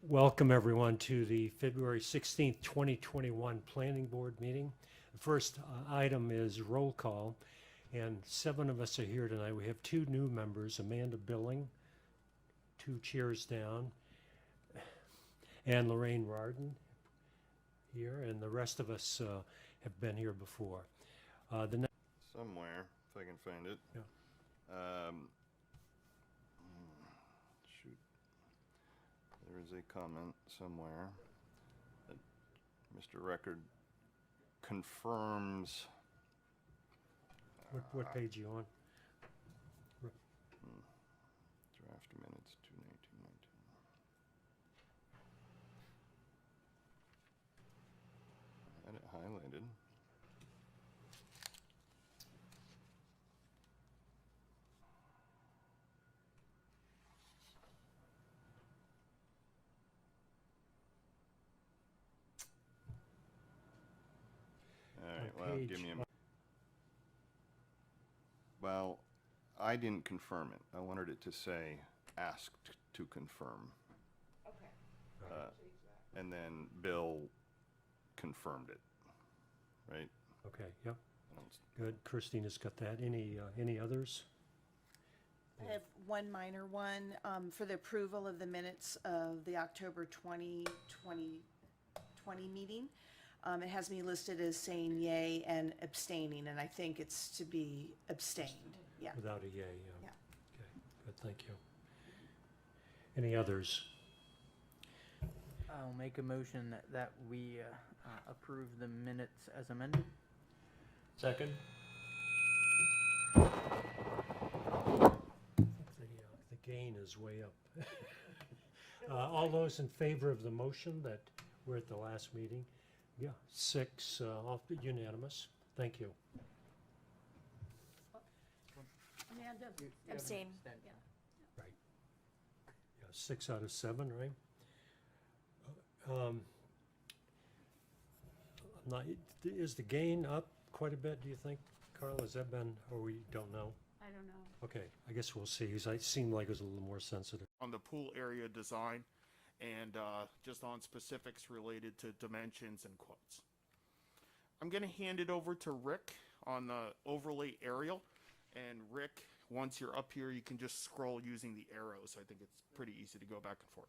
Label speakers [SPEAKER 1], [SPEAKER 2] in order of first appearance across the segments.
[SPEAKER 1] Welcome everyone to the February 16th, 2021 Planning Board meeting. The first item is roll call, and 7 of us are here tonight. We have 2 new members, Amanda Billing, 2 chairs down, and Lorraine Rardin here, and the rest of us have been here before.
[SPEAKER 2] Somewhere, if I can find it.
[SPEAKER 1] Yeah.
[SPEAKER 2] Shoot. There is a comment somewhere that Mr. Record confirms.
[SPEAKER 1] What page are you on?
[SPEAKER 2] Draft minutes 2/19/19. I had it highlighted. Well, give me a. Well, I didn't confirm it. I wanted it to say asked to confirm.
[SPEAKER 3] Okay.
[SPEAKER 2] And then Bill confirmed it, right?
[SPEAKER 1] Okay, yep. Good. Christina's got that. Any others?
[SPEAKER 3] I have one minor one, for the approval of the minutes of the October 2020 meeting. It has me listed as saying yay and abstaining, and I think it's to be abstained, yeah.
[SPEAKER 1] Without a yay,
[SPEAKER 3] Yeah.
[SPEAKER 1] Okay, good, thank you. Any others?
[SPEAKER 4] I'll make a motion that we approve the minutes as amended.
[SPEAKER 1] Second. The gain is way up. All those in favor of the motion that were at the last meeting? Yeah, 6, unanimous. Thank you.
[SPEAKER 5] Amanda,
[SPEAKER 3] Abstain.
[SPEAKER 5] yeah.
[SPEAKER 1] Right. Yeah, 6 out of 7, right? Is the gain up quite a bit, do you think, Carl? Has that been, or we don't know?
[SPEAKER 5] I don't know.
[SPEAKER 1] Okay, I guess we'll see. It seemed like it was a little more sensitive.
[SPEAKER 6] On the pool area design and just on specifics related to dimensions and quotes. I'm going to hand it over to Rick on the overlay aerial. And Rick, once you're up here, you can just scroll using the arrows. I think it's pretty easy to go back and forth.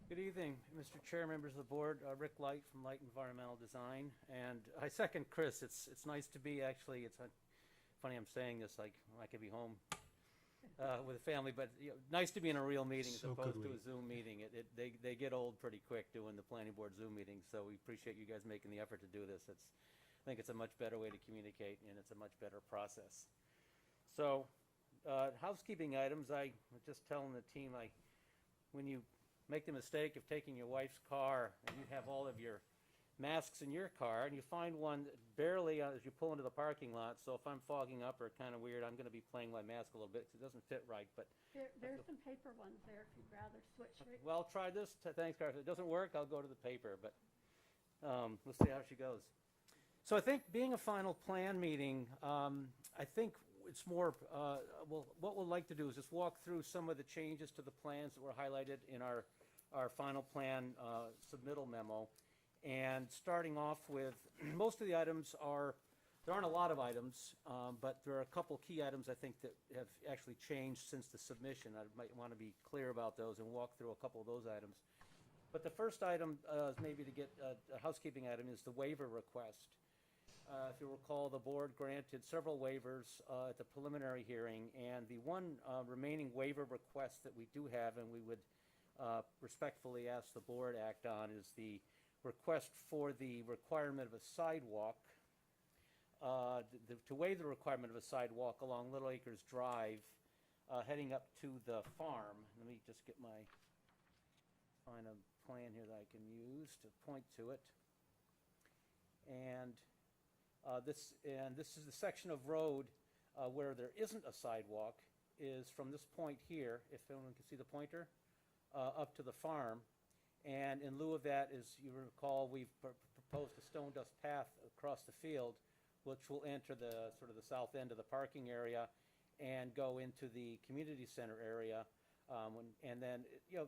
[SPEAKER 4] Good evening, Mr. Chair, members of the board. Rick Light from Light Environmental Design, and I second Chris. It's nice to be actually. It's funny I'm saying this, like I could be home with a family, but nice to be in a real meeting as opposed to a Zoom meeting. They get old pretty quick doing the planning board Zoom meetings, so we appreciate you guys making the effort to do this. I think it's a much better way to communicate, and it's a much better process. So, housekeeping items. I was just telling the team, when you make the mistake of taking your wife's car and you have all of your masks in your car and you find one barely as you pull into the parking lot. So if I'm fogging up or kind of weird, I'm going to be playing my mask a little bit because it doesn't fit right. But
[SPEAKER 5] There's some paper ones there if you'd rather switch.
[SPEAKER 4] well, try this. Thanks, Carter. If it doesn't work, I'll go to the paper, but let's see how she goes. So I think being a final plan meeting, I think it's more, what we'll like to do is just walk through some of the changes to the plans that were highlighted in our final plan submittal memo. And starting off with, most of the items there aren't a lot of items, but there are a couple key items I think that have actually changed since the submission. I might want to be clear about those and walk through a couple of those items. But the first item, maybe to get a housekeeping item, is the waiver request. If you recall, the board granted several waivers at the preliminary hearing, and the one remaining waiver request that we do have and we would respectfully ask the board act on is the request for the requirement of a sidewalk, to waive the requirement of a sidewalk along Little Acres Drive heading up to the farm. Let me just find a plan here that I can use to point to it. And this is the section of road where there isn't a sidewalk, is from this point here, if anyone can see the pointer, up to the farm. And in lieu of that, as you recall, we've proposed a stone dust path across the field, which will enter the sort of the south end of the parking area and go into the community center area. And then, you know,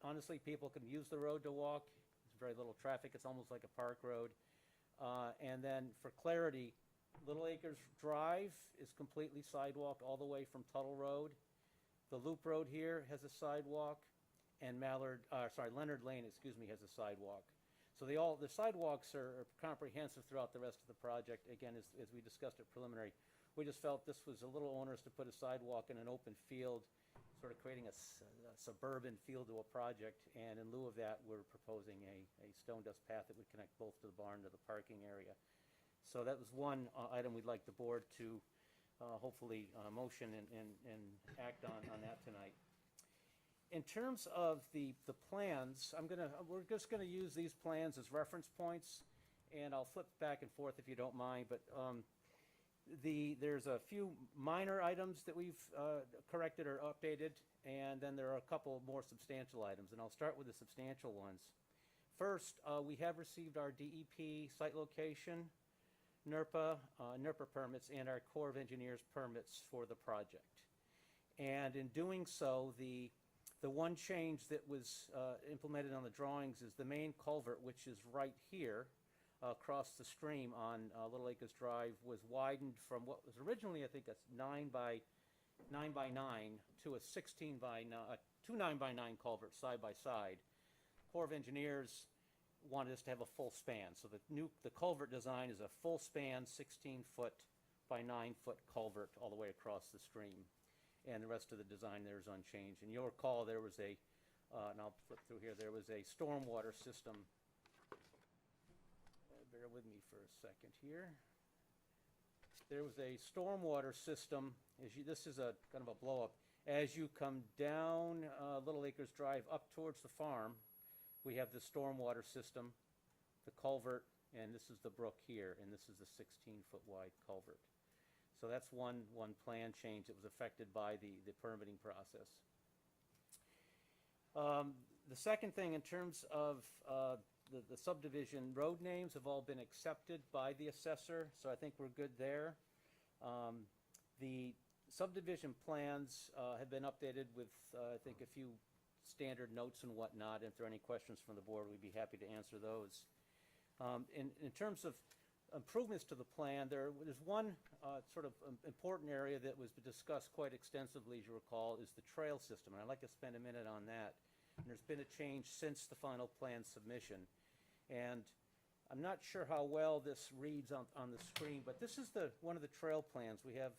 [SPEAKER 4] honestly, people can use the road to walk. There's very little traffic. It's almost like a park road. And then for clarity, Little Acres Drive is completely sidewalked all the way from Tuttle Road. The Loop Road here has a sidewalk, and Leonard Lane, has a sidewalk. So the sidewalks are comprehensive throughout the rest of the project. Again, as we discussed at preliminary, we just felt this was a little onerous to put a sidewalk in an open field, sort of creating a suburban feel to a project. And in lieu of that, we're proposing a stone dust path that would connect both to the barn to the parking area. So that was one item we'd like the board to hopefully motion and act on that tonight. In terms of the plans, we're just gonna use these plans as reference points, and I'll flip back and forth if you don't mind, but there's a few minor items that we've corrected or updated, and then there are a couple more substantial items, and I'll start with the substantial ones. First, we have received our DEP site location, NERPA permits, and our Corps of Engineers permits for the project. And in doing so, the one change that was implemented on the drawings is the main culvert, which is right here across the stream on Little Acres Drive, was widened from what was originally, I think, a 9 by 9 to a 16 by 9, two 9 by 9 culverts side by side. Corps of Engineers wanted us to have a full span, so the culvert design is a full span 16-foot by 9-foot culvert all the way across the stream. And the rest of the design there is unchanged. And you'll recall there was and I'll flip through here, there was a stormwater system. Bear with me for a second here. There was a stormwater system, this is a kind of a blow up. As you come down Little Acres Drive up towards the farm, we have the stormwater system, the culvert, and this is the brook here, and this is the 16-foot wide culvert. So that's one plan change that was affected by the permitting process. The second thing, in terms of the subdivision road names, have all been accepted by the assessor, so I think we're good there. The subdivision plans have been updated with, I think, a few standard notes and whatnot. If there are any questions from the board, we'd be happy to answer those. In terms of improvements to the plan, there's one sort of important area that was discussed quite extensively, as you recall, is the trail system. And I'd like to spend a minute on that. And there's been a change since the final plan submission. And I'm not sure how well this reads on the screen, but this is one of the trail plans. We have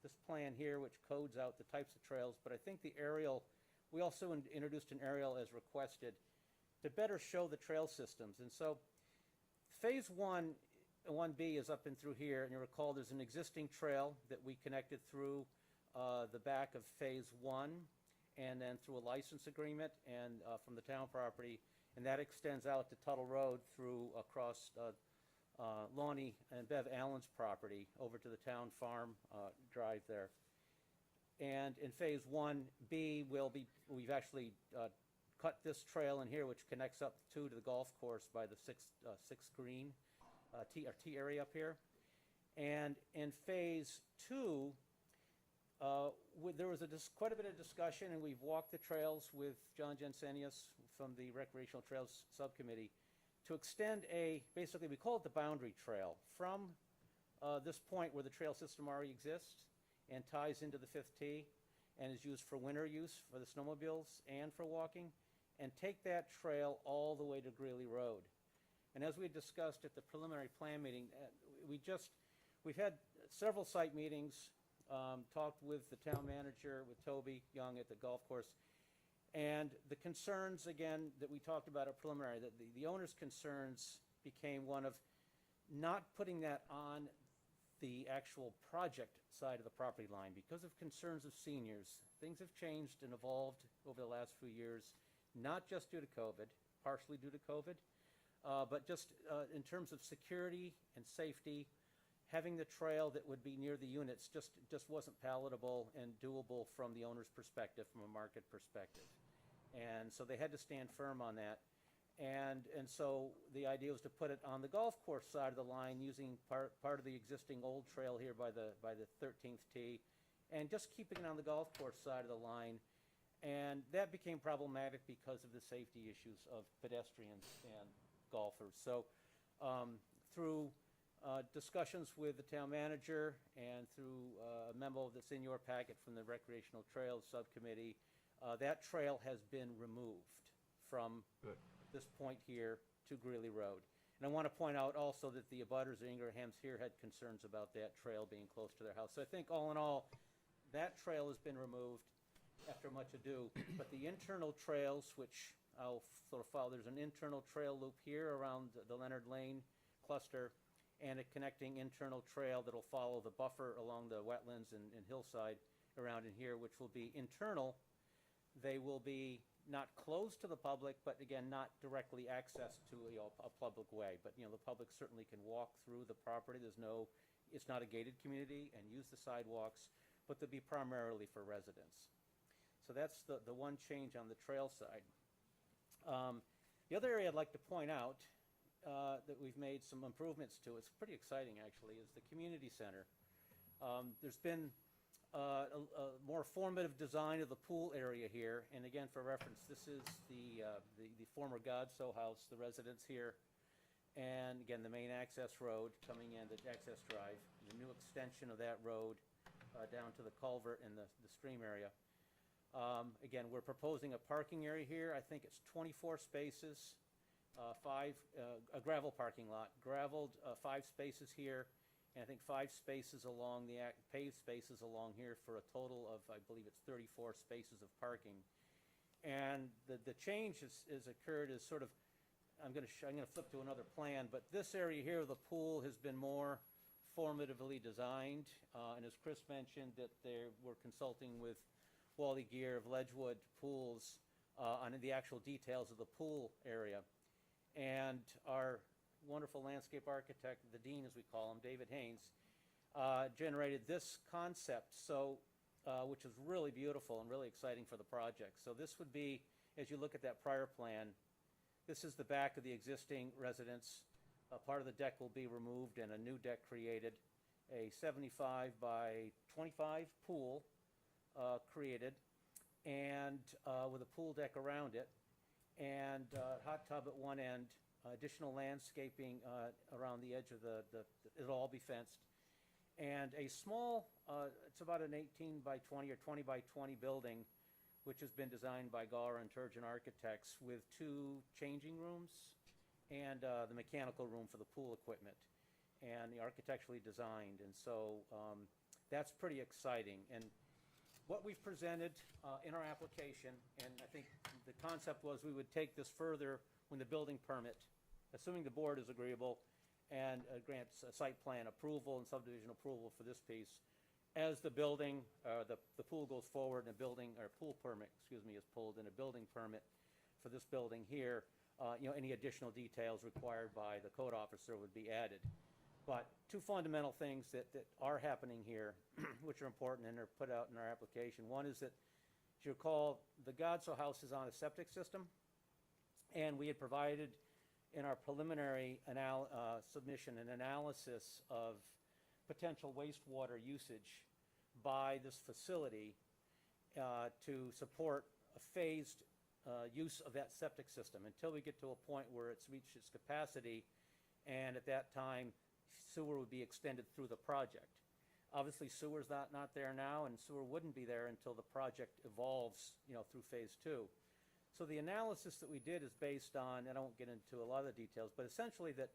[SPEAKER 4] this plan here which codes out the types of trails, but I think the aerial, we also introduced an aerial as requested to better show the trail systems. And so phase 1B is up and through here, and you recall there's an existing trail that we connected through the back of phase 1 and then through a license agreement and from the town property, and that extends out to Tuttle Road through across Lonnie and Bev Allen's property over to the town farm drive there. And in phase 1B, we've actually cut this trail in here, which connects up to the golf course by the sixth green. T area up here. And in phase 2, there was quite a bit of discussion, and we've walked the trails with John Jensenius from the Recreational Trails Subcommittee to extend basically we call it the boundary trail from this point where the trail system already exists and ties into the 5th tee and is used for winter use for the snowmobiles and for walking, and take that trail all the way to Greely Road. And as we discussed at the preliminary plan meeting, we've had several site meetings, talked with the town manager, with Toby Young at the golf course, and the concerns, again, that we talked about at preliminary, that the owner's concerns became one of not putting that on the actual project side of the property line because of concerns of seniors. Things have changed and evolved over the last few years, not just due to COVID, partially due to COVID, but just in terms of security and safety, having the trail that would be near the units just wasn't palatable and doable from the owner's perspective, from a market perspective. And so they had to stand firm on that. And so the idea was to put it on the golf course side of the line using part of the existing old trail here by the 13th tee and just keeping it on the golf course side of the line. And that became problematic because of the safety issues of pedestrians and golfers. So through discussions with the town manager and through a memo that's in your packet from the Recreational Trails Subcommittee, that trail has been removed from this point here to Greely Road. And I want to point out also that the abutters of Ingrahams here had concerns about that trail being close to their house. So I think all in all, that trail has been removed after much ado. But the internal trails, which I'll sort of follow, there's an internal trail loop here around the Leonard Lane cluster and a connecting internal trail that'll follow the buffer along the wetlands and hillside around in here, which will be internal. They will be not closed to the public, but again, not directly accessed to a public way. But the public certainly can walk through the property. It's not a gated community, and use the sidewalks, but they'll be primarily for residents. So that's the one change on the trail side. The other area I'd like to point out that we've made some improvements to, it's pretty exciting actually, is the community center. There's been a more formative design of the pool area here, and again, for reference, this is the former Godso house, the residence here, and again, the main access road coming in, the access drive, the new extension of that road down to the culvert and the stream area. Again, we're proposing a parking area here. I think it's 24 spaces, a gravel parking lot, graveled 5 spaces here, and I think 5 spaces along the paved spaces along here for a total of, I believe it's 34 spaces of parking. And the change has occurred is sort of, I'm going to flip to another plan, but this area here of the pool has been more formatively designed, and as Chris mentioned, that they were consulting with Wally Gear of Ledgewood Pools on the actual details of the pool area. And our wonderful landscape architect, the dean as we call him, David Haynes, generated this concept, which is really beautiful and really exciting for the project. So this would be, as you look at that prior plan, this is the back of the existing residence. Part of the deck will be removed and a new deck created. A 75 by 25 pool created, and with a pool deck around it, and hot tub at one end, additional landscaping around the edge of it'll all be fenced, and a small, it's about an 18 by 20 or 20 by 20 building, which has been designed by Gara and Turgeon Architects, with 2 changing rooms and the mechanical room for the pool equipment, and the architecturally designed, and so that's pretty exciting. And what we've presented in our application, and I think the concept was we would take this further when the building permit, assuming the board is agreeable, and grants a site plan approval and subdivision approval for this piece. As the building, the pool goes forward and a building, or pool permit, excuse me, is pulled, and a building permit for this building here, any additional details required by the code officer would be added. But 2 fundamental things that are happening here, which are important and are put out in our application. One is that, as you recall, the Godso house is on a septic system, and we had provided in our preliminary submission an analysis of potential wastewater usage by this facility to support a phased use of that septic system until we get to a point where it's reached its capacity, and at that time sewer would be extended through the project. Obviously sewer's not there now, and sewer wouldn't be there until the project evolves through phase 2. So the analysis that we did is based on, and I won't get into a lot of the details, but essentially that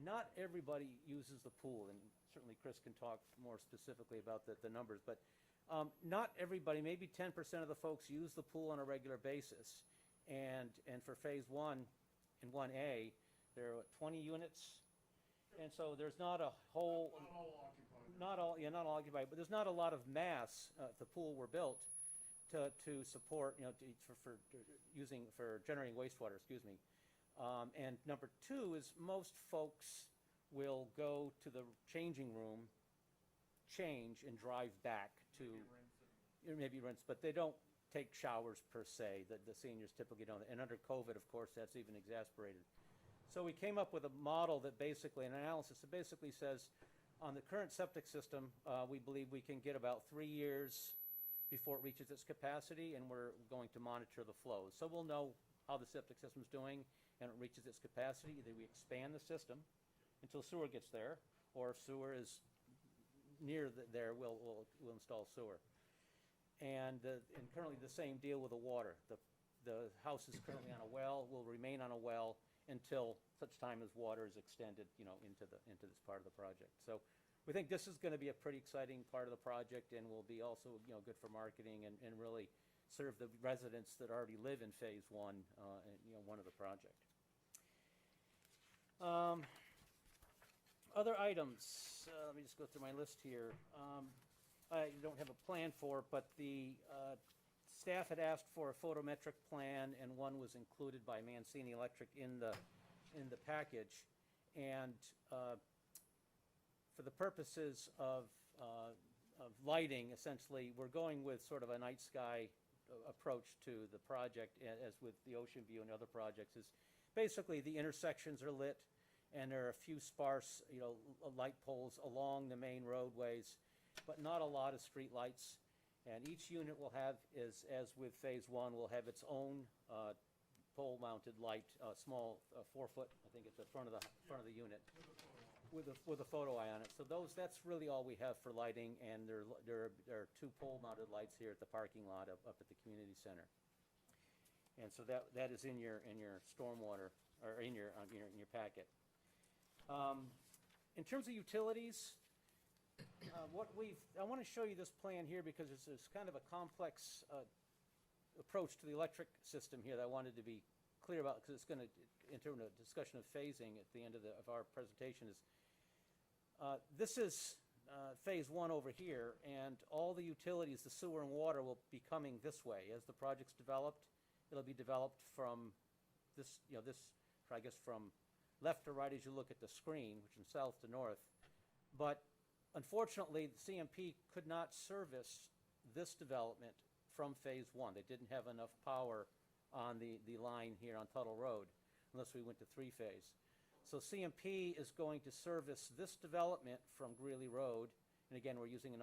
[SPEAKER 4] not everybody uses the pool, and certainly Chris can talk more specifically about the numbers, but not everybody, maybe 10% of the folks use the pool on a regular basis. And for phase 1 and 1A, there are 20 units, and so there's not a whole, not all occupied, but there's not a lot of mass if the pool were built to support, for generating wastewater, excuse me. And number 2 is most folks will go to the changing room, change, and drive back to maybe rinse, but they don't take showers per se. The seniors typically don't, and under COVID, of course, that's even exacerbated. So we came up with a model that basically, an analysis that basically says, On the current septic system, we believe we can get about 3 years before it reaches its capacity, and we're going to monitor the flows. So we'll know how the septic system's doing, and it reaches its capacity. Either we expand the system until sewer gets there, or if sewer is near there, we'll install sewer. And currently the same deal with the water. The house is currently on a well, will remain on a well until such time as water is extended, into this part of the project. So we think this is gonna be a pretty exciting part of the project, and will be also, good for marketing and really serve the residents that already live in phase one, one of the project. Other items, let me just go through my list here. I don't have a plan for it, but the staff had asked for a photometric plan, and one was included by Mancini Electric in the package. And for the purposes of lighting, essentially, we're going with sort of a night sky approach to the project, as with the OceanView and other projects. Is basically the intersections are lit, and there are a few sparse, light poles along the main roadways, but not a lot of street lights. And each unit will have, as with phase one, will have its own pole-mounted light, small 4-foot, I think it's the front of the unit, with a photo eye on it. So that's really all we have for lighting, and there are 2 pole-mounted lights here at the parking lot up at the community center. And so that is in your stormwater, or in your packet. In terms of utilities, I want to show you this plan here because it's kind of a complex approach to the electric system here that I wanted to be clear about, because it's going to enter into a discussion of phasing at the end of our presentation. This is phase one over here, and all the utilities, the sewer and water, will be coming this way. As the project's developed, it'll be developed from this, I guess from left to right as you look at the screen, which is south to north. But unfortunately, the CMP could not service this development from phase one. They didn't have enough power on the line here on Tuttle Road, unless we went to 3-phase. So CMP is going to service this development from Greely Road, and again, we're using going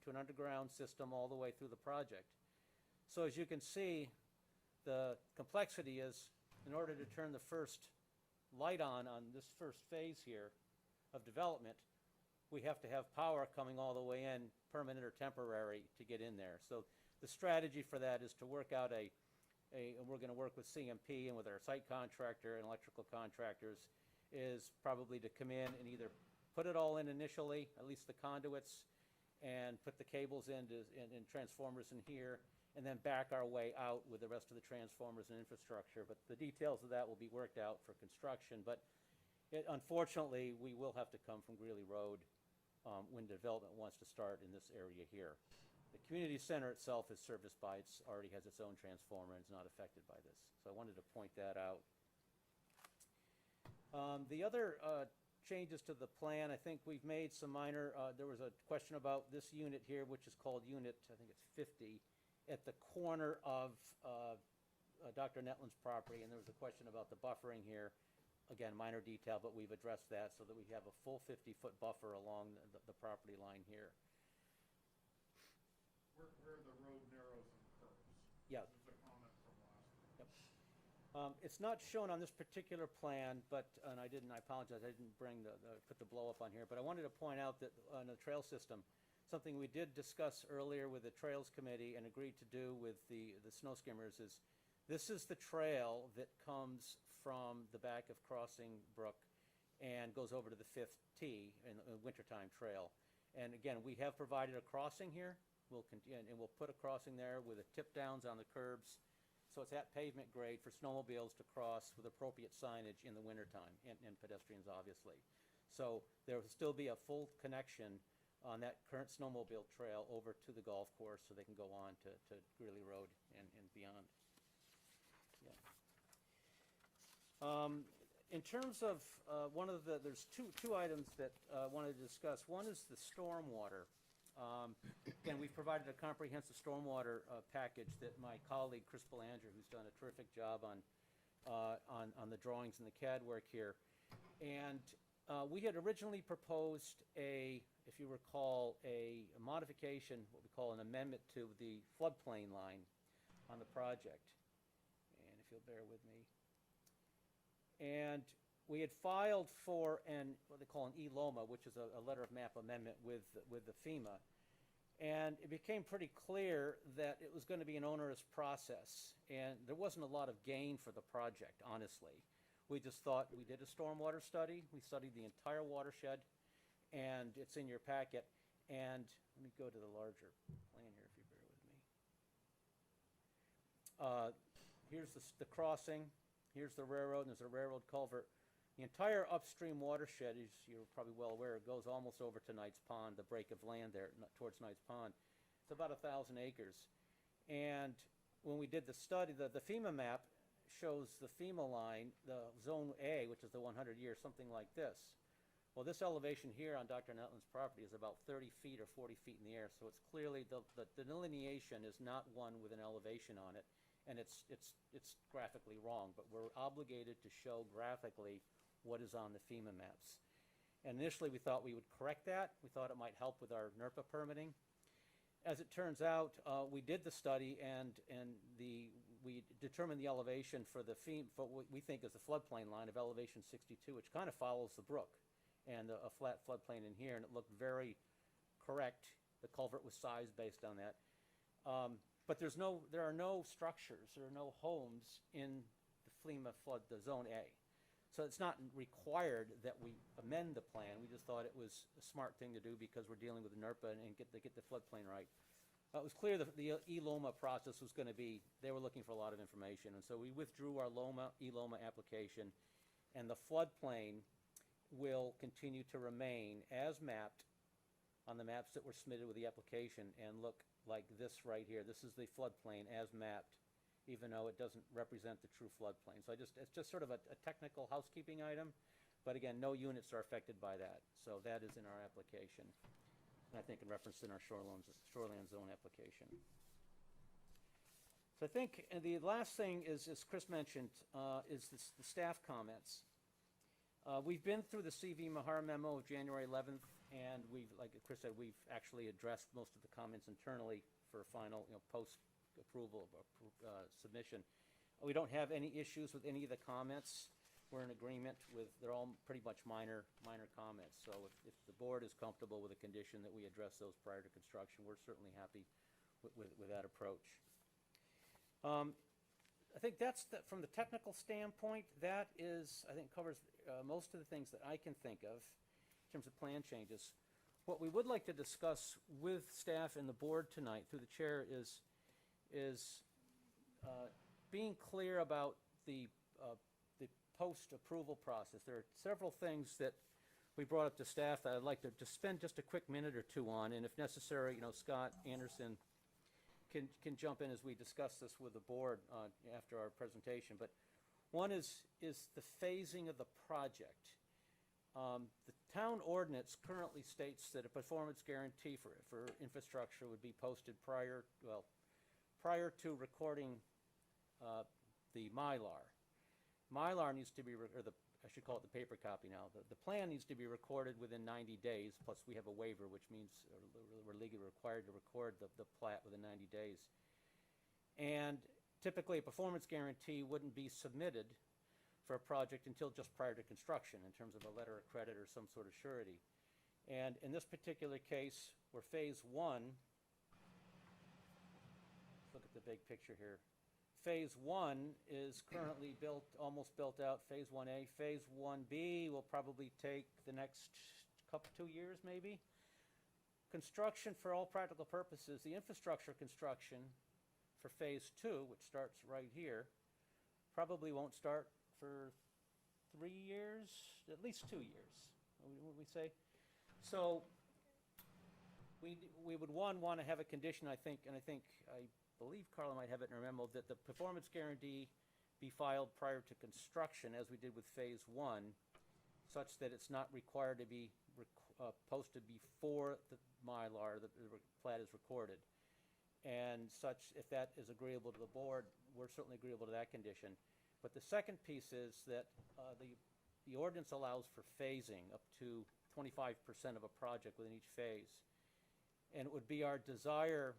[SPEAKER 4] to an underground system all the way through the project. So as you can see, the complexity is, in order to turn the first light on this first phase here of development, we have to have power coming all the way in, permanent or temporary, to get in there. So the strategy for that is to work out and we're going to work with CMP and with our site contractor and electrical contractors, is probably to come in and either put it all in initially, at least the conduits, and put the cables in transformers in here, and then back our way out with the rest of the transformers and infrastructure. But the details of that will be worked out for construction. But unfortunately, we will have to come from Greely Road when development wants to start in this area here. The community center itself is serviced by, already has its own transformer and is not affected by this. So I wanted to point that out. The other changes to the plan, I think we've made some minor, there was a question about this unit here, which is called unit, I think it's 50, at the corner of Dr. Netland's property, and there was a question about the buffering here. Again, minor detail, but we've addressed that so that we have a full 50-foot buffer along the property line here.
[SPEAKER 6] Where the road narrows and curves.
[SPEAKER 4] Yeah.
[SPEAKER 6] This is a comment from last week.
[SPEAKER 4] Yep. It's not shown on this particular plan, but, and I apologize, I didn't put the blow up on here, but I wanted to point out that on the trail system, something we did discuss earlier with the Trails Committee and agreed to do with the snow skimmers is, this is the trail that comes from the back of Crossing Brook and goes over to the 5th Tee in the wintertime trail. And again, we have provided a crossing here. We'll continue, and we'll put a crossing there with the tip downs on the curbs. So it's at pavement grade for snowmobiles to cross with appropriate signage in the wintertime, and pedestrians, obviously. So there will still be a full connection on that current snowmobile trail over to the golf course, so they can go on to Greely Road and beyond. Yeah. In terms of there's two items that I wanted to discuss. One is the stormwater. Again, we've provided a comprehensive stormwater package that my colleague Chris Blanchard, who's done a terrific job on the drawings and the CAD work here. And we had originally proposed if you recall, a modification, what we call an amendment to the floodplain line on the project. And if you'll bear with me. And we had filed for what they call an ELOMA, which is a letter of map amendment with the FEMA. And it became pretty clear that it was going to be an onerous process, and there wasn't a lot of gain for the project, honestly. We just thought, we did a stormwater study, we studied the entire watershed, and it's in your packet. And let me go to the larger plan here, if you bear with me. Here's the crossing, here's the railroad, and there's a railroad culvert. The entire upstream watershed, as you're probably well aware, goes almost over to Knight's Pond, the break of land there towards Knight's Pond. It's about 1,000 acres. And when we did the study, the FEMA map shows the FEMA line, the Zone A, which is the 100 year, something like this. Well, this elevation here on Dr. Nutland's property is about 30 feet or 40 feet in the air, so it's clearly, the delineation is not one with an elevation on it, and it's graphically wrong, but we're obligated to show graphically what is on the FEMA maps. And initially we thought we would correct that. We thought it might help with our NERPA permitting. As it turns out, we did the study, and we determined the elevation for for what we think is the floodplain line of elevation 62, which kind of follows the brook, and a flat floodplain in here, and it looked very correct. The culvert was sized based on that. But there are no structures, there are no homes in the FEMA flood, the Zone A. So it's not required that we amend the plan. We just thought it was a smart thing to do because we're dealing with the NERPA and get the floodplain right. It was clear that the ELOMA process was going to be, they were looking for a lot of information, and so we withdrew our ELOMA application, and the floodplain will continue to remain as mapped on the maps that were submitted with the application, and look like this right here. This is the floodplain as mapped, even though it doesn't represent the true floodplain. So it's just sort of a technical housekeeping item, but again, no units are affected by that. So that is in our application, and I think in reference in our shoreland zone application. So I think the last thing is, as Chris mentioned, is the staff comments. We've been through the CV Mahar memo of January 11th, and like Chris said, we've actually addressed most of the comments internally for final, post-approval submission. We don't have any issues with any of the comments. We're in agreement with, they're all pretty much minor comments. So if the board is comfortable with a condition that we address those prior to construction, we're certainly happy with that approach. I think from the technical standpoint, that is, I think, covers most of the things that I can think of in terms of plan changes. What we would like to discuss with staff and the board tonight through the chair is being clear about the post-approval process. There are several things that we brought up to staff that I'd like to spend just a quick minute or two on, and if necessary, Scott Anderson can jump in as we discuss this with the board after our presentation. But one is the phasing of the project. The town ordinance currently states that a performance guarantee for infrastructure would be posted prior to recording the Mylar. Mylar needs to be, I should call it the paper copy now. The plan needs to be recorded within 90 days, plus we have a waiver, which means we're legally required to record the plat within 90 days. And typically a performance guarantee wouldn't be submitted for a project until just prior to construction in terms of a letter of credit or some sort of surety. And in this particular case, where phase one, look at the big picture here. Phase 1 is currently almost built out, phase 1A. Phase 1B will probably take the next 2 years maybe. Construction, for all practical purposes, the infrastructure construction for phase 2, which starts right here, probably won't start for 3 years, at least 2 years, would we say? So we would want to have a condition, I believe Carla might have it in her memo, that the performance guarantee be filed prior to construction, as we did with phase 1, such that it's not required to be posted before the Mylar, the plat is recorded. And such, if that is agreeable to the board, we're certainly agreeable to that condition. But the second piece is that the the ordinance allows for phasing up to 25% of a project within each phase. And it would be our desire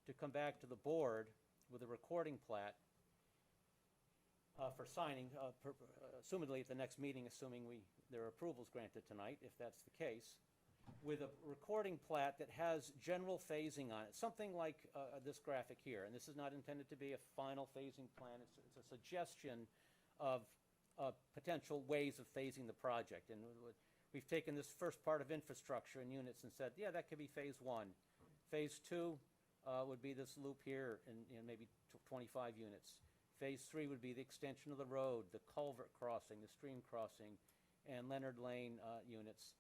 [SPEAKER 4] to come back to the board with a recording plat for signing, assumedly at the next meeting, assuming there are approvals granted tonight, if that's the case, with a recording plat that has general phasing on it, something like this graphic here. And this is not intended to be a final phasing plan. It's a suggestion of potential ways of phasing the project. And we've taken this first part of infrastructure and units and said, yeah, that could be phase 1. Phase 2 would be this loop here and maybe 25 units. Phase 3 would be the extension of the road, the culvert crossing, the stream crossing, and Leonard Lane units.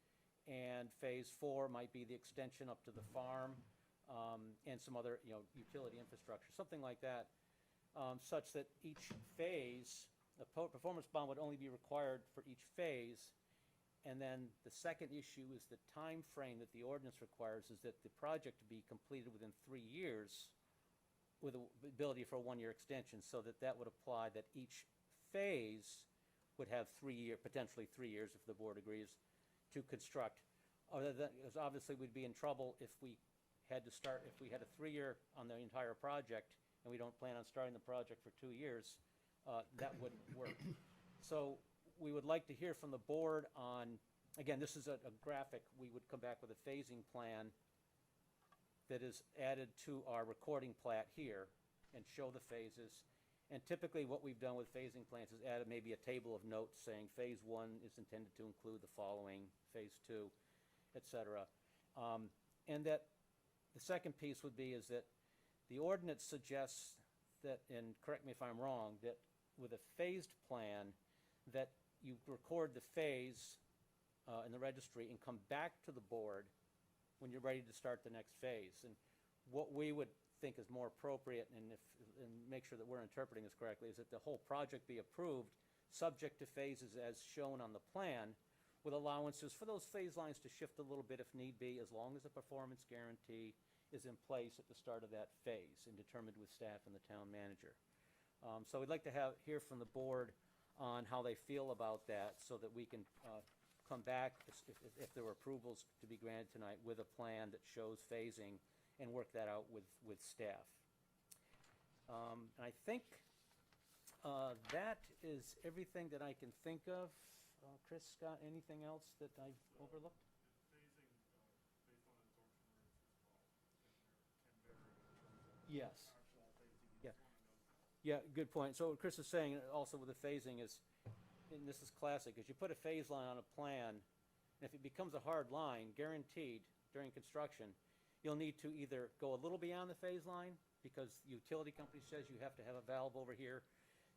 [SPEAKER 4] And phase 4 might be the extension up to the farm and some other utility infrastructure, something like that, such that each phase, a performance bond would only be required for each phase. And then the second issue is the time frame that the ordinance requires is that the project be completed within 3 years with the ability for a 1-year extension, so that would apply that each phase would have potentially 3 years if the board agrees to construct. Other than, because obviously we'd be in trouble if we had a 3-year on the entire project and we don't plan on starting the project for 2 years, that wouldn't work. So we would like to hear from the board on, again, this is a graphic. We would come back with a phasing plan that is added to our recording plat here and show the phases. And typically what we've done with phasing plans is added maybe a table of notes saying phase 1 is intended to include the following, phase 2, et cetera. And that the second piece would be is that the ordinance suggests that, and correct me if I'm wrong, that with a phased plan that you record the phase in the registry and come back to the board when you're ready to start the next phase. And what we would think is more appropriate, and make sure that we're interpreting this correctly, is that the whole project be approved subject to phases as shown on the plan, with allowances for those phase lines to shift a little bit if need be, as long as a performance guarantee is in place at the start of that phase and determined with staff and the town manager. So we'd like to hear from the board on how they feel about that, so that we can come back if there were approvals to be granted tonight with a plan that shows phasing and work that out with staff. And I think that is everything that I can think of. Chris, Scott, anything else that I've overlooked? Yes. Yeah. Yeah, good point. So what Chris is saying also with the phasing is, and this is classic, is you put a phase line on a plan, and if it becomes a hard line, guaranteed during construction, you'll need to either go a little beyond the phase line because the utility company says you have to have a valve over here.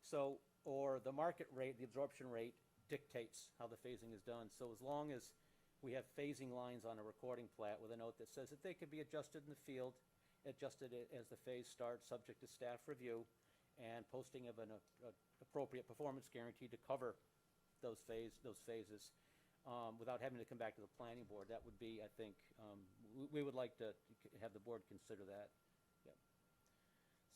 [SPEAKER 4] So, or the market rate, the absorption rate dictates how the phasing is done. So as long as we have phasing lines on a recording plat with a note that says that they could be adjusted in the field, adjusted as the phase starts, subject to staff review, and posting of an appropriate performance guarantee to cover those phases without having to come back to the planning board. That would be, I think, we would like to have the board consider that. Yeah.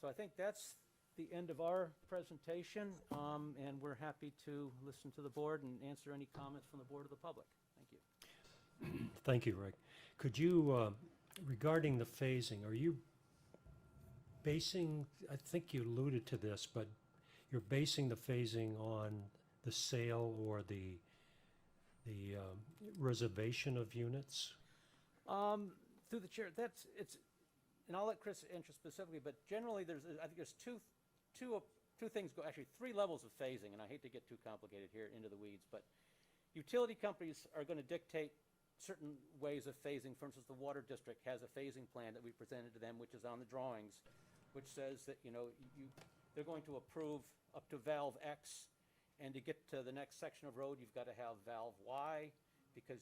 [SPEAKER 4] So I think that's the end of our presentation, and we're happy to listen to the board and answer any comments from the board or the public. Thank you.
[SPEAKER 1] Thank you, Rick. Could you, regarding the phasing, are you basing, I think you alluded to this, but you're basing the phasing on the sale or the reservation of units?
[SPEAKER 4] Through the chair, and I'll let Chris answer specifically, but generally I think there's two things, actually 3 levels of phasing, and I hate to get too complicated here into the weeds, but utility companies are going to dictate certain ways of phasing. For instance, the water district has a phasing plan that we presented to them, which is on the drawings, which says that, they're going to approve up to valve X, and to get to the next section of road, you've got to have valve Y, because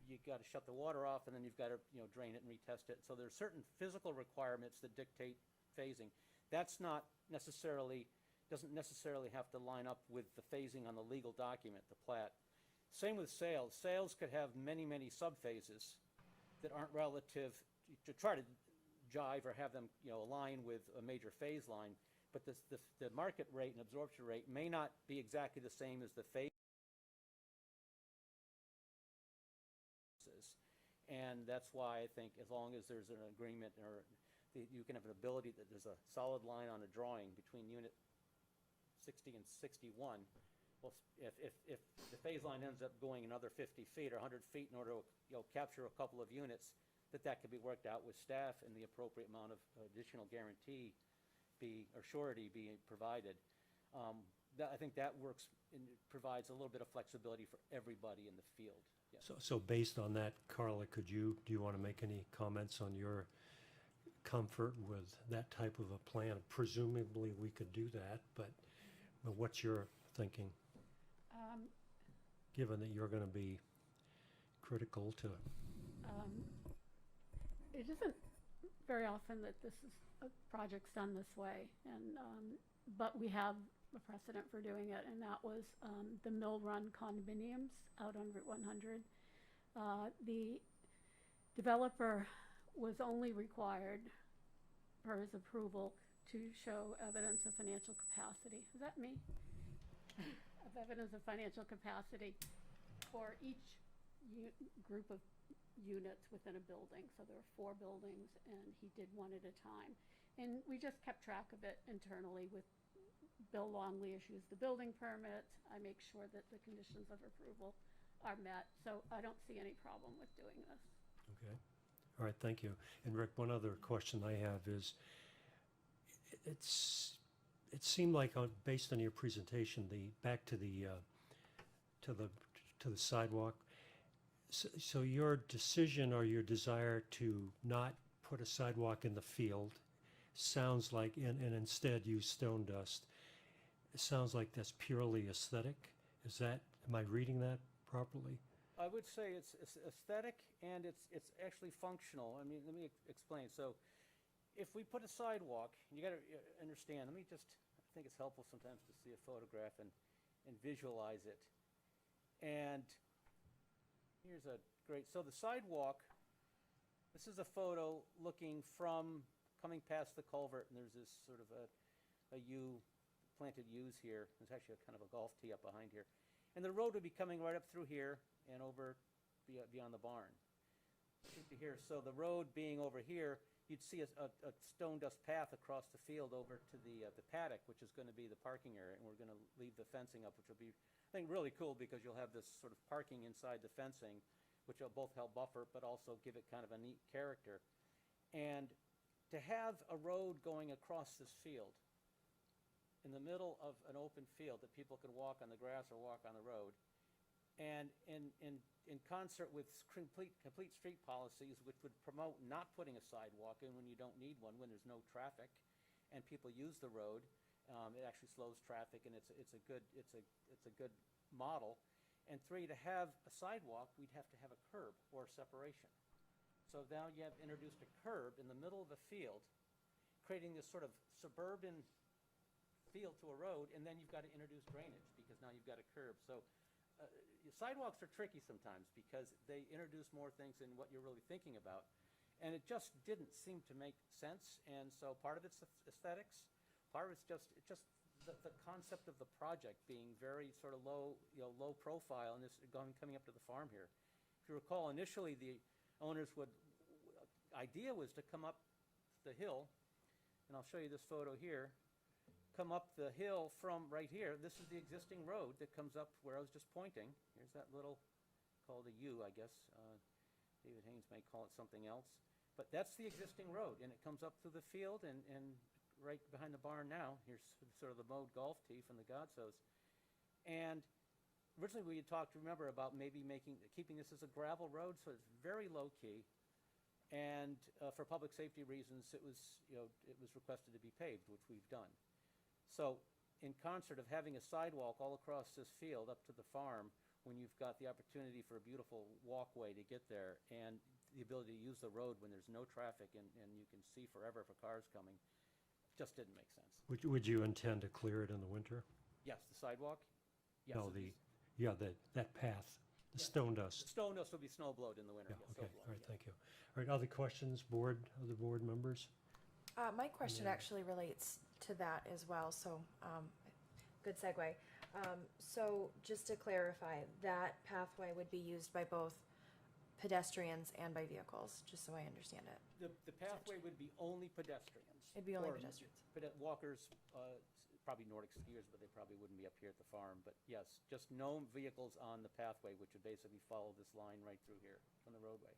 [SPEAKER 4] you got to shut the water off, and then you've got to, drain it and retest it. So there's certain physical requirements that dictate phasing. That's not necessarily, doesn't necessarily have to line up with the phasing on the legal document, the plat. Same with sales. Sales could have many, many subphases that aren't relative to try to jive or have them, align with a major phase line. But the market rate and absorption rate may not be exactly the same as the phase And that's why I think as long as there's an agreement or you can have an ability that there's a solid line on a drawing between unit 60 and 61, well, if the phase line ends up going another 50 feet or 100 feet in order to, capture a couple of units, that could be worked out with staff and the appropriate amount of additional guarantee or surety being provided. I think that works and provides a little bit of flexibility for everybody in the field. Yeah.
[SPEAKER 1] So based on that, Carla, do you want to make any comments on your comfort with that type of a plan? Presumably, we could do that, but what's your thinking, given that you're going to be critical to?
[SPEAKER 5] It isn't very often that this is, a project's done this way, and, but we have a precedent for doing it, and that was, the Mill Run condominiums out on Route 100. The developer was only required, per his approval, to show evidence of financial capacity. Is that me? Of evidence of financial capacity for each group of units within a building. So there were 4 buildings, and he did one at a time. And we just kept track of it internally with Bill Longley issues the building permit. I make sure that the conditions of approval are met. So I don't see any problem with doing this.
[SPEAKER 1] Okay. All right, thank you. And Rick, one other question I have is, it seemed like based on your presentation, back to the sidewalk. So your decision or your desire to not put a sidewalk in the field sounds like, and instead use stone dust, it sounds like that's purely aesthetic. Am I reading that properly?
[SPEAKER 4] I would say it's aesthetic and it's actually functional. I mean, let me explain. So if we put a sidewalk, you got to understand, I think it's helpful sometimes to see a photograph and visualize it. And here's so the sidewalk, this is a photo coming past the culvert, and there's this sort of a planted U's here. There's actually a kind of a golf tee up behind here. And the road would be coming right up through here and over beyond the barn. Here. So the road being over here, you'd see a stone dust path across the field over to the paddock, which is going to be the parking area, and we're going to leave the fencing up, which will be, I think, really cool because you'll have this sort of parking inside the fencing, which will both help buffer but also give it kind of a neat character. And to have a road going across this field in the middle of an open field that people can walk on the grass or walk on the road, and in concert with complete street policies which would promote not putting a sidewalk in when you don't need one, when there's no traffic and people use the road, it actually slows traffic, and it's a good model. And 3, to have a sidewalk, we'd have to have a curb or separation. So now you have introduced a curb in the middle of the field, creating this sort of suburban field to a road, and then you've got to introduce drainage because now you've got a curb. So sidewalks are tricky sometimes because they introduce more things than what you're really thinking about. And it just didn't seem to make sense. And so part of it's aesthetics, part of it's just the concept of the project being very sort of low profile, and this coming up to the farm here. If you recall, initially the owners idea was to come up the hill, and I'll show you this photo here, come up the hill from right here. This is the existing road that comes up where I was just pointing. Here's that little, called a U, I guess. David Haynes may call it something else. But that's the existing road, and it comes up through the field, and right behind the barn now, here's sort of the mowed golf tee from the Godsos. And originally we had talked, remember, about maybe keeping this as a gravel road, so it's very low key. And for public safety reasons, it was requested to be paved, which we've done. So in concert of having a sidewalk all across this field up to the farm, when you've got the opportunity for a beautiful walkway to get there and the ability to use the road when there's no traffic and you can see forever for cars coming, just didn't make sense.
[SPEAKER 1] Would you intend to clear it in the winter?
[SPEAKER 4] Yes, the sidewalk? Yes.
[SPEAKER 1] No, that path, the stone dust.
[SPEAKER 4] The stone dust will be snow blowed in the winter.
[SPEAKER 1] Yeah,
[SPEAKER 4] yes,
[SPEAKER 1] okay,
[SPEAKER 4] snow blowed,
[SPEAKER 1] all right,
[SPEAKER 4] yeah.
[SPEAKER 1] thank you. All right, other questions, other board members?
[SPEAKER 7] My question actually relates to that as well, so good segue. So just to clarify, that pathway would be used by both pedestrians and by vehicles, just so I understand it.
[SPEAKER 4] The pathway would be only pedestrians.
[SPEAKER 7] It'd be only
[SPEAKER 4] or
[SPEAKER 7] pedestrians.
[SPEAKER 4] Walkers, probably Nordic skiers, but they probably wouldn't be up here at the farm. But yes, just no vehicles on the pathway, which would basically follow this line right through here from the roadway.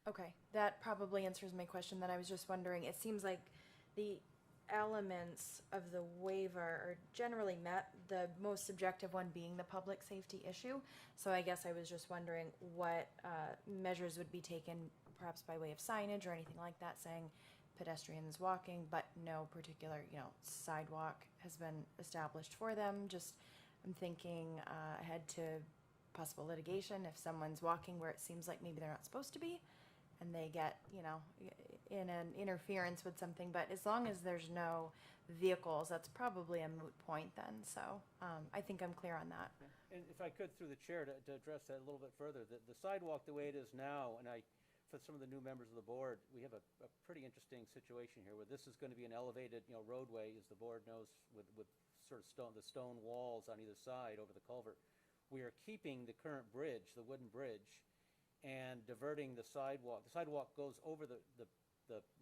[SPEAKER 7] Okay, that probably answers my question. Then I was just wondering, it seems like the elements of the waiver are generally met, the most subjective one being the public safety issue. So I guess I was just wondering what measures would be taken, perhaps by way of signage or anything like that, saying pedestrians walking, but no particular, sidewalk has been established for them. Just, I'm thinking ahead to possible litigation if someone's walking where it seems like maybe they're not supposed to be, and they get, in an interference with something. But as long as there's no vehicles, that's probably a moot point then. So I think I'm clear on that.
[SPEAKER 4] And if I could, through the chair, to address that a little bit further, the sidewalk the way it is now, and for some of the new members of the board, we have a pretty interesting situation here where this is going to be an elevated, roadway, as the board knows, with sort of the stone walls on either side over the culvert. We are keeping the current bridge, the wooden bridge, and diverting the sidewalk. The sidewalk goes over the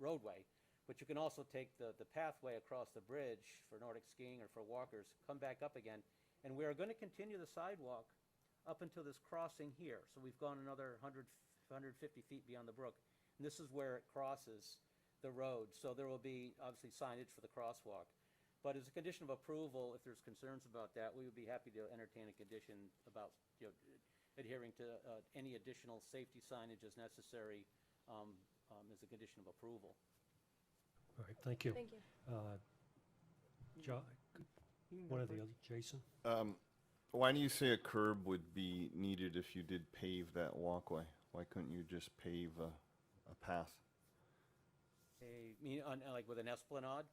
[SPEAKER 4] roadway, but you can also take the pathway across the bridge for Nordic skiing or for walkers, come back up again, and we are going to continue the sidewalk up until this crossing here. So we've gone another 150 feet beyond the brook, and this is where it crosses the road. So there will be obviously signage for the crosswalk. But as a condition of approval, if there's concerns about that, we would be happy to entertain a condition about, adhering to any additional safety signage as necessary as a condition of approval.
[SPEAKER 1] All right, thank you.
[SPEAKER 7] Thank you.
[SPEAKER 1] One of the other, Jason?
[SPEAKER 2] Why do you say a curb would be needed if you did pave that walkway? Why couldn't you just pave a path?
[SPEAKER 4] Like with an esplanade?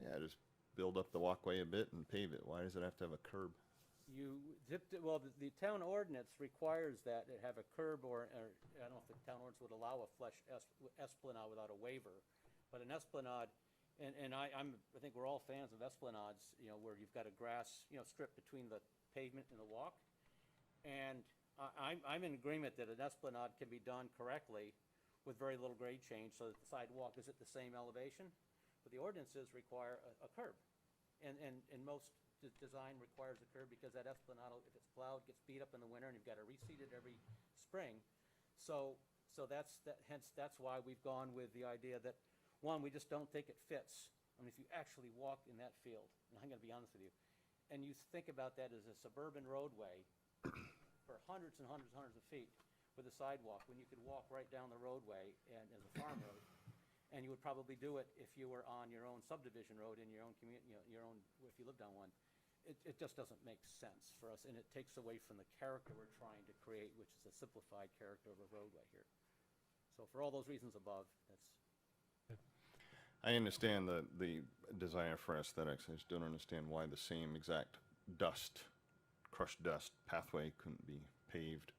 [SPEAKER 2] Yeah, just build up the walkway a bit and pave it. Why does it have to have a curb?
[SPEAKER 4] The town ordinance requires that it have a curb, or I don't know if the town ordinance would allow a flush esplanade without a waiver, but an esplanade, and I think we're all fans of esplanades, where you've got a grass, strip between the pavement and the walk, and I'm in agreement that an esplanade can be done correctly with very little grade change, so that the sidewalk is at the same elevation, but the ordinances require a curb, and most design requires a curb because that esplanade, if it's plowed, gets beat up in the winter, and you've got to reseed it every spring. So hence that's why we've gone with the idea that, one, we just don't think it fits. I mean, if you actually walk in that field, and I'm going to be honest with you, and you think about that as a suburban roadway for hundreds and hundreds and hundreds of feet with a sidewalk, when you could walk right down the roadway and as a farm road, and you would probably do it if you were on your own subdivision road in your own community, if you lived on one. It just doesn't make sense for us, and it takes away from the character we're trying to create, which is a simplified character of a roadway here. So for all those reasons above, that's...
[SPEAKER 2] I understand the desire for aesthetics. I just don't understand why the same exact crushed dust pathway couldn't be paved.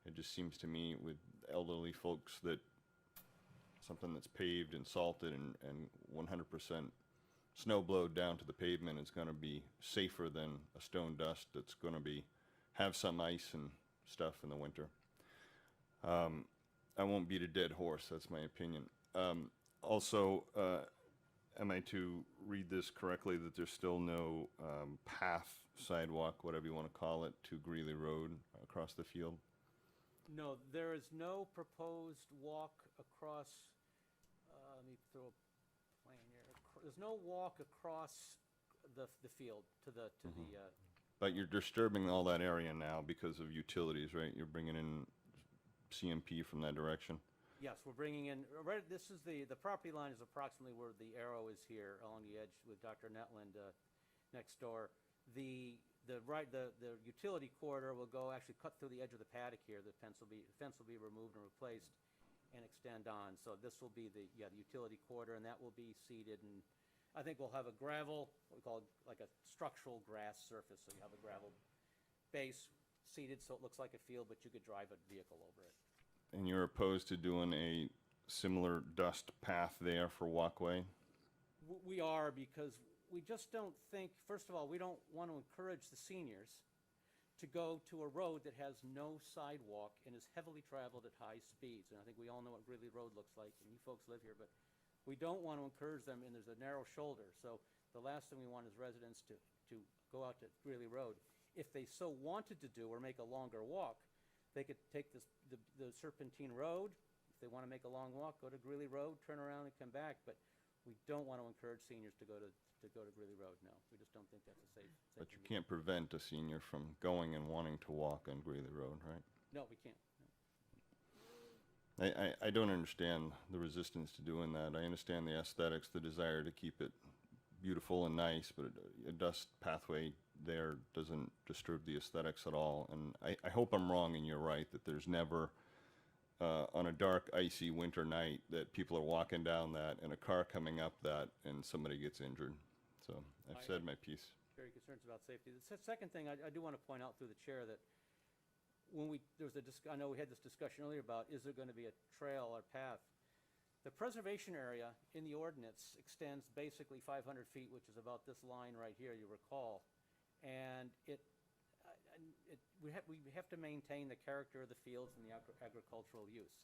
[SPEAKER 2] It just seems to me with elderly folks that something that's paved and salted and 100% snow blowed down to the pavement is going to be safer than a stone dust that's going to have some ice and stuff in the winter. I won't beat a dead horse, that's my opinion. Also, am I to read this correctly that there's still no path, sidewalk, whatever you want to call it, to Greely Road across the field?
[SPEAKER 4] No, there is no proposed walk across, let me throw a plan here. There's no walk across the field to the,
[SPEAKER 2] But you're disturbing all that area now because of utilities, right? You're bringing in CMP from that direction?
[SPEAKER 4] yes, we're bringing in, this is the property line is approximately where the arrow is here along the edge with Dr. Netland next door. The utility corridor will actually cut through the edge of the paddock here. The fence will be removed and replaced and extend on. So this will be the utility corridor, and that will be seeded. And I think we'll have a gravel, what we call like a structural grass surface. So you have a gravel base seeded so it looks like a field, but you could drive a vehicle over it.
[SPEAKER 2] And you're opposed to doing a similar dust path there for walkway?
[SPEAKER 4] We are, because we just don't think, first of all, we don't want to encourage the seniors to go to a road that has no sidewalk and is heavily traveled at high speeds. And I think we all know what Greely Road looks like, and you folks live here, but we don't want to encourage them, and there's a narrow shoulder. So the last thing we want is residents to go out to Greely Road. If they so wanted to do or make a longer walk, they could take the Serpentine Road. If they want to make a long walk, go to Greely Road, turn around and come back. But we don't want to encourage seniors to go to Greely Road. No, we just don't think that's a safe
[SPEAKER 2] But you
[SPEAKER 4] thing to do.
[SPEAKER 2] can't prevent a senior from going and wanting to walk on Greeley Road, right?
[SPEAKER 4] No, we can't.
[SPEAKER 2] I don't understand the resistance to doing that. I understand the aesthetics, the desire to keep it beautiful and nice, but a dust pathway there doesn't disturb the aesthetics at all. And I hope I'm wrong and you're right, that there's never, on a dark, icy winter night, that people are walking down that and a car coming up that and somebody gets injured. So I've said my piece.
[SPEAKER 4] Very concerned about safety. The second thing, I do want to point out through the chair that when I know we had this discussion earlier about, is there going to be a trail or path? The preservation area in the ordinance extends basically 500 feet, which is about this line right here, you recall. And we have to maintain the character of the fields and the agricultural use.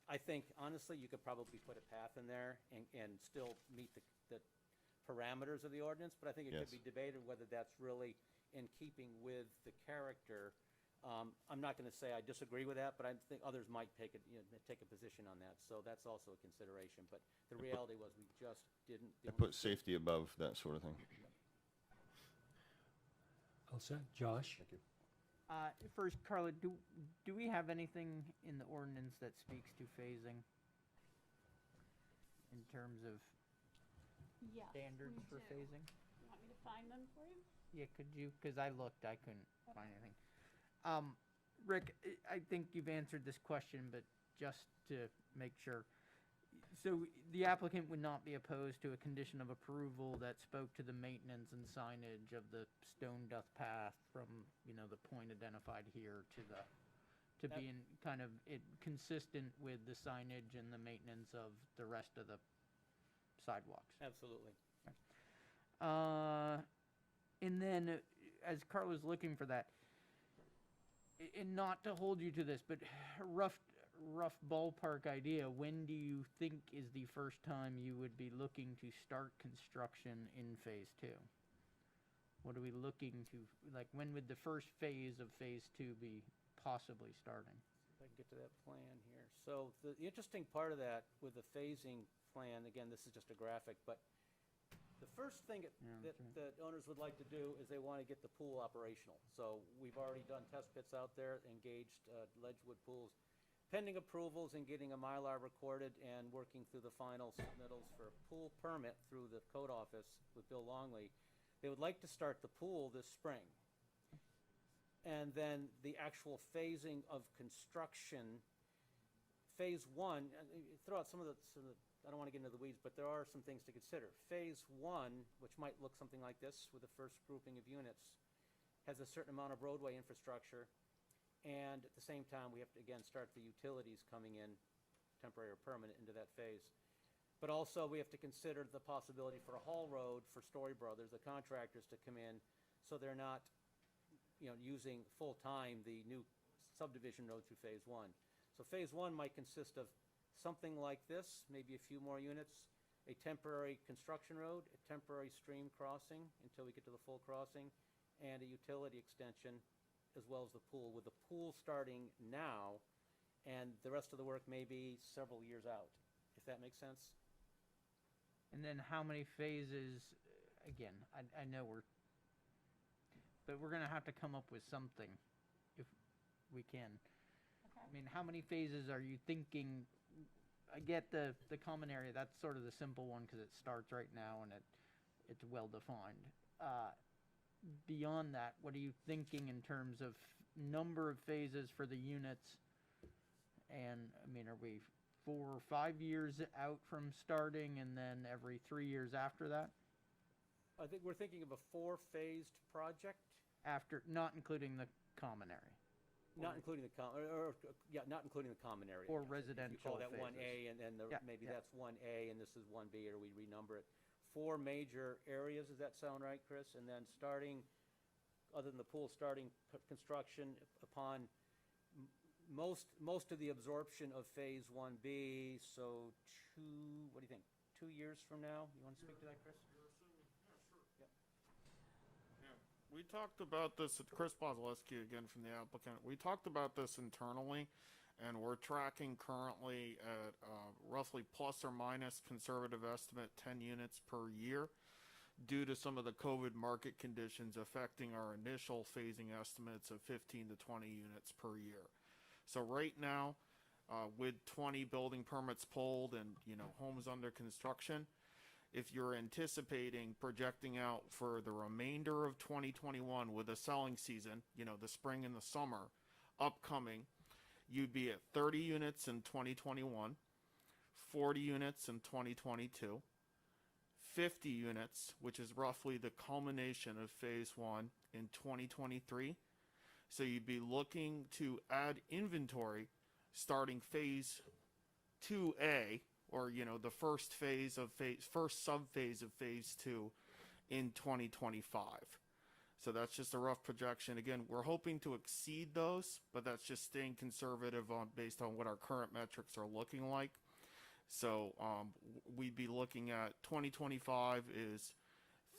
[SPEAKER 4] I think, honestly, you could probably put a path in there and still meet the parameters of the ordinance, but I think it
[SPEAKER 2] Yes.
[SPEAKER 4] could be debated whether that's really in keeping with the character. I'm not going to say I disagree with that, but I think others might take a position on that. So that's also a consideration. But the reality was we just didn't.
[SPEAKER 2] I put safety above that sort of thing.
[SPEAKER 1] All set? Josh?
[SPEAKER 8] First, Carla, do we have anything in the ordinance that speaks to phasing in terms of
[SPEAKER 5] Yes,
[SPEAKER 8] standards
[SPEAKER 5] we
[SPEAKER 8] for
[SPEAKER 5] do.
[SPEAKER 8] phasing?
[SPEAKER 5] You want me to find them for you?
[SPEAKER 8] Yeah, could you? Because I looked, I couldn't find anything. Rick, I think you've answered this question, but just to make sure. So the applicant would not be opposed to a condition of approval that spoke to the maintenance and signage of the stone dust path from, the point identified here to being kind of consistent with the signage and the maintenance of the rest of the sidewalks.
[SPEAKER 4] Absolutely.
[SPEAKER 8] And then as Carla's looking for that, and not to hold you to this, but rough ballpark idea, when do you think is the first time you would be looking to start construction in phase 2? What are we looking to, like, when would the first phase of phase 2 be possibly starting?
[SPEAKER 4] If I can get to that plan here. So the interesting part of that with the phasing plan, again, this is just a graphic, but the first thing that owners would like to do is they want to get the pool operational. So we've already done test pits out there, engaged Ledgewood pools. Pending approvals and getting a Mylar recorded and working through the final submittals for a pool permit through the code office with Bill Longley, they would like to start the pool this spring. And then the actual phasing of construction, phase 1, throw out some of the I don't want to get into the weeds, but there are some things to consider. Phase 1, which might look something like this with the first grouping of units, has a certain amount of roadway infrastructure. And at the same time, we have to, again, start the utilities coming in, temporary or permanent, into that phase. But also, we have to consider the possibility for a haul road for Story Brothers, the contractors, to come in, so they're not, using full-time the new subdivision road through phase 1. So phase 1 might consist of something like this, maybe a few more units, a temporary construction road, a temporary stream crossing until we get to the full crossing, and a utility extension, as well as the pool, with the pool starting now, and the rest of the work may be several years out, if that makes sense.
[SPEAKER 8] And then how many phases, again, I know but we're going to have to come up with something if we can.
[SPEAKER 5] Okay.
[SPEAKER 8] I mean, how many phases are you thinking? I get the common area, that's sort of the simple one because it starts right now and it's well defined. Beyond that, what are you thinking in terms of number of phases for the units? And I mean, are we 4 or 5 years out from starting and then every 3 years after that?
[SPEAKER 4] I think we're thinking of a 4-phased project.
[SPEAKER 8] After, not including the common area.
[SPEAKER 4] Not including the not including the common area.
[SPEAKER 8] Or
[SPEAKER 4] You
[SPEAKER 8] residential
[SPEAKER 4] call that
[SPEAKER 8] phases.
[SPEAKER 4] 1A, and then maybe
[SPEAKER 8] Yeah.
[SPEAKER 4] that's 1A, and this is 1B, or we renumber it. 4 major areas, does that sound right, Chris? And then starting other than the pool starting construction upon most of the absorption of Phase 1B, so what do you think, 2 years from now? You want to speak to that, Chris?
[SPEAKER 6] We talked about this, Chris Wasileski again from the applicant. We talked about this internally, and we're tracking currently at roughly plus or minus conservative estimate 10 units per year due to some of the COVID market conditions affecting our initial phasing estimates of 15 to 20 units per year. So right now, with 20 building permits pulled and, homes under construction, if you're anticipating projecting out for the remainder of 2021 with a selling season, the spring and the summer upcoming, you'd be at 30 units in 2021, 40 units in 2022, 50 units, which is roughly the culmination of Phase 1 in 2023. So you'd be looking to add inventory starting Phase 2A, or the first sub-phase of Phase 2 in 2025. So that's just a rough projection. Again, we're hoping to exceed those, but that's just staying conservative based on what our current metrics are looking like. So we'd be looking at 2025 is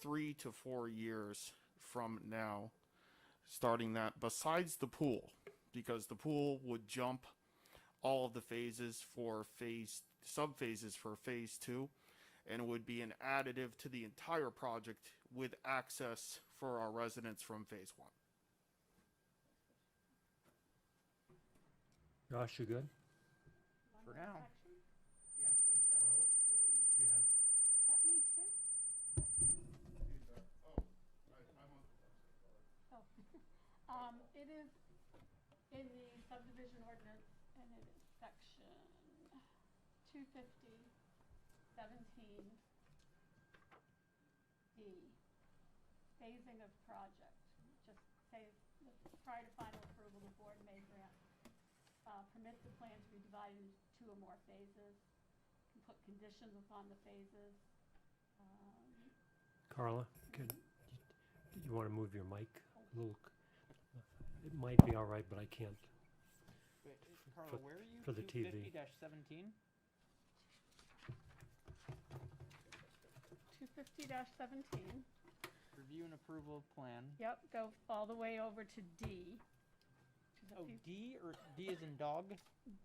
[SPEAKER 6] 3 to 4 years from now, starting that, besides the pool, because the pool would jump all of the phases for sub-phases for Phase 2, and it would be an additive to the entire project with access for our residents from Phase 1.
[SPEAKER 1] Josh, you good?
[SPEAKER 8] For now. Yeah.
[SPEAKER 1] Carla, do you have?
[SPEAKER 5] That me too? Oh. It is in the subdivision ordinance, and it is section 250, 17, D, phasing of project. Just say, prior to final approval, the board may grant, permit the plan to be divided into 2 or more phases, can put conditions upon the phases.
[SPEAKER 1] Carla, you want to move your mic a little? It might be all right, but I can't.
[SPEAKER 8] Wait, Carla,
[SPEAKER 1] for-
[SPEAKER 8] where are you?
[SPEAKER 1] for the TV.
[SPEAKER 8] 250-17?
[SPEAKER 5] 250-17.
[SPEAKER 8] Review and approval of plan.
[SPEAKER 5] Yep, go all the way over to D.
[SPEAKER 8] Oh, D, or D as in dog?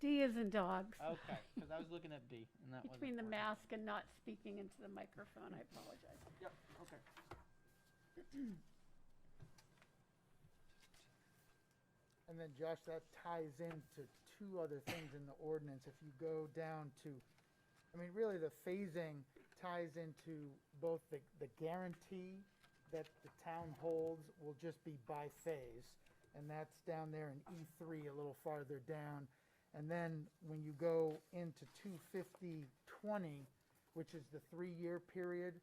[SPEAKER 5] D is in dogs.
[SPEAKER 8] Okay, because I was looking at D, and that was
[SPEAKER 5] Between the mask and not speaking into the microphone, I apologize.
[SPEAKER 8] Yep, okay.
[SPEAKER 9] And then Josh, that ties into 2 other things in the ordinance. If you go down to, really the phasing ties into both the guarantee that the town holds will just be by phase. And that's down there in E3 a little farther down. And then when you go into 250-20, which is the 3-year period,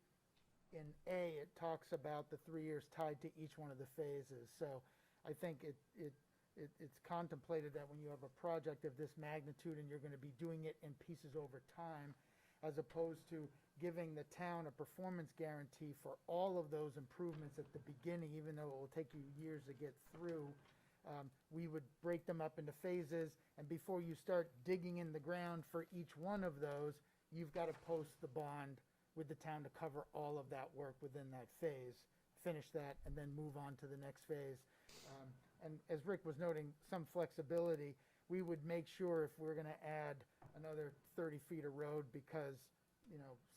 [SPEAKER 9] in A, it talks about the 3 years tied to each one of the phases. So I think it's contemplated that when you have a project of this magnitude and you're going to be doing it in pieces over time, as opposed to giving the town a performance guarantee for all of those improvements at the beginning, even though it will take you years to get through. We would break them up into phases, and before you start digging in the ground for each one of those, you've got to post the bond with the town to cover all of that work within that phase, finish that, and then move on to the next phase. And as Rick was noting, some flexibility. We would make sure if we're going to add another 30 feet of road because,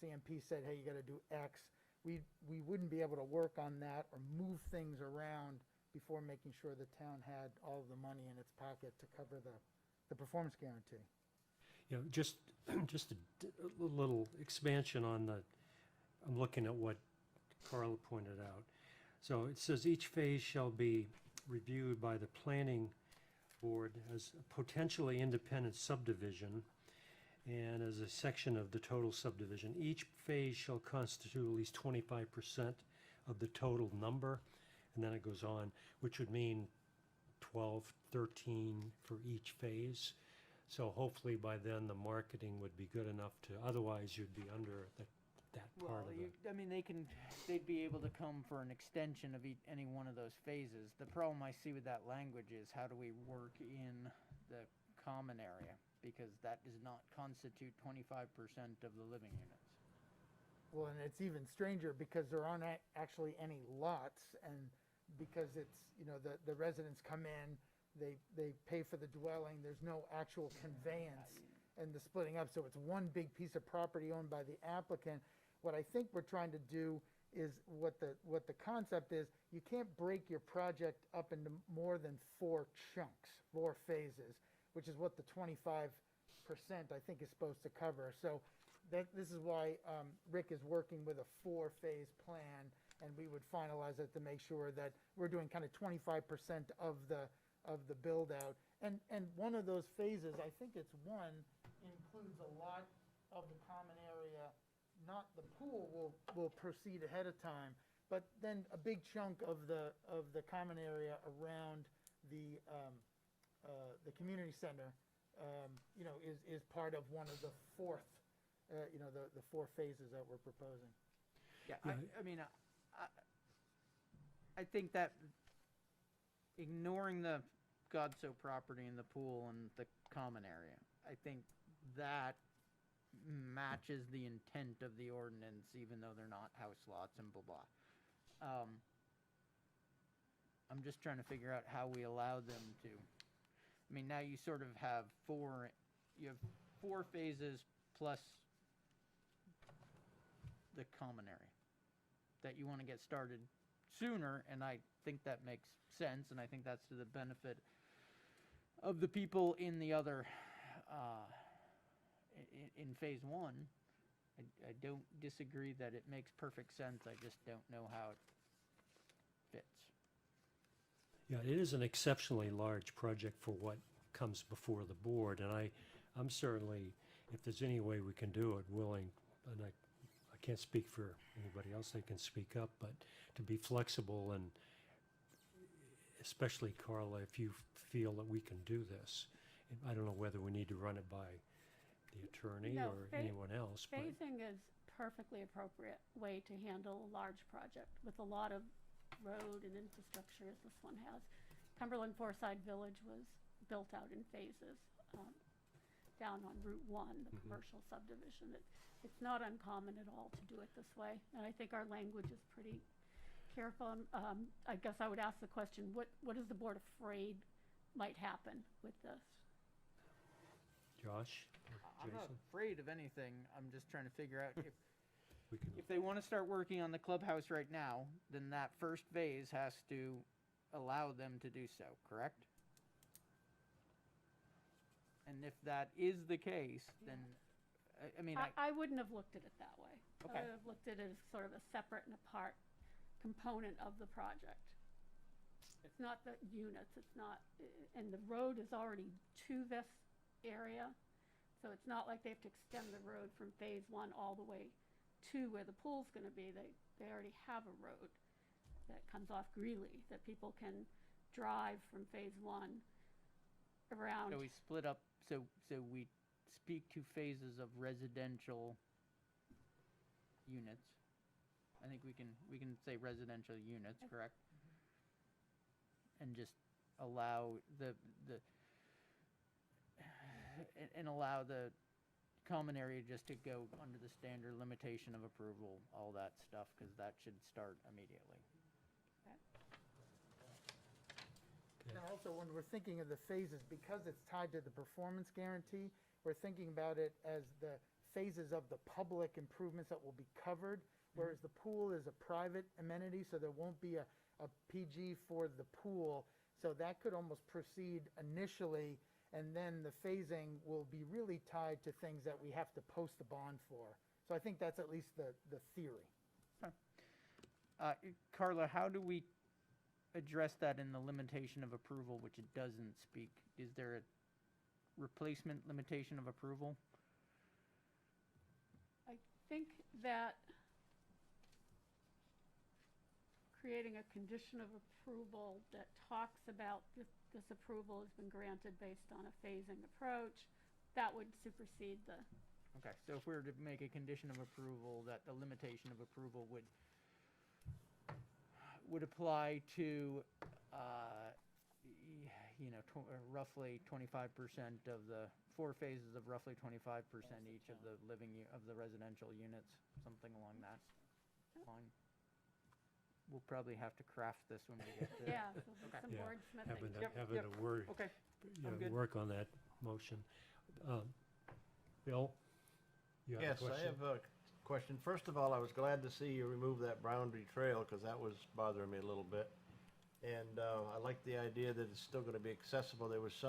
[SPEAKER 9] CMP said, hey, you got to do X, we wouldn't be able to work on that or move things around before making sure the town had all of the money in its pocket to cover the performance guarantee.
[SPEAKER 1] Just a little expansion on I'm looking at what Carla pointed out. So it says each phase shall be reviewed by the planning board as a potentially independent subdivision and as a section of the total subdivision. Each phase shall constitute at least 25% of the total number, and then it goes on, which would mean 12, 13 for each phase. So hopefully by then the marketing would be good enough to, otherwise you'd be under the that
[SPEAKER 8] Well,
[SPEAKER 1] part of it.
[SPEAKER 8] I mean, they'd be able to come for an extension of any one of those phases. The problem I see with that language is how do we work in the common area? Because that does not constitute 25% of the living units.
[SPEAKER 9] Well, and it's even stranger because there aren't actually any lots, and because it's, you know, the residents come in, they pay for the dwelling, there's no actual conveyance and the splitting up, so it's one big piece of property owned by the applicant. What I think we're trying to do is, what the concept is, you can't break your project up into more than 4 chunks, 4 phases, which is what the 25% I think is supposed to cover. So this is why Rick is working with a 4-phase plan, and we would finalize it to make sure that we're doing kind of 25% of the build out. And one of those phases, I think it's one, includes a lot of the common area. Not the pool will proceed ahead of time, but then a big chunk of the common area around the community center, you know, is part of one of the fourth, you know, the 4 phases that we're proposing.
[SPEAKER 8] Yeah, I mean, I think that ignoring the Godso property and the pool and the common area, I think that matches the intent of the ordinance, even though they're not house lots and blah, blah. I'm just trying to figure out how we allow them to. I mean, now you sort of have 4 phases plus the common area that you want to get started sooner, and I think that makes sense, and I think that's to the benefit of the people in the other, in phase 1. I don't disagree that it makes perfect sense. I just don't know how it fits.
[SPEAKER 1] Yeah, it is an exceptionally large project for what comes before the board, and I'm certainly, if there's any way we can do it, willing, and I can't speak for anybody else, they can speak up, but to be flexible, and especially Carla, if you feel that we can do this. I don't know whether we need to run it by the attorney
[SPEAKER 5] No,
[SPEAKER 1] or anyone else, but
[SPEAKER 5] Phasing is perfectly appropriate way to handle a large project with a lot of road and infrastructure as this one has. Cumberland Foreside Village was built out in phases, down on Route 1, the commercial subdivision. It's not uncommon at all to do it this way, and I think our language is pretty careful. I guess I would ask the question, what is the board afraid might happen with this?
[SPEAKER 1] Josh or
[SPEAKER 8] I'm not
[SPEAKER 1] Jason?
[SPEAKER 8] afraid of anything. I'm just trying to figure out
[SPEAKER 1] We can,
[SPEAKER 8] if they want to start working on the clubhouse right now, then that first phase has to allow them to do so, correct? And if that is the case, then, I mean,
[SPEAKER 5] I wouldn't have looked at it that way.
[SPEAKER 8] Okay.
[SPEAKER 5] I would have looked at it as sort of a separate and apart component of the project. It's not the units, it's not, and the road is already to this area, so it's not like they have to extend the road from phase 1 all the way to where the pool's gonna be. They already have a road that comes off Greely that people can drive from phase 1 around.
[SPEAKER 8] so we split up, so we speak to phases of residential units. I think we can say residential units, correct? And just allow and allow the common area just to go under the standard limitation of approval, all that stuff, because that should start immediately.
[SPEAKER 9] And also, when we're thinking of the phases, because it's tied to the performance guarantee, we're thinking about it as the phases of the public improvements that will be covered, whereas the pool is a private amenity, so there won't be a PG for the pool. So that could almost proceed initially, and then the phasing will be really tied to things that we have to post the bond for. So I think that's at least the theory.
[SPEAKER 8] Carla, how do we address that in the limitation of approval, which it doesn't speak? Is there a replacement limitation of approval?
[SPEAKER 5] I think that creating a condition of approval that talks about this approval has been granted based on a phasing approach, that would supersede the
[SPEAKER 8] Okay, so if we were to make a condition of approval, that the limitation of approval would apply to, roughly 25% of the 4 phases of roughly 25% each of the of the residential units, something along that line. We'll probably have to craft this when we get to.
[SPEAKER 5] Yeah, so
[SPEAKER 8] Okay.
[SPEAKER 5] some
[SPEAKER 1] Yeah,
[SPEAKER 5] wordsmithing.
[SPEAKER 1] having
[SPEAKER 8] Yep.
[SPEAKER 1] a word,
[SPEAKER 8] Okay,
[SPEAKER 1] you
[SPEAKER 8] I'm
[SPEAKER 1] know,
[SPEAKER 8] good.
[SPEAKER 1] work on that motion. Bill? You have a
[SPEAKER 10] Yes, I
[SPEAKER 1] question?
[SPEAKER 10] have a question. First of all, I was glad to see you remove that boundary trail, because that was bothering me a little bit. And I like the idea that it's still going to be accessible. There was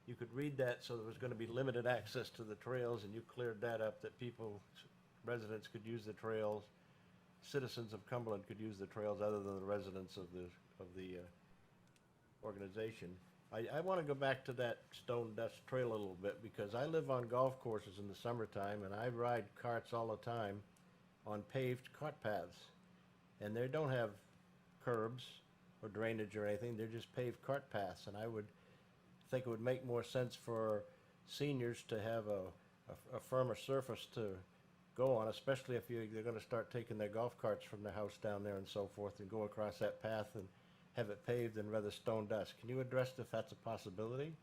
[SPEAKER 10] you could read that, so there was going to be limited access to the trails, and you cleared that up, that residents could use the trails, citizens of Cumberland could use the trails other than the residents of the organization. I want to go back to that stone dust trail a little bit, because I live on golf courses in the summertime, and I ride carts all the time on paved cart paths. And they don't have curbs or drainage or anything, they're just paved cart paths. And I would think it would make more sense for seniors to have a firmer surface to go on, especially if they're going to start taking their golf carts from the house down there and so forth, and go across that path and have it paved and rather stone dust. Can you address if that's a possibility?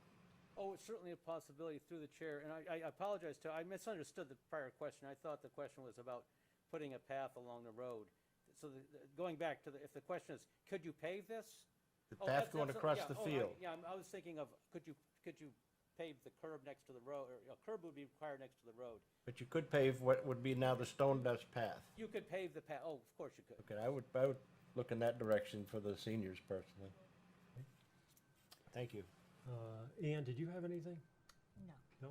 [SPEAKER 4] Oh, it's certainly a possibility through the chair, and I apologize too, I misunderstood the prior question. I thought the question was about putting a path along the road. So going back to if the question is, could you pave this?
[SPEAKER 10] The
[SPEAKER 4] Oh,
[SPEAKER 10] path
[SPEAKER 4] that's-
[SPEAKER 10] going
[SPEAKER 4] that's-
[SPEAKER 10] across
[SPEAKER 4] yeah,
[SPEAKER 10] the
[SPEAKER 4] oh,
[SPEAKER 10] field?
[SPEAKER 4] I was thinking of, could you pave the curb next to the road, or a curb would be required next to the road.
[SPEAKER 10] But you could pave what would be now the stone dust path.
[SPEAKER 4] You could pave the path, oh, of course you could.
[SPEAKER 10] Okay, I would look in that direction for the seniors personally. Thank you.
[SPEAKER 1] Ann, did you have anything?
[SPEAKER 3] No.
[SPEAKER 1] No?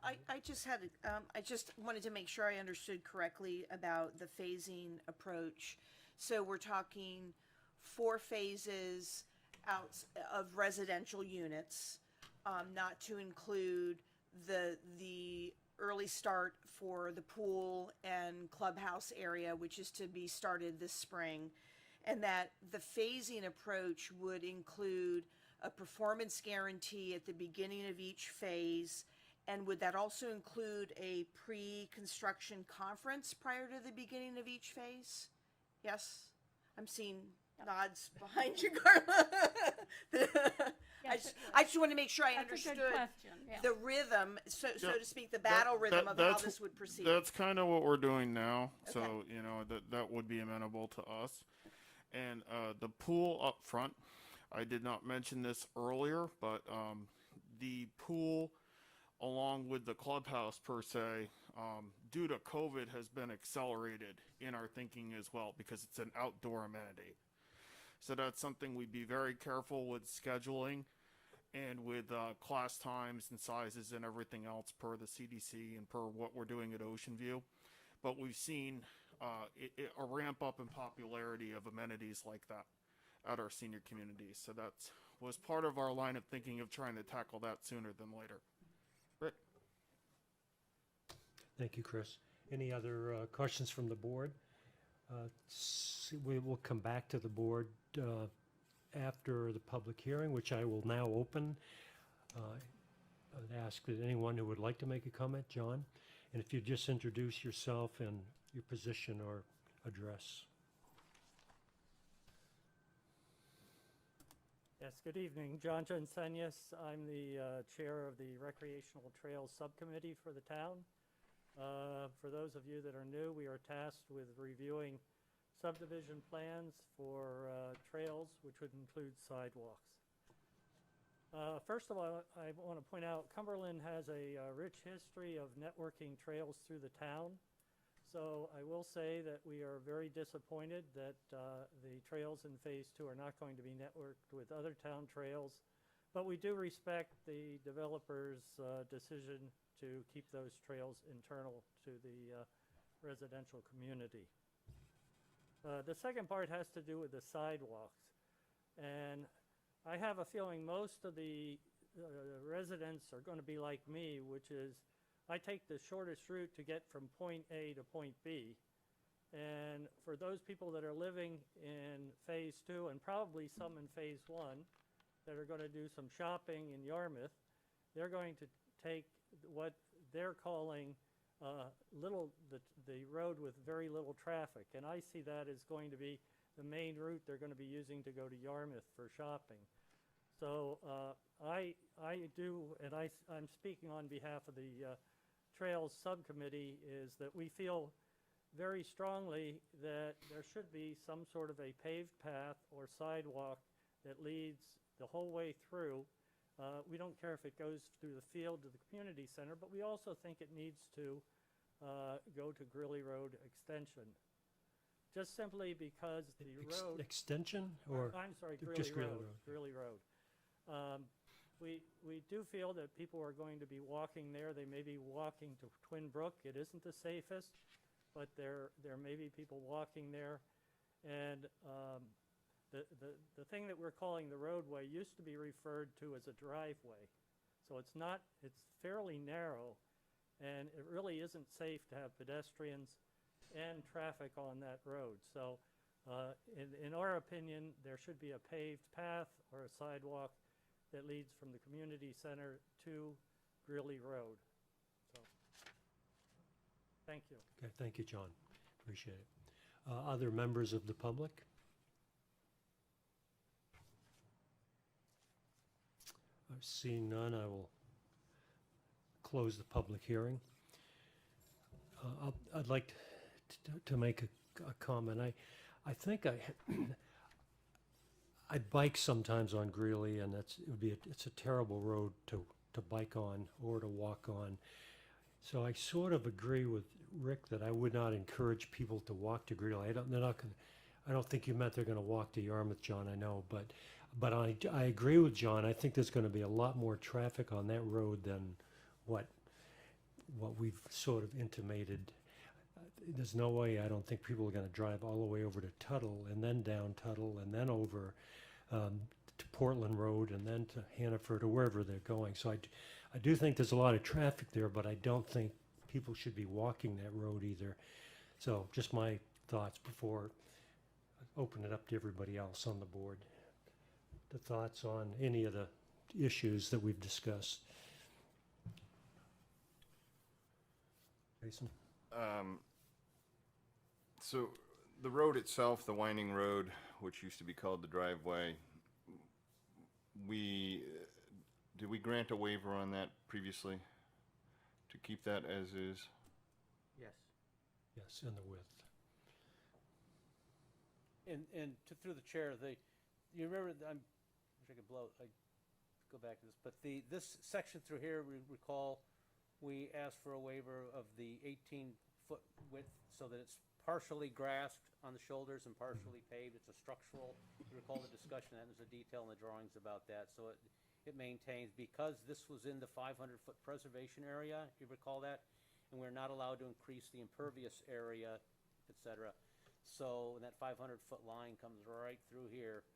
[SPEAKER 3] I just had, I just wanted to make sure I understood correctly about the phasing approach. So we're talking 4 phases out of residential units, not to include the early start for the pool and clubhouse area, which is to be started this spring. And that the phasing approach would include a performance guarantee at the beginning of each phase. And would that also include a pre-construction conference prior to the beginning of each phase? Yes? I'm seeing nods behind you, Carla. I just want to make sure I
[SPEAKER 5] That's a
[SPEAKER 3] understood
[SPEAKER 5] good question, yeah.
[SPEAKER 3] the rhythm, so
[SPEAKER 6] Yeah,
[SPEAKER 3] to speak, the battle rhythm of how
[SPEAKER 6] that's-
[SPEAKER 3] this would proceed.
[SPEAKER 6] That's kind of what we're doing now, so,
[SPEAKER 3] Okay.
[SPEAKER 6] that would be amenable to us. And, the pool up front, I did not mention this earlier, but, the pool, along with the clubhouse per se, due to COVID, has been accelerated in our thinking as well, because it's an outdoor amenity. So that's something we'd be very careful with scheduling and with class times and sizes and everything else per the CDC and per what we're doing at OceanView. But we've seen a ramp up in popularity of amenities like that at our senior communities. So that was part of our line of thinking of trying to tackle that sooner than later. Rick?
[SPEAKER 1] Thank you, Chris. Any other questions from the board? We will come back to the board after the public hearing, which I will now open. I would ask that anyone who would like to make a comment, John, and if you just introduce yourself and your position or address.
[SPEAKER 11] Yes, good evening. John Jensenius. I'm the chair of the Recreational Trails Subcommittee for the town. For those of you that are new, we are tasked with reviewing subdivision plans for trails, which would include sidewalks. First of all, I want to point out Cumberland has a rich history of networking trails through the town. So I will say that we are very disappointed that the trails in Phase 2 are not going to be networked with other town trails, but we do respect the developer's decision to keep those trails internal to the residential community. The second part has to do with the sidewalks. And I have a feeling most of the residents are going to be like me, which is I take the shortest route to get from point A to point B. And for those people that are living in Phase 2 and probably some in Phase 1 that are going to do some shopping in Yarmouth, they're going to take what they're calling the road with very little traffic, and I see that as going to be the main route they're going to be using to go to Yarmouth for shopping. So I do, and I'm speaking on behalf of the Trails Subcommittee, is that we feel very strongly that there should be some sort of a paved path or sidewalk that leads the whole way through. We don't care if it goes through the field to the community center, but we also think it needs to go to Greely Road Extension. Just simply because the road...
[SPEAKER 1] Extension or?
[SPEAKER 11] I'm sorry,
[SPEAKER 1] just
[SPEAKER 11] Greely
[SPEAKER 1] Greely
[SPEAKER 11] Road. Greely Road. We do feel that people are going to be walking there. They may be walking to Twin Brook. It isn't the safest, but there may be people walking there. And the thing that we're calling the roadway used to be referred to as a driveway. So it's not, it's fairly narrow, and it really isn't safe to have pedestrians and traffic on that road. So in our opinion, there should be a paved path or a sidewalk that leads from the community center to Greely Road. So, thank you.
[SPEAKER 1] Okay, thank you, John. Appreciate it. Other members of the public? Seeing none, I will close the public hearing. I'd like to make a comment. I think I bike sometimes on Greely, and it's a terrible road to bike on or to walk on. So I sort of agree with Rick that I would not encourage people to walk to Greely. I don't think you meant they're going to walk to Yarmouth, John. I know, but I agree with John. I think there's going to be a lot more traffic on that road than what we've sort of intimated. There's no way, I don't think people are going to drive all the way over to Tuttle and then down Tuttle and then over to Portland Road and then to Hannaford or wherever they're going. So I do think there's a lot of traffic there, but I don't think people should be walking that road either. So just my thoughts before I open it up to everybody else on the board. The thoughts on any of the issues that we've discussed. Jason?
[SPEAKER 2] So the road itself, the winding road, which used to be called the driveway, did we grant a waiver on that previously to keep that as is?
[SPEAKER 8] Yes.
[SPEAKER 1] Yes, in the width.
[SPEAKER 4] And through the chair, you remember, I wish I could go back to this, but this section through here, we recall, we asked for a waiver of the 18-foot width so that it's partially grassed on the shoulders and partially paved. It's a structural, you recall the discussion, and there's a detail in the drawings about that. So it maintains, because this was in the 500-foot preservation area, you recall that? And we're not allowed to increase the impervious area, et cetera. So that 500-foot line comes right through here.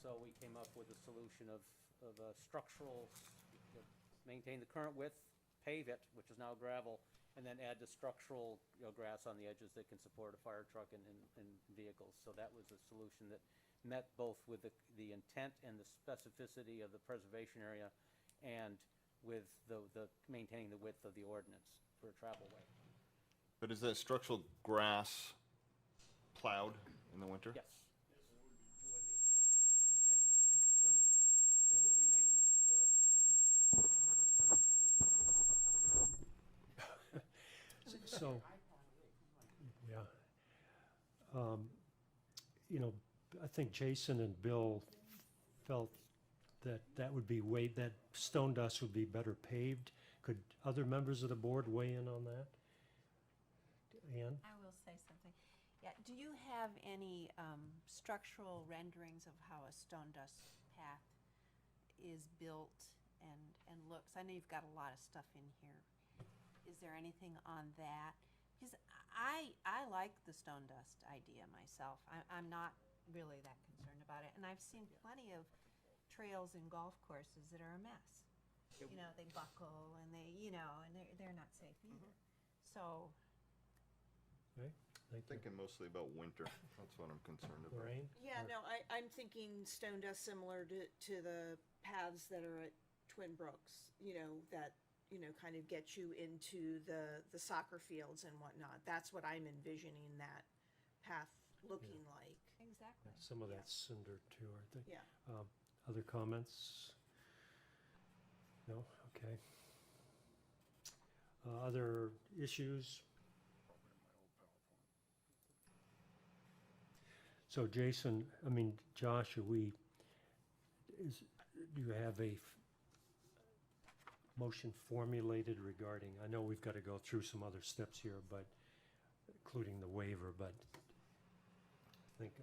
[SPEAKER 4] So we came up with a solution of a structural, maintain the current width, pave it, which is now gravel, and then add the structural grass on the edges that can support a fire truck and vehicles. So that was a solution that met both with the intent and the specificity of the preservation area and with the maintaining the width of the ordinance for a travel way.
[SPEAKER 2] But is that structural grass plowed in the winter?
[SPEAKER 4] Yes.
[SPEAKER 1] So, yeah. I think Jason and Bill felt that would be that stone dust would be better paved. Could other members of the board weigh in on that? Ann?
[SPEAKER 12] I will say something. Yeah, do you have any structural renderings of how a stone dust path is built and looks? I know you've got a lot of stuff in here. Is there anything on that? Because I like the stone dust idea myself. I'm not really that concerned about it. And I've seen plenty of trails and golf courses that are a mess. You know, they buckle and they're not safe either. So.
[SPEAKER 1] Okay, thank you.
[SPEAKER 2] Thinking mostly about winter. That's what I'm concerned about.
[SPEAKER 1] Lorraine?
[SPEAKER 3] Yeah, no, I'm thinking stone dust similar to the paths that are at Twin Brooks, that you know, kind of get you into the soccer fields and whatnot. That's what I'm envisioning that path looking like.
[SPEAKER 12] Exactly.
[SPEAKER 1] Some of that's cinder too, I think.
[SPEAKER 3] Yeah.
[SPEAKER 1] Other comments? No? Okay. Other issues? So Jason, I mean, Josh, do you have a motion formulated regarding, I know we've got to go through some other steps here, but including the waiver, but I think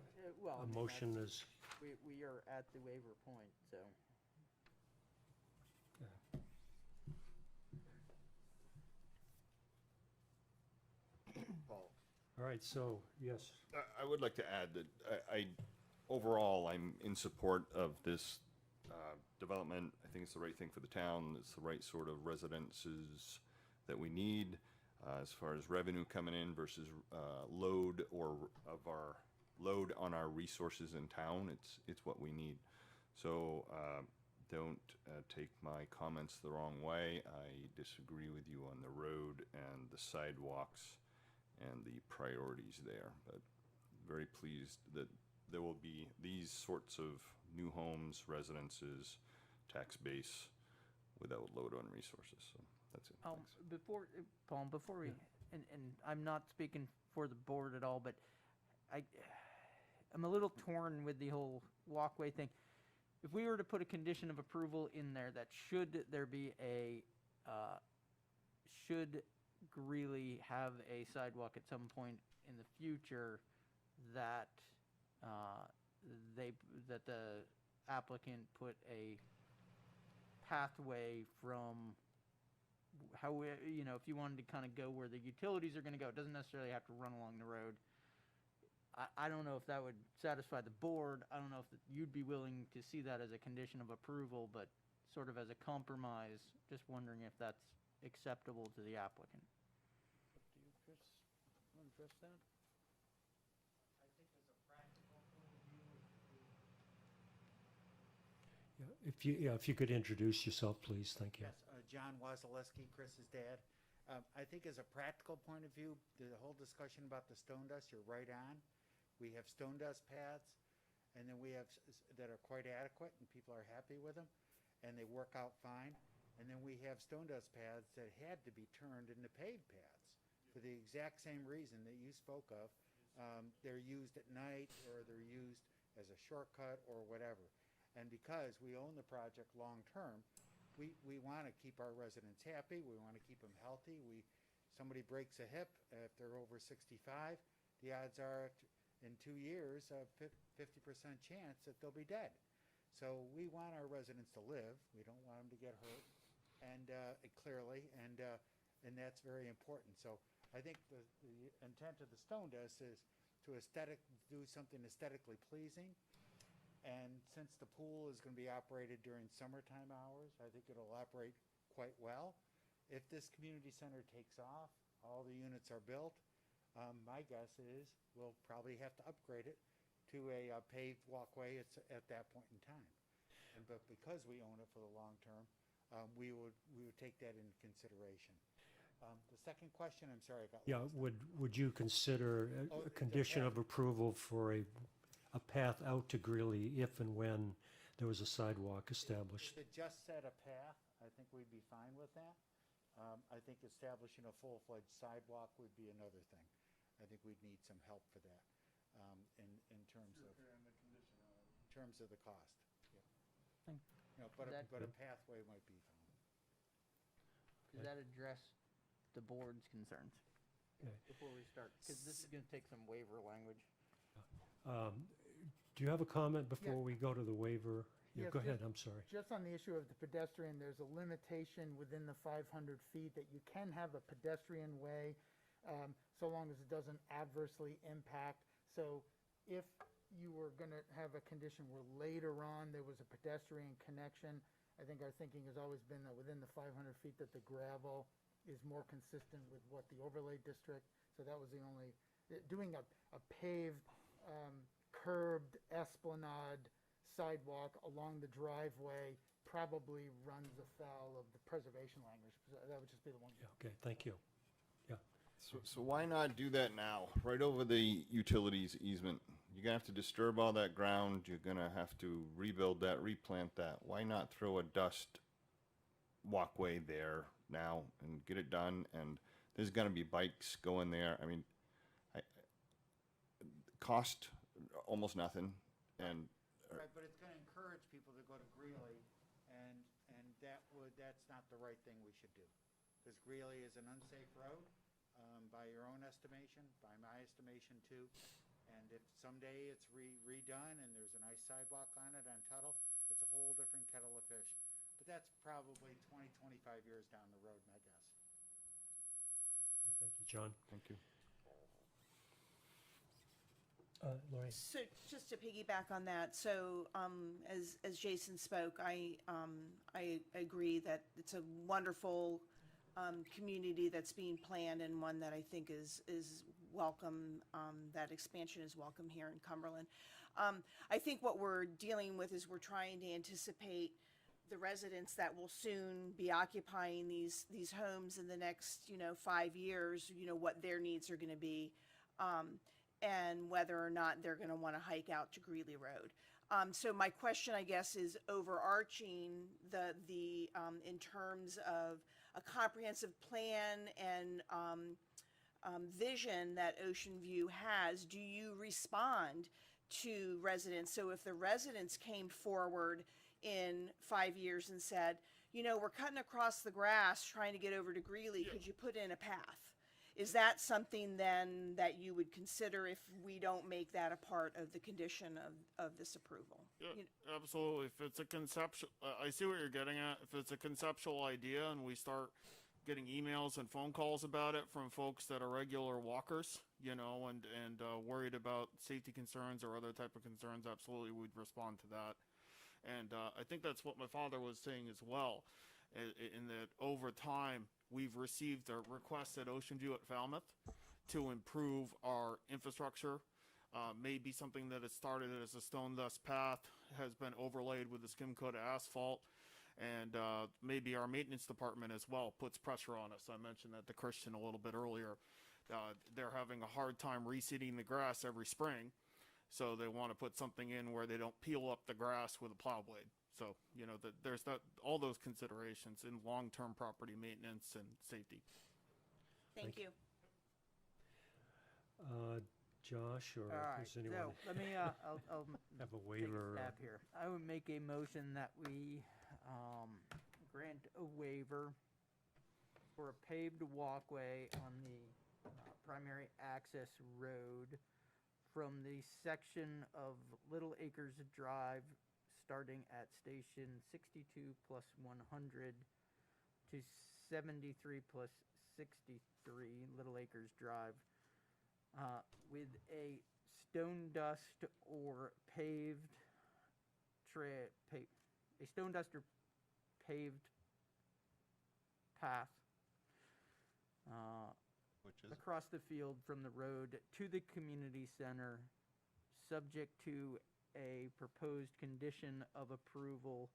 [SPEAKER 8] Well, I
[SPEAKER 1] a
[SPEAKER 8] mean,
[SPEAKER 1] motion is,
[SPEAKER 8] we are at the waiver point, so.
[SPEAKER 2] Paul?
[SPEAKER 1] all right, so, yes.
[SPEAKER 2] I would like to add that overall, I'm in support of this development. I think it's the right thing for the town. It's the right sort of residences that we need as far as revenue coming in versus load on our resources in town. It's what we need. So don't take my comments the wrong way. I disagree with you on the road and the sidewalks and the priorities there, but very pleased that there will be these sorts of new homes, residences, tax base without load on resources. So that's it. Thanks.
[SPEAKER 8] Paul, before we, and I'm not speaking for the board at all, but I'm a little torn with the whole walkway thing. If we were to put a condition of approval in there that should there be should Greely have a sidewalk at some point in the future, that the applicant put a pathway from how, you know, if you wanted to kind of go where the utilities are going to go, it doesn't necessarily have to run along the road. I don't know if that would satisfy the board. I don't know if you'd be willing to see that as a condition of approval, but sort of as a compromise, just wondering if that's acceptable to the applicant.
[SPEAKER 4] Up to you, Chris. Want to address that?
[SPEAKER 1] If you could introduce yourself, please, thank you.
[SPEAKER 13] Yes, John Wasileski, Chris's dad. I think as a practical point of view, the whole discussion about the stone dust, you're right on. We have stone dust paths, and then we have that are quite adequate, and people are happy with them, and they work out fine. And then we have stone dust paths that had to be turned into paved paths for the exact same reason that you spoke of. They're used at night, or they're used as a shortcut, or whatever. And because we own the project long-term, we want to keep our residents happy. We want to keep them healthy. Somebody breaks a hip if they're over 65, the odds are in 2 years a 50% chance that they'll be dead. So we want our residents to live. We don't want them to get hurt, and clearly, and that's very important. So I think the intent of the stone dust is to do something aesthetically pleasing. And since the pool is going to be operated during summertime hours, I think it'll operate quite well. If this community center takes off, all the units are built, my guess is we'll probably have to upgrade it to a paved walkway at that point in time. But because we own it for the long term, we would take that into consideration. The second question, I'm sorry, I got lost.
[SPEAKER 1] Would you consider a condition of approval for a path out to Greely if and when there was a sidewalk established?
[SPEAKER 13] If it just said a path, I think we'd be fine with that. I think establishing a full-fledged sidewalk would be another thing. I think we'd need some help for that in terms of the cost. Yeah. You know, but a pathway might be fine.
[SPEAKER 8] Does that address the board's concerns?
[SPEAKER 1] Okay.
[SPEAKER 8] Before we start, because this is going to take some waiver language.
[SPEAKER 1] Do you have a comment before
[SPEAKER 9] Yeah.
[SPEAKER 1] we go to the waiver? Yeah,
[SPEAKER 9] Yes,
[SPEAKER 1] go ahead, I'm sorry.
[SPEAKER 9] Just on the issue of the pedestrian, there's a limitation within the 500 feet that you can have a pedestrian way so long as it doesn't adversely impact. So if you were going to have a condition where later on there was a pedestrian connection, I think our thinking has always been that within the 500 feet that the gravel is more consistent with what the overlay district. So that was the only, doing a paved curbed esplanade sidewalk along the driveway probably runs afoul of the preservation language. That would just be the one.
[SPEAKER 1] Yeah, okay, thank you. Yeah,
[SPEAKER 2] So why not do that now, right over the utilities easement? You're gonna have to disturb all that ground, you're gonna have to rebuild that, replant that. Why not throw a dust walkway there now and get it done? And there's gonna be bikes going there. I mean, cost almost nothing, and
[SPEAKER 13] Right, but it's gonna encourage people to go to Greely, and that's not the right thing we should do. Because Greely is an unsafe road, by your own estimation, by my estimation too. And if someday it's redone and there's a nice sidewalk on it on Tuttle, it's a whole different kettle of fish. But that's probably 20, 25 years down the road, my guess.
[SPEAKER 1] thank you, John.
[SPEAKER 2] thank you.
[SPEAKER 1] Lori?
[SPEAKER 3] So just to piggyback on that, so as Jason spoke, I agree that it's a wonderful community that's being planned, and one that I think is welcome. That expansion is welcome here in Cumberland. I think what we're dealing with is we're trying to anticipate the residents that will soon be occupying these homes in the next 5 years. What their needs are going to be. And whether or not they're going to want to hike out to Greely Road. So my question, I guess, is overarching the in terms of a comprehensive plan and vision that OceanView has. Do you respond to residents? So if the residents came forward in 5 years and said, we're cutting across the grass trying to get over to Greely, could you put in a path? Is that something then that you would consider if we don't make that a part of the condition of this approval?
[SPEAKER 6] Yeah, absolutely. If it's a conceptual, I see what you're getting at. If it's a conceptual idea and we start getting emails and phone calls about it from folks that are regular walkers, and worried about safety concerns or other type of concerns, absolutely we'd respond to that. And I think that's what my father was saying as well, in that over time, we've received a request at OceanView at Falmouth to improve our infrastructure. Maybe something that had started as a stone dust path has been overlaid with a skim coat of asphalt. And maybe our maintenance department as well puts pressure on us. I mentioned that to Christian a little bit earlier. They're having a hard time reseeding the grass every spring. So they want to put something in where they don't peel up the grass with a plow blade. So, there's all those considerations in long-term property maintenance and safety.
[SPEAKER 3] Thank you.
[SPEAKER 1] Josh, or
[SPEAKER 8] All right,
[SPEAKER 1] does anyone
[SPEAKER 8] so let me, I'll
[SPEAKER 1] have a
[SPEAKER 8] take a
[SPEAKER 1] waiver?
[SPEAKER 8] stab here. I would make a motion that we grant a waiver for a paved walkway on the primary access road from the section of Little Acres Drive starting at station 62 plus 100 to 73 plus 63 Little Acres Drive with a stone dust or paved a stone dust or paved path
[SPEAKER 2] Which is
[SPEAKER 8] across the field from the road to the community center, subject to a proposed condition of approval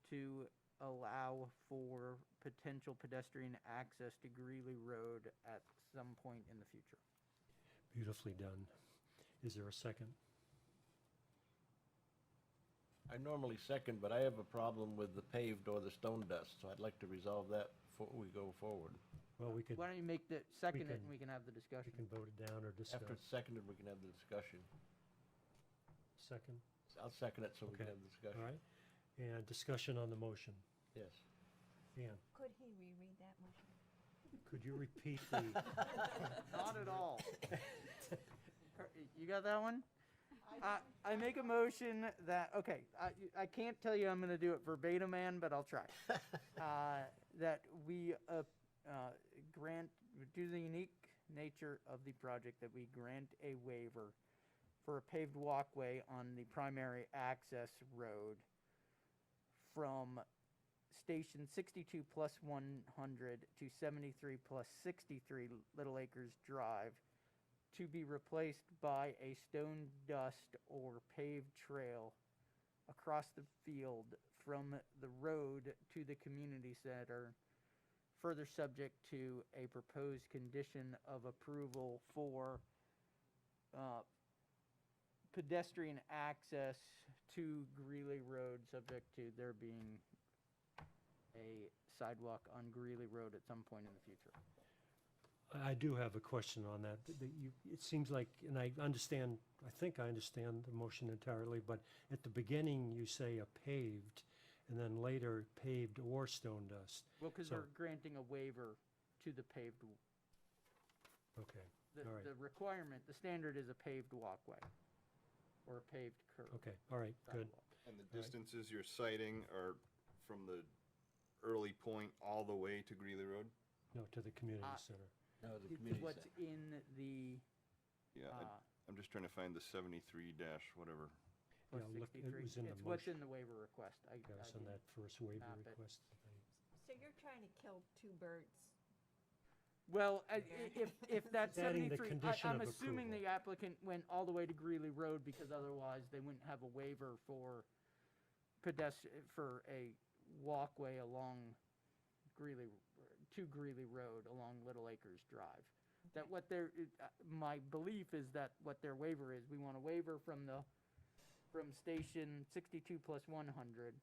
[SPEAKER 8] to allow for potential pedestrian access to Greely Road at some point in the future.
[SPEAKER 1] Beautifully done. Is there a second?
[SPEAKER 10] I normally second, but I have a problem with the paved or the stone dust, so I'd like to resolve that before we go forward.
[SPEAKER 1] Well, we could,
[SPEAKER 8] Why don't you make the second it
[SPEAKER 1] can-
[SPEAKER 8] and we can have the
[SPEAKER 1] we
[SPEAKER 8] discussion.
[SPEAKER 1] can vote it down or discuss.
[SPEAKER 10] After it's seconded, we can have the discussion.
[SPEAKER 1] Second,
[SPEAKER 10] I'll second it so we can
[SPEAKER 1] Okay.
[SPEAKER 10] have the discussion.
[SPEAKER 1] all right. And discussion on the motion.
[SPEAKER 10] Yes.
[SPEAKER 1] Ann,
[SPEAKER 12] Could he reread that motion?
[SPEAKER 1] could you repeat the,
[SPEAKER 8] Not at all. You got that one? I make a motion that, okay, I can't tell you I'm gonna do it verbatim, man, but I'll try. That we grant, due to the unique nature of the project, that we grant a waiver for a paved walkway on the primary access road from station 62 plus 100 to 73 plus 63 Little Acres Drive to be replaced by a stone dust or paved trail across the field from the road to the community center, further subject to a proposed condition of approval for pedestrian access to Greely Road, subject to there being a sidewalk on Greely Road at some point in the future.
[SPEAKER 1] I do have a question on that. It seems like, and I understand, I think I understand the motion entirely, but at the beginning you say a paved, and then later paved or stone dust.
[SPEAKER 8] Well, because
[SPEAKER 1] So-
[SPEAKER 8] we're granting a waiver to the paved,
[SPEAKER 1] Okay, all right,
[SPEAKER 8] the requirement, the standard is a paved walkway or a paved curb.
[SPEAKER 1] okay, all right, good.
[SPEAKER 8] sidewalk.
[SPEAKER 2] And the
[SPEAKER 1] All right.
[SPEAKER 2] distances you're citing are from the early point all the way to Greeley Road?
[SPEAKER 1] No, to the community
[SPEAKER 8] Uh,
[SPEAKER 1] center.
[SPEAKER 10] No, the
[SPEAKER 8] It's
[SPEAKER 10] community
[SPEAKER 8] what's
[SPEAKER 10] center.
[SPEAKER 8] in the,
[SPEAKER 2] Yeah,
[SPEAKER 8] uh,
[SPEAKER 2] I'm just trying to find the 73 dash whatever.
[SPEAKER 8] plus
[SPEAKER 1] Yeah, look, it
[SPEAKER 8] 63.
[SPEAKER 1] was in the
[SPEAKER 8] It's what's
[SPEAKER 1] motion.
[SPEAKER 8] in the waiver request.
[SPEAKER 1] Yeah, it was on that first waiver
[SPEAKER 8] map it.
[SPEAKER 1] request.
[SPEAKER 12] So you're trying to kill two birds.
[SPEAKER 8] Well, if that's
[SPEAKER 1] Adding the
[SPEAKER 8] 73,
[SPEAKER 1] condition
[SPEAKER 8] I'm
[SPEAKER 1] of
[SPEAKER 8] assuming
[SPEAKER 1] approval.
[SPEAKER 8] the applicant went all the way to Greeley Road because otherwise they wouldn't have a waiver for for a walkway along Greeley, to Greeley Road along Little Acres Drive. That what their, my belief is that what their waiver is, we want a waiver from station 62 plus 100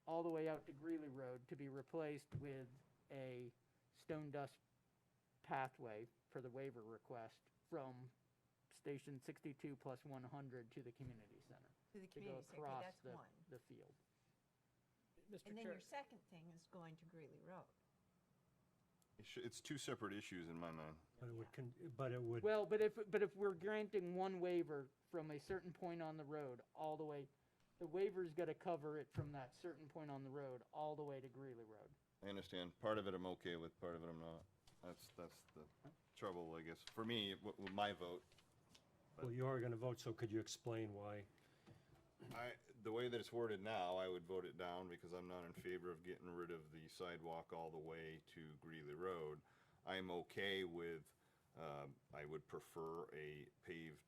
[SPEAKER 8] all the way out to Greeley Road to be replaced with a stone dust pathway for the waiver request from station 62 plus 100 to the community center.
[SPEAKER 12] To the
[SPEAKER 8] To go
[SPEAKER 12] community center,
[SPEAKER 8] across
[SPEAKER 12] okay, that's one.
[SPEAKER 8] the field.
[SPEAKER 11] Mr.
[SPEAKER 12] And then
[SPEAKER 11] Chair,
[SPEAKER 12] your second thing is going to Greeley Road.
[SPEAKER 2] It's two separate issues in my mind.
[SPEAKER 1] But it would,
[SPEAKER 8] Well, but if we're granting one waiver from a certain point on the road all the way, the waiver's got to cover it from that certain point on the road all the way to Greeley Road.
[SPEAKER 2] I understand. Part of it I'm okay with, part of it I'm not. That's the trouble, I guess, for me, with my vote.
[SPEAKER 1] well, you are gonna vote, so could you explain why?
[SPEAKER 2] The way that it's worded now, I would vote it down because I'm not in favor of getting rid of the sidewalk all the way to Greeley Road. I'm okay with, I would prefer a paved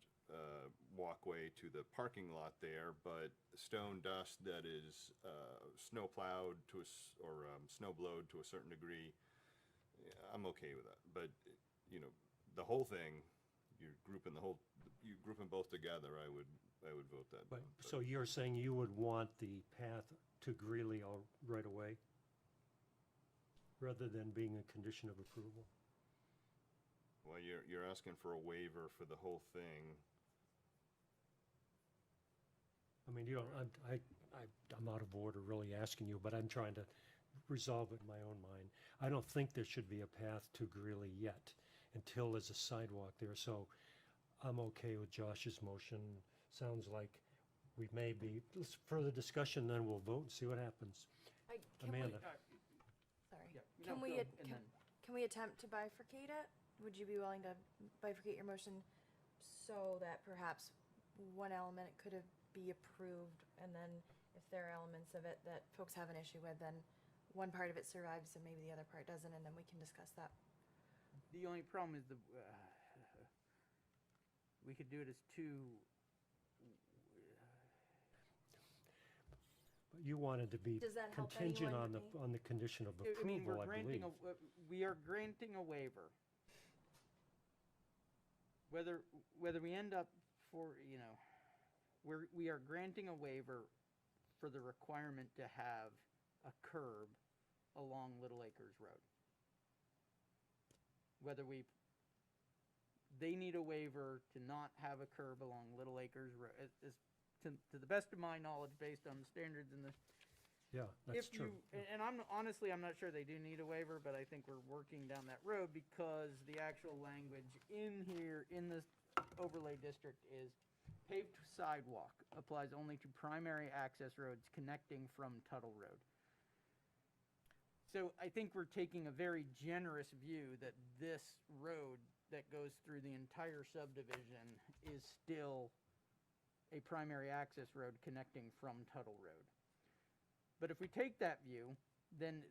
[SPEAKER 2] walkway to the parking lot there, but stone dust that is snow plowed to or snow blowed to a certain degree, yeah, I'm okay with that. But, you know, the whole thing, you're grouping both together, I would vote that
[SPEAKER 1] But,
[SPEAKER 2] down.
[SPEAKER 1] so you're saying you would want the path to Greeley all right away? Rather than being a condition of approval?
[SPEAKER 2] Well, you're asking for a waiver for the whole thing.
[SPEAKER 1] I mean, you don't, I'm out of order really asking you, but I'm trying to resolve it in my own mind. I don't think there should be a path to Greeley yet until there's a sidewalk there, so I'm okay with Josh's motion. Sounds like we may be, let's further discussion, then we'll vote and see what happens. Amanda.
[SPEAKER 7] Sorry.
[SPEAKER 8] Yeah,
[SPEAKER 7] Can
[SPEAKER 8] no,
[SPEAKER 7] we,
[SPEAKER 8] go,
[SPEAKER 7] at-
[SPEAKER 8] and
[SPEAKER 7] can,
[SPEAKER 8] then-
[SPEAKER 7] can we attempt to bifurcate it? Would you be willing to bifurcate your motion so that perhaps one element could have be approved, and then if there are elements of it that folks have an issue with, then one part of it survives and maybe the other part doesn't, and then we can discuss that.
[SPEAKER 8] The only problem is we could do it as two.
[SPEAKER 1] But you wanted to be
[SPEAKER 7] Does that help
[SPEAKER 1] contingent
[SPEAKER 7] anyone
[SPEAKER 1] on the,
[SPEAKER 7] but me?
[SPEAKER 1] on the condition of
[SPEAKER 8] I mean,
[SPEAKER 1] approval,
[SPEAKER 8] we're
[SPEAKER 1] I
[SPEAKER 8] granting
[SPEAKER 1] believe.
[SPEAKER 8] we are granting a waiver. Whether we end up for, we are granting a waiver for the requirement to have a curb along Little Acres Road. They need a waiver to not have a curb along Little Acres Road, to the best of my knowledge, based on the standards and the.
[SPEAKER 1] Yeah, that's
[SPEAKER 8] If
[SPEAKER 1] true.
[SPEAKER 8] and I'm honestly, I'm not sure they do need a waiver, but I think we're working down that road because the actual language in here, in this overlay district, is paved sidewalk applies only to primary access roads connecting from Tuttle Road. So I think we're taking a very generous view that this road that goes through the entire subdivision is still a primary access road connecting from Tuttle Road. But if we take that view, then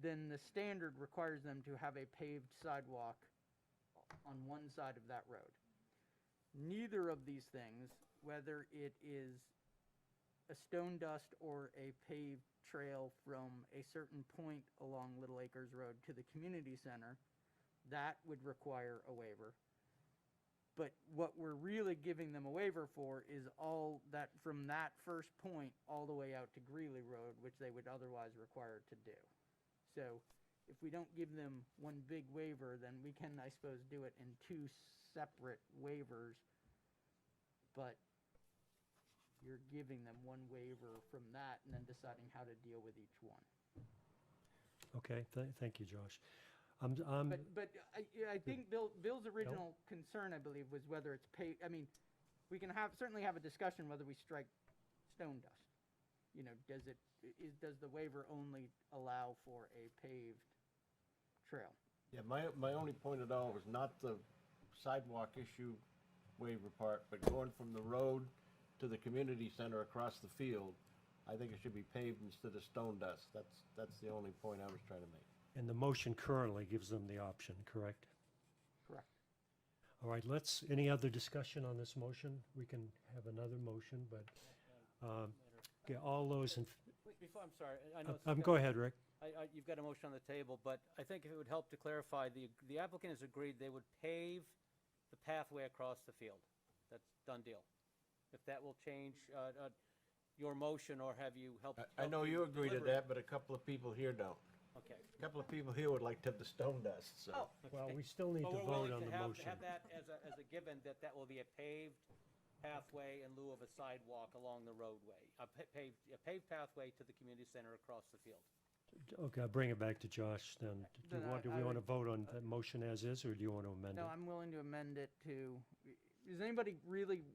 [SPEAKER 8] the standard requires them to have a paved sidewalk on one side of that road. Neither of these things, whether it is a stone dust or a paved trail from a certain point along Little Acres Road to the community center, that would require a waiver. But what we're really giving them a waiver for is all that, from that first point all the way out to Greely Road, which they would otherwise require to do. So if we don't give them one big waiver, then we can, I suppose, do it in two separate waivers. But you're giving them one waiver from that and then deciding how to deal with each one.
[SPEAKER 1] Okay, thank you, Josh.
[SPEAKER 8] But I think Bill's original concern, I believe, was whether it's I mean, we can certainly have a discussion whether we strike stone dust. You know, does the waiver only allow for a paved trail?
[SPEAKER 10] Yeah, my only point at all was not the sidewalk issue waiver part, but going from the road to the community center across the field, I think it should be paved instead of stone dust. That's the only point I was trying to make.
[SPEAKER 1] And the motion currently gives them the option, correct?
[SPEAKER 8] Correct.
[SPEAKER 1] All right, any other discussion on this motion? We can have another motion, but, okay, all those in,
[SPEAKER 4] Wait, before, I'm sorry, I know. it's-
[SPEAKER 1] go ahead, Rick.
[SPEAKER 4] You've got a motion on the table, but I think if it would help to clarify, the applicant has agreed they would pave the pathway across the field. That's done deal. If that will change your motion, or have you helped?
[SPEAKER 10] I know you agree to
[SPEAKER 4] deliberate?
[SPEAKER 10] that, but a couple of people here don't.
[SPEAKER 4] Okay.
[SPEAKER 10] A couple of people here would like to have the stone dust, so.
[SPEAKER 4] Oh,
[SPEAKER 1] Well,
[SPEAKER 4] okay.
[SPEAKER 1] we still need
[SPEAKER 4] But
[SPEAKER 1] to
[SPEAKER 4] we're
[SPEAKER 1] vote
[SPEAKER 4] willing
[SPEAKER 1] on
[SPEAKER 4] to
[SPEAKER 1] the
[SPEAKER 4] have-
[SPEAKER 1] motion.
[SPEAKER 4] Have that as a given, that will be a paved pathway in lieu of a sidewalk along the roadway. A paved pathway to the community center across the field.
[SPEAKER 1] Okay, I'll bring it back to Josh then.
[SPEAKER 8] Then
[SPEAKER 1] Do
[SPEAKER 8] I
[SPEAKER 1] we want to
[SPEAKER 8] would-
[SPEAKER 1] vote on that motion as is, or do you want to amend it?
[SPEAKER 8] No, I'm willing to amend it to, does anybody really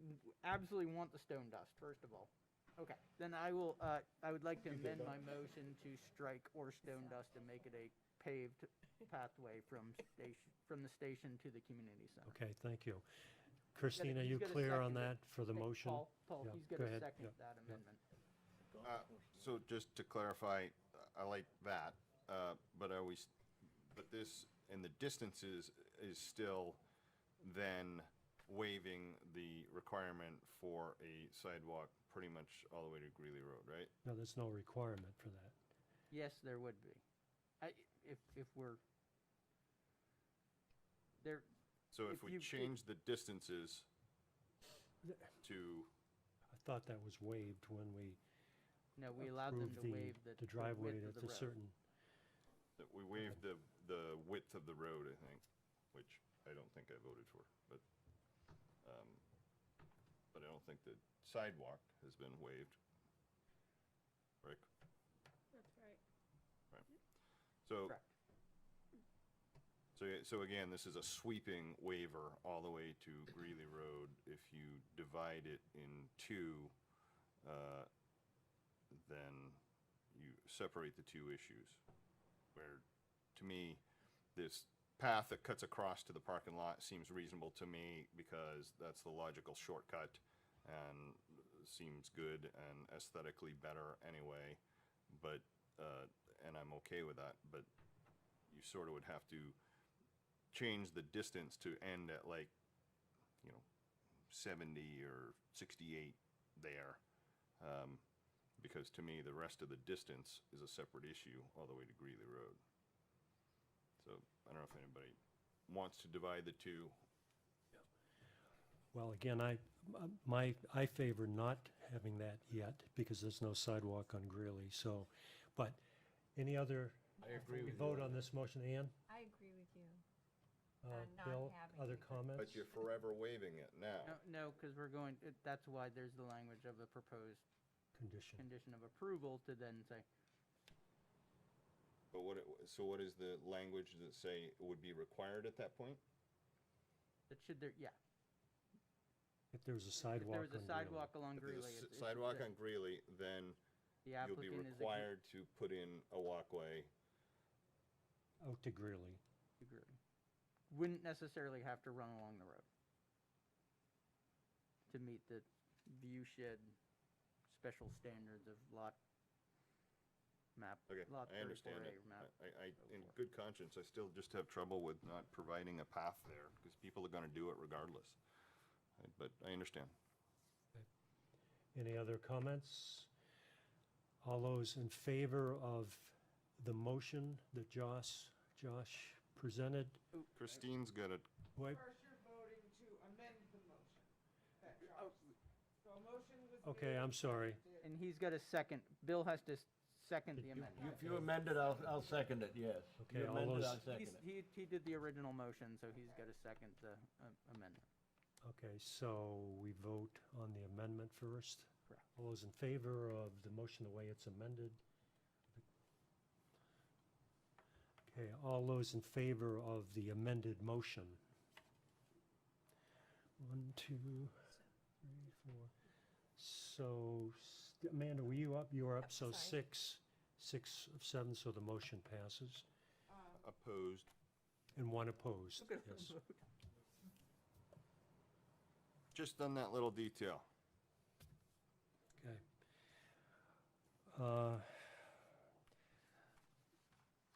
[SPEAKER 8] absolutely want the stone dust, first of all? Okay, then I would like to amend my motion to strike or stone dust and make it a paved pathway from the station to the community center.
[SPEAKER 1] Okay, thank you. Christine, are
[SPEAKER 8] he's
[SPEAKER 1] you
[SPEAKER 8] gotta
[SPEAKER 1] clear on
[SPEAKER 8] second it.
[SPEAKER 1] that for the
[SPEAKER 8] Okay,
[SPEAKER 1] motion?
[SPEAKER 8] Paul,
[SPEAKER 1] Yeah,
[SPEAKER 8] he's
[SPEAKER 1] go
[SPEAKER 8] got to
[SPEAKER 1] ahead.
[SPEAKER 8] second
[SPEAKER 1] Yeah,
[SPEAKER 8] that
[SPEAKER 1] yeah.
[SPEAKER 8] amendment.
[SPEAKER 2] So just to clarify, I like that, but this, and the distances is still then waiving the requirement for a sidewalk pretty much all the way to Greely Road, right?
[SPEAKER 1] No, there's no requirement for that.
[SPEAKER 8] Yes, there would be. If we're, there,
[SPEAKER 2] So
[SPEAKER 8] If
[SPEAKER 2] if we
[SPEAKER 8] you-
[SPEAKER 2] change the distances to,
[SPEAKER 1] I thought that was waived when we
[SPEAKER 8] no, we allowed them
[SPEAKER 1] approved
[SPEAKER 8] to waive
[SPEAKER 1] the driveway
[SPEAKER 8] width of
[SPEAKER 1] at
[SPEAKER 8] the
[SPEAKER 1] a
[SPEAKER 8] road.
[SPEAKER 1] certain,
[SPEAKER 2] that we waived the width of the road, I think, which I don't think I voted for, but I don't think the sidewalk has been waived. Rick?
[SPEAKER 5] That's right.
[SPEAKER 2] So,
[SPEAKER 8] Correct.
[SPEAKER 2] so again, this is a sweeping waiver all the way to Greely Road. If you divide it in two, then you separate the two issues. Where, to me, this path that cuts across to the parking lot seems reasonable to me because that's the logical shortcut and seems good and aesthetically better anyway. But, and I'm okay with that, but you sort of would have to change the distance to end at like, 70 or 68 there. Because to me, the rest of the distance is a separate issue all the way to Greely Road. So I don't know if anybody wants to divide the two.
[SPEAKER 1] well, again, I favor not having that yet because there's no sidewalk on Greeley, so, but any other?
[SPEAKER 10] I agree
[SPEAKER 1] we
[SPEAKER 10] with you
[SPEAKER 1] vote
[SPEAKER 10] on
[SPEAKER 1] on this motion, Ann?
[SPEAKER 12] I agree with you. Not
[SPEAKER 1] Bill,
[SPEAKER 12] having
[SPEAKER 1] other
[SPEAKER 12] it.
[SPEAKER 1] comments?
[SPEAKER 2] But you're forever waiving it now.
[SPEAKER 8] No, because we're going, that's why there's the language of a proposed
[SPEAKER 1] Condition.
[SPEAKER 8] condition of approval to then say,
[SPEAKER 2] But so what is the language that say it would be required at that point?
[SPEAKER 8] that should there, yeah.
[SPEAKER 1] If there's a
[SPEAKER 8] If
[SPEAKER 1] sidewalk
[SPEAKER 8] there
[SPEAKER 1] on
[SPEAKER 8] was a
[SPEAKER 1] Greeley.
[SPEAKER 8] sidewalk along
[SPEAKER 2] If there's
[SPEAKER 8] Greeley.
[SPEAKER 2] a sidewalk on Greeley, then
[SPEAKER 8] the
[SPEAKER 2] you'll be
[SPEAKER 8] applicant is
[SPEAKER 2] required to put in a walkway.
[SPEAKER 1] Out to Greeley.
[SPEAKER 8] wouldn't necessarily have to run along the road to meet the view shed special standards of lot map.
[SPEAKER 2] Okay,
[SPEAKER 8] lot
[SPEAKER 2] I understand
[SPEAKER 8] 34A
[SPEAKER 2] it.
[SPEAKER 8] map.
[SPEAKER 2] In good conscience, I still just have trouble with not providing a path there, because people are gonna do it regardless. But I understand.
[SPEAKER 1] Any other comments? All those in favor of the motion that Josh presented?
[SPEAKER 2] Christine's got it.
[SPEAKER 1] Wait,
[SPEAKER 9] First, you're voting to amend the motion. that Josh- So a motion was
[SPEAKER 1] okay,
[SPEAKER 9] made.
[SPEAKER 1] I'm sorry.
[SPEAKER 8] And he's got a second. Bill has to second the amendment.
[SPEAKER 10] If you amend it, I'll second it, yes.
[SPEAKER 1] Okay,
[SPEAKER 10] You
[SPEAKER 1] all
[SPEAKER 10] amend it,
[SPEAKER 1] those-
[SPEAKER 10] I'll second it.
[SPEAKER 8] He did the original motion, so he's got to second the amendment.
[SPEAKER 1] Okay, so we vote on the amendment first?
[SPEAKER 8] Correct.
[SPEAKER 1] All those in favor of the motion the way it's amended? Okay, all those in favor of the amended motion? 1, 2, 3, 4. So, Amanda, were you up? You were up, so
[SPEAKER 12] sorry.
[SPEAKER 1] 6 of 7, so the motion passes.
[SPEAKER 2] Opposed.
[SPEAKER 1] And 1 opposed, yes.
[SPEAKER 2] Just on that little detail.
[SPEAKER 1] Okay.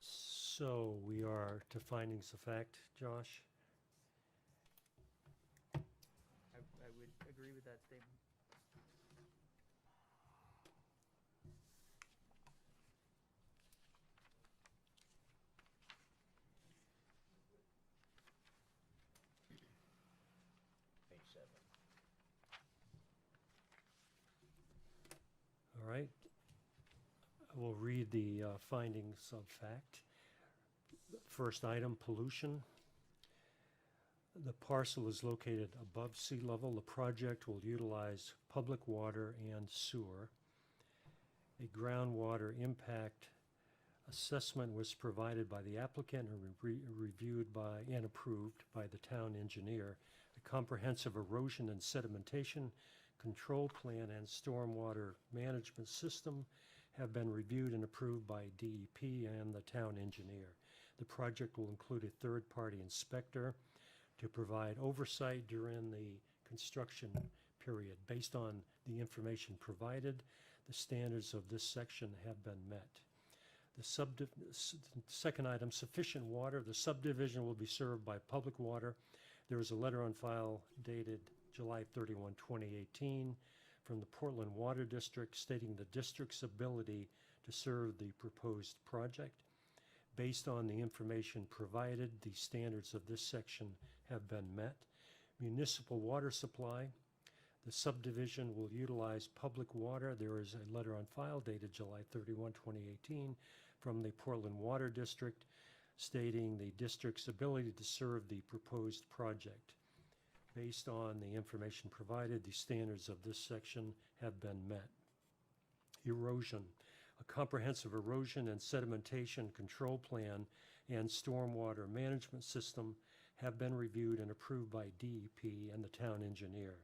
[SPEAKER 1] So we are to findings of fact, Josh?
[SPEAKER 8] I would agree with that statement.
[SPEAKER 10] Page 7.
[SPEAKER 1] All right. I will read the findings of fact. First item, pollution. The parcel is located above sea level. The project will utilize public water and sewer. A groundwater impact assessment was provided by the applicant and reviewed by and approved by the town engineer. A comprehensive erosion and sedimentation control plan and stormwater management system have been reviewed and approved by DEP and the town engineer. The project will include a third-party inspector to provide oversight during the construction period. Based on the information provided, the standards of this section have been met. The second item, sufficient water. The subdivision will be served by public water. There is a letter on file dated July 31, 2018 from the Portland Water District stating the district's ability to serve the proposed project. Based on the information provided, the standards of this section have been met. Municipal water supply. The subdivision will utilize public water. There is a letter on file dated July 31, 2018 from the Portland Water District stating the district's ability to serve the proposed project. Based on the information provided, the standards of this section have been met. Erosion. A comprehensive erosion and sedimentation control plan and stormwater management system have been reviewed and approved by DEP and the town engineer.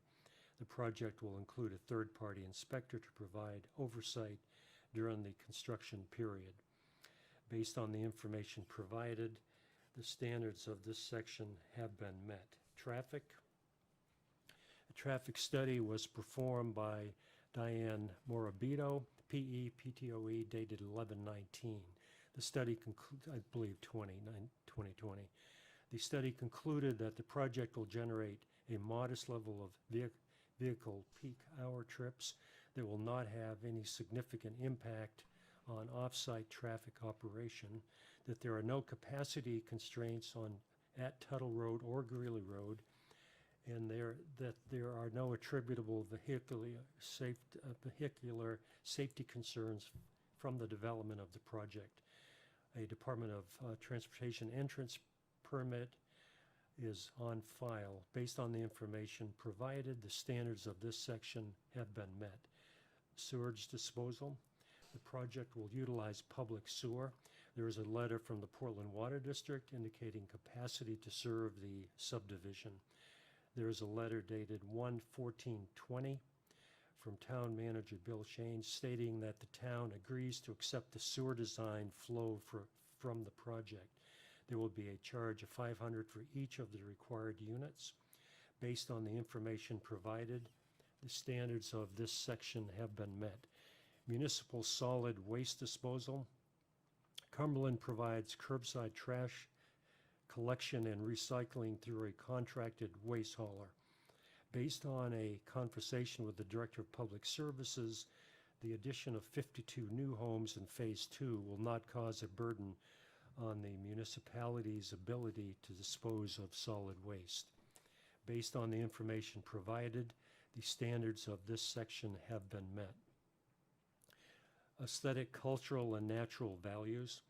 [SPEAKER 1] The project will include a third-party inspector to provide oversight during the construction period. Based on the information provided, the standards of this section have been met. Traffic. A traffic study was performed by Diane Morabito, PE, PTOE, dated 11/19. The study I believe 2020. The study concluded that the project will generate a modest level of vehicle peak hour trips that will not have any significant impact on off-site traffic operation, that there are no capacity constraints at Tuttle Road or Greely Road, and that there are no attributable vehicular safety concerns from the development of the project. A Department of Transportation entrance permit is on file. Based on the information provided, the standards of this section have been met. Sewage disposal. The project will utilize public sewer. There is a letter from the Portland Water District indicating capacity to serve the subdivision. There is a letter dated 1/14/20 from Town Manager Bill Shane stating that the town agrees to accept the sewer design flow from the project. There will be a charge of $500 for each of the required units. Based on the information provided, the standards of this section have been met. Municipal solid waste disposal. Cumberland provides curbside trash collection and recycling through a contracted waste hauler. Based on a conversation with the Director of Public Services, the addition of 52 new homes in Phase 2 will not cause a burden on the municipality's ability to dispose of solid waste. Based on the information provided, the standards of this section have been met. Aesthetic, cultural, and natural values.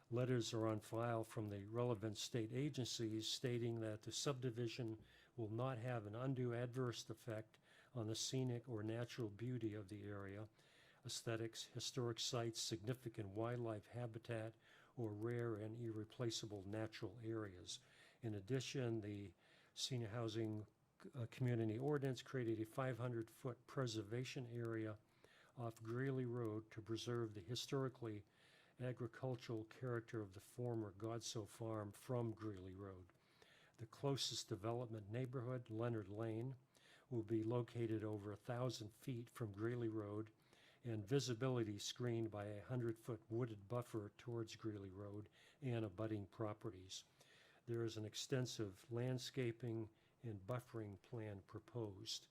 [SPEAKER 1] Letters are on file from the relevant state agencies stating that the subdivision will not have an undue adverse effect on the scenic or natural beauty of the area, aesthetics, historic sites, significant wildlife habitat, or rare and irreplaceable natural areas. In addition, the Senior Housing Community Ordinance created a 500-foot preservation area off Greely Road to preserve the historically agricultural character of the former Godso Farm from Greely Road. The closest development neighborhood, Leonard Lane, will be located over 1,000 feet from Greely Road and visibility screened by a 100-foot wooded buffer towards Greely Road and abutting properties. There is an extensive landscaping and buffering plan proposed.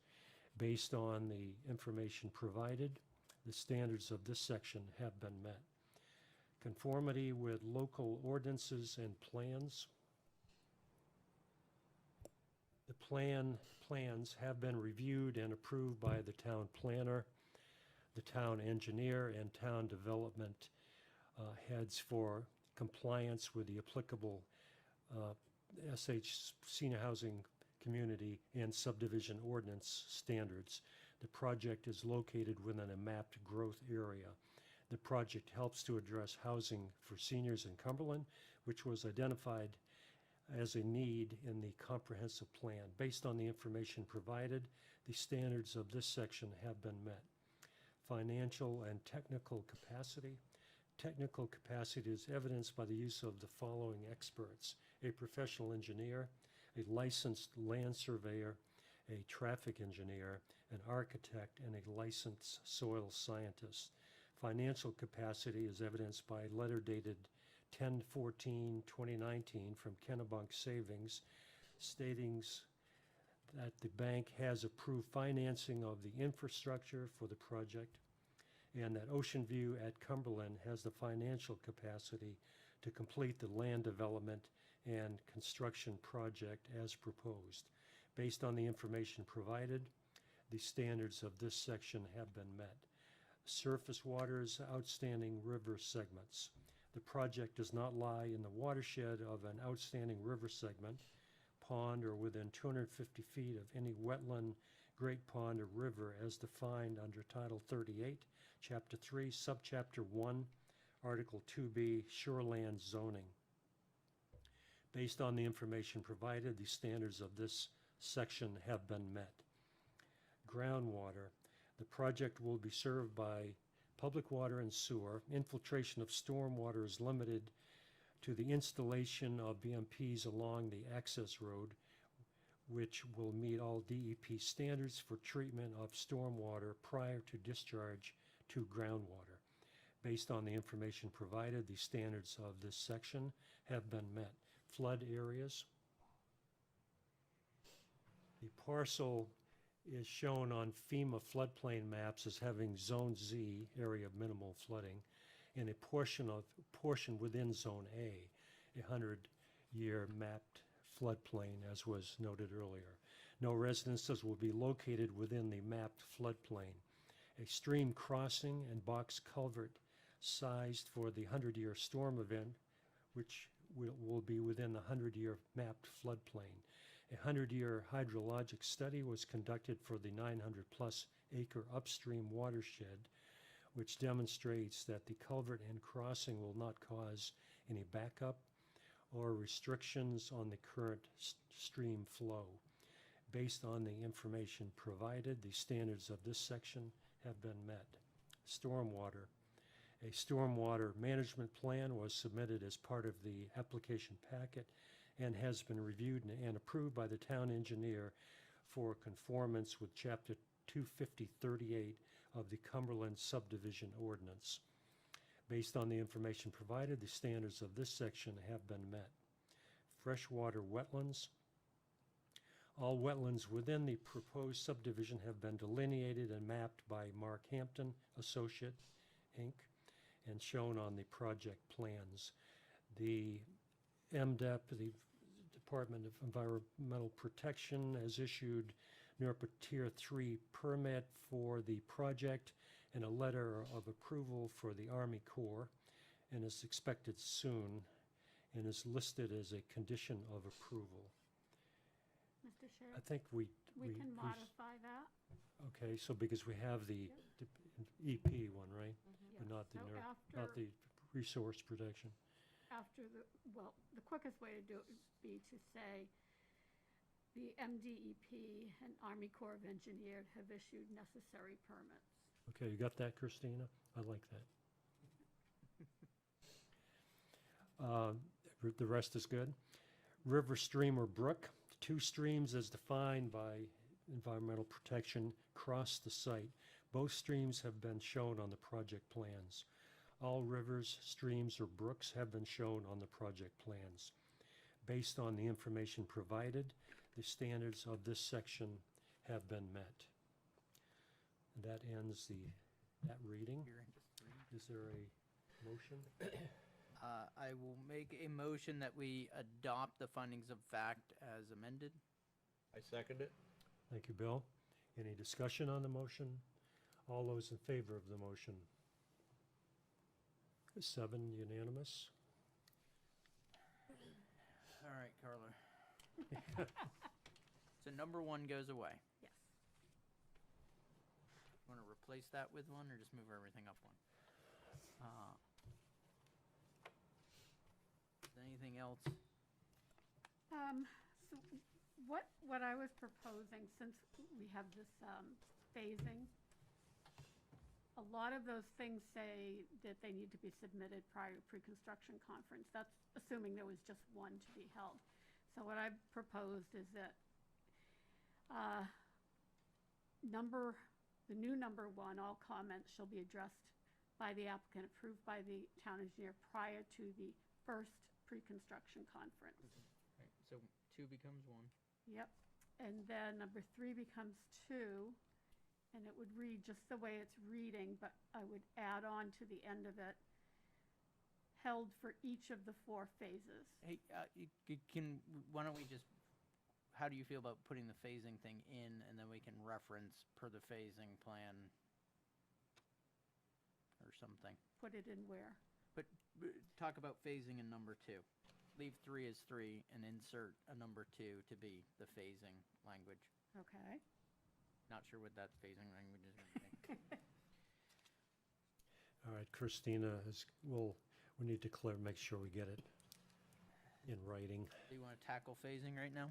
[SPEAKER 1] Based on the information provided, the standards of this section have been met. Conformity with local ordinances and plans. The plans have been reviewed and approved by the town planner, the town engineer, and town development heads for compliance with the applicable SH Senior Housing Community and Subdivision Ordinance standards. The project is located within a mapped growth area. The project helps to address housing for seniors in Cumberland, which was identified as a need in the comprehensive plan. Based on the information provided, the standards of this section have been met. Financial and technical capacity. Technical capacity is evidenced by the use of the following experts: a professional engineer, a licensed land surveyor, a traffic engineer, an architect, and a licensed soil scientist. Financial capacity is evidenced by a letter dated 10/14/2019 from Kennebunk Savings stating that the bank has approved financing of the infrastructure for the project and that OceanView at Cumberland has the financial capacity to complete the land development and construction project as proposed. Based on the information provided, the standards of this section have been met. Surface waters, outstanding river segments. The project does not lie in the watershed of an outstanding river segment, pond, or within 250 feet of any wetland, great pond, or river as defined under Title 38, Chapter 3, Subchapter 1, Article 2B, Shoreland Zoning. Based on the information provided, the standards of this section have been met. Groundwater. The project will be served by public water and sewer. Infiltration of stormwater is limited to the installation of BMPs along the access road, which will meet all DEP standards for treatment of stormwater prior to discharge to groundwater. Based on the information provided, the standards of this section have been met. Flood areas. The parcel is shown on FEMA floodplain maps as having Zone Z, area of minimal flooding, and a portion within Zone A, 100-year mapped floodplain, as was noted earlier. No residences will be located within the mapped floodplain. A stream crossing and box culvert sized for the 100-year storm event, which will be within the 100-year mapped floodplain. A 100-year hydrologic study was conducted for the 900-plus acre upstream watershed, which demonstrates that the culvert and crossing will not cause any backup or restrictions on the current stream flow. Based on the information provided, the standards of this section have been met. Stormwater. A stormwater management plan was submitted as part of the application packet and has been reviewed and approved by the town engineer for conformance with Chapter 25038 of the Cumberland Subdivision Ordinance. Based on the information provided, the standards of this section have been met. Freshwater wetlands. All wetlands within the proposed subdivision have been delineated and mapped by Mark Hampton Associate, Inc., and shown on the project plans. The MDEP, the Department of Environmental Protection, has issued NERPA Tier 3 permit for the project and a letter of approval for the Army Corps, and is expected soon, and is listed as a condition of approval.
[SPEAKER 5] Mr. Chair,
[SPEAKER 1] I think we
[SPEAKER 5] can modify that.
[SPEAKER 1] okay, so because we have the EP one, right? But
[SPEAKER 5] Yes.
[SPEAKER 1] not the
[SPEAKER 5] So
[SPEAKER 1] not the resource protection.
[SPEAKER 5] After well, the quickest way to do it would be to say the MDEP and Army Corps of Engineers have issued necessary permits.
[SPEAKER 1] Okay, you got that, Christina? I like that. The rest is good. River, stream, or brook. Two streams as defined by environmental protection cross the site. Both streams have been shown on the project plans. All rivers, streams, or brooks have been shown on the project plans. Based on the information provided, the standards of this section have been met. And that ends that reading.
[SPEAKER 8] You're in just three.
[SPEAKER 1] Is there a motion?
[SPEAKER 8] I will make a motion that we adopt the findings of fact as amended.
[SPEAKER 10] I second it.
[SPEAKER 1] Thank you, Bill. Any discussion on the motion? All those in favor of the motion? 7 unanimous.
[SPEAKER 8] All right, Carla. So number 1 goes away.
[SPEAKER 5] Yes.
[SPEAKER 8] Want to replace that with one, or just move everything up one? Is there anything else?
[SPEAKER 5] So what I was proposing, since we have this phasing, a lot of those things say that they need to be submitted prior to pre-construction conference. That's assuming there was just one to be held. So what I've proposed is that the new number 1, all comments shall be addressed by the applicant, approved by the town engineer prior to the first pre-construction conference.
[SPEAKER 8] Right, so 2 becomes 1.
[SPEAKER 5] Yep. And then number 3 becomes 2, and it would read just the way it's reading, but I would add on to the end of it, held for each of the 4 phases.
[SPEAKER 8] Hey, why don't we just, how do you feel about putting the phasing thing in, and then we can reference per the phasing plan or something?
[SPEAKER 5] Put it in where?
[SPEAKER 8] But talk about phasing in number 2. Leave 3 as 3 and insert a number 2 to be the phasing language.
[SPEAKER 5] Okay.
[SPEAKER 8] Not sure what that phasing language is going to be.
[SPEAKER 1] All right, Christina, we need to make sure we get it in writing.
[SPEAKER 8] Do you want to tackle phasing right now?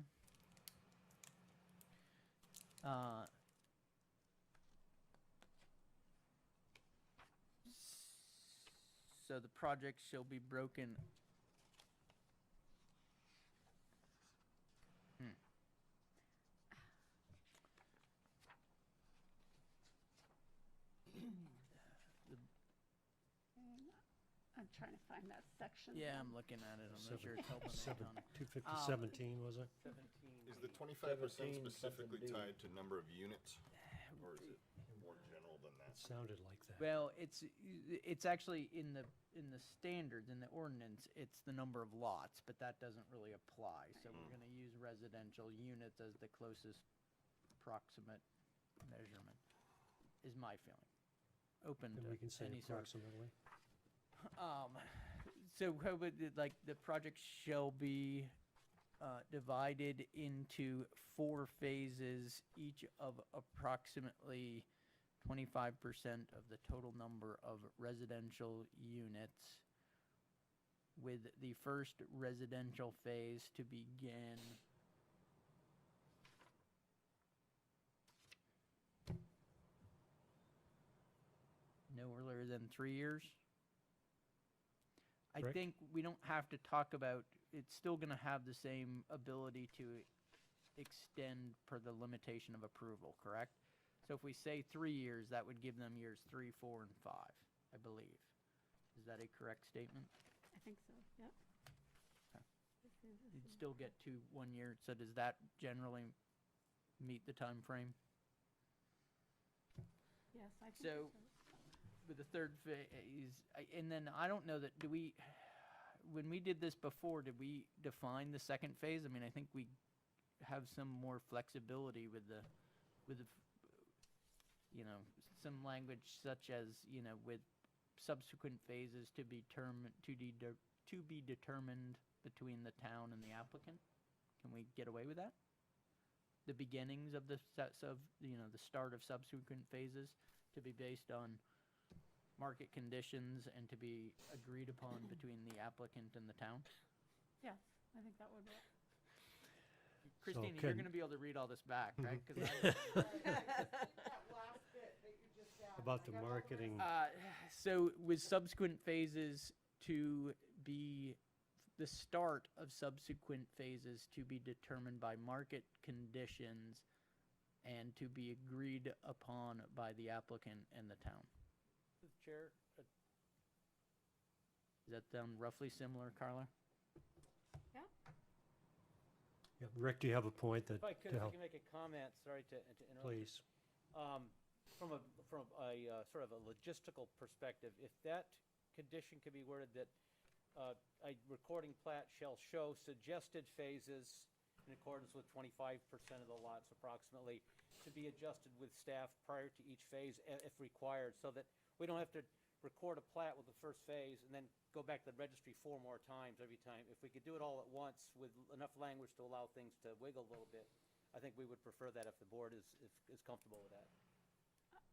[SPEAKER 8] So the project shall be broken.
[SPEAKER 5] I'm trying to find that section.
[SPEAKER 8] Yeah, I'm looking at it. I'm not sure it's helping me, Donna.
[SPEAKER 1] 25017, was it?
[SPEAKER 8] 17.
[SPEAKER 2] Is the 25%
[SPEAKER 10] 17
[SPEAKER 2] specifically
[SPEAKER 10] something D.
[SPEAKER 2] tied to number of units? Or is it more general than that?
[SPEAKER 1] Sounded like that.
[SPEAKER 8] Well, it's actually in the standards, in the ordinance, it's the number of lots, but that doesn't really apply. So we're going to use residential units as the closest proximate measurement, is my feeling. Open
[SPEAKER 1] And
[SPEAKER 8] to
[SPEAKER 1] we can say
[SPEAKER 8] any sort of.
[SPEAKER 1] approximately.
[SPEAKER 8] So how would the project shall be divided into 4 phases, each of approximately 25% of the total number of residential units, with the first residential phase to begin no earlier than 3 years. I
[SPEAKER 1] Rick?
[SPEAKER 8] think we don't have to talk about, it's still going to have the same ability to extend per the limitation of approval, correct? So if we say 3 years, that would give them years 3, 4, and 5, I believe. Is that a correct statement?
[SPEAKER 5] I think so, yep.
[SPEAKER 8] Okay. You'd still get 2 1 year, so does that generally meet the time frame.
[SPEAKER 5] Yes, I think
[SPEAKER 8] So, with the third phase, and then I don't know that, when we did this before, did we define the second phase? I mean, I think we have some more flexibility with the, some language such as, with subsequent phases to be determined between the town and the applicant. Can we get away with that? The beginnings of the start of subsequent phases to be based on market conditions and to be agreed upon between the applicant and the town?
[SPEAKER 5] yes, I think that would work.
[SPEAKER 8] Christina, you're
[SPEAKER 1] can-
[SPEAKER 8] gonna be able to read all this back, right? 'Cause
[SPEAKER 1] About the marketing,
[SPEAKER 8] so with subsequent phases to be, the start of subsequent phases to be determined by market conditions and to be agreed upon by the applicant and the town.
[SPEAKER 4] Chair,
[SPEAKER 8] Does that sound roughly similar, Carla?
[SPEAKER 5] Yeah,
[SPEAKER 1] yeah, Rick, do you have a point that,
[SPEAKER 4] if I could,
[SPEAKER 1] to
[SPEAKER 4] if I
[SPEAKER 1] help,
[SPEAKER 4] can make a comment, sorry to interrupt.
[SPEAKER 1] please?
[SPEAKER 4] From a sort of a logistical perspective, if that condition could be worded that a recording plat shall show suggested phases in accordance with 25% of the lots approximately to be adjusted with staff prior to each phase if required, so that we don't have to record a plat with the first phase and then go back to the registry 4 more times every time. If we could do it all at once with enough language to allow things to wiggle a little bit, I think we would prefer that if the board is comfortable with that.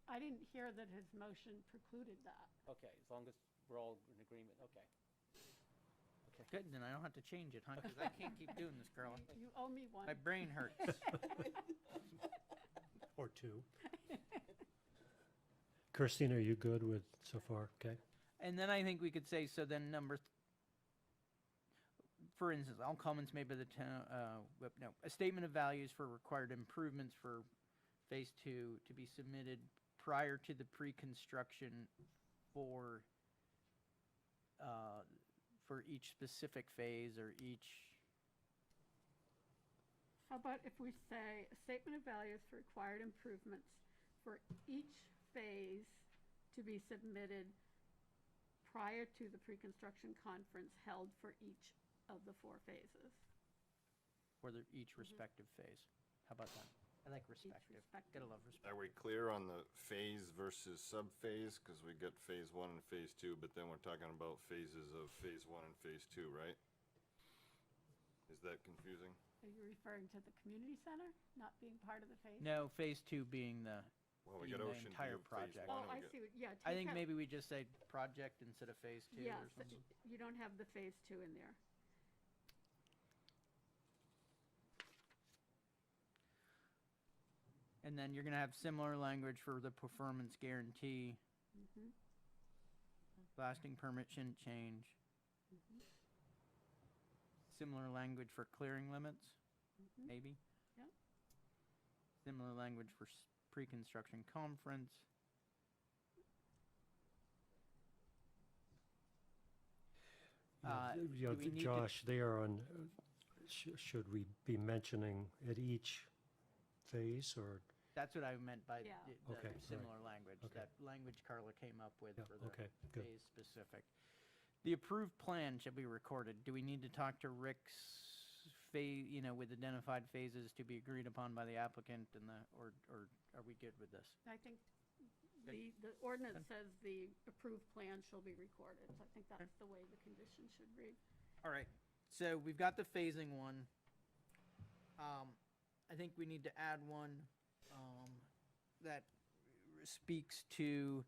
[SPEAKER 5] I didn't hear that his motion precluded that.
[SPEAKER 4] Okay, as long as we're all in agreement, okay.
[SPEAKER 8] Good, then I don't have to change it, huh? Because I can't keep doing this, Carla.
[SPEAKER 5] You owe me one.
[SPEAKER 8] My brain hurts.
[SPEAKER 1] Or two. Christine, are you good with so far? Okay.
[SPEAKER 8] And then I think we could say, so then for instance, all comments made by the town, a statement of values for required improvements for phase 2 to be submitted prior to the pre-construction for each specific phase or each.
[SPEAKER 5] How about if we say a statement of values for required improvements for each phase to be submitted prior to the pre-construction conference held for each of the 4 phases?
[SPEAKER 8] For each respective phase. How about that? I like respective.
[SPEAKER 5] respective.
[SPEAKER 8] Gotta love respect.
[SPEAKER 2] Are we clear on the phase versus sub-phase? Because we got phase 1 and phase 2, but then we're talking about phases of phase 1 and phase 2, right? Is that confusing?
[SPEAKER 5] Are you referring to the community center not being part of the phase?
[SPEAKER 8] No, phase 2 being the,
[SPEAKER 2] Well, we
[SPEAKER 8] being
[SPEAKER 2] got
[SPEAKER 8] the
[SPEAKER 2] OceanView
[SPEAKER 8] entire
[SPEAKER 2] phase
[SPEAKER 8] project.
[SPEAKER 2] 1.
[SPEAKER 5] Oh,
[SPEAKER 2] and we
[SPEAKER 5] I
[SPEAKER 2] got-
[SPEAKER 5] see, yeah.
[SPEAKER 8] I
[SPEAKER 5] take
[SPEAKER 8] think
[SPEAKER 5] out-
[SPEAKER 8] maybe we just say project instead of phase 2
[SPEAKER 5] Yes,
[SPEAKER 8] or something.
[SPEAKER 5] you don't have the phase 2 in there.
[SPEAKER 8] And then you're gonna have similar language for the performance guarantee.
[SPEAKER 5] Mhm.
[SPEAKER 8] Lasting permit shouldn't change. Similar language for clearing limits,
[SPEAKER 5] Mhm.
[SPEAKER 8] maybe?
[SPEAKER 5] Yep.
[SPEAKER 8] Similar language for pre-construction conference.
[SPEAKER 1] You know,
[SPEAKER 8] do we need to-
[SPEAKER 1] Josh, they are on, should we be mentioning at each phase or?
[SPEAKER 8] That's what I meant by
[SPEAKER 5] Yeah.
[SPEAKER 8] the
[SPEAKER 1] Okay, all right.
[SPEAKER 8] similar language,
[SPEAKER 1] Okay.
[SPEAKER 8] that language Carla came up with
[SPEAKER 1] Yeah,
[SPEAKER 8] for the
[SPEAKER 1] okay, good.
[SPEAKER 8] phase specific. The approved plan should be recorded. Do we need to talk to Rick's phase, with identified phases to be agreed upon by the applicant and or are we good with this?
[SPEAKER 5] I think the ordinance says the approved plan shall be recorded, so I think that's the way the condition should read.
[SPEAKER 8] All right, so we've got the phasing one. I think we need to add one, that speaks to,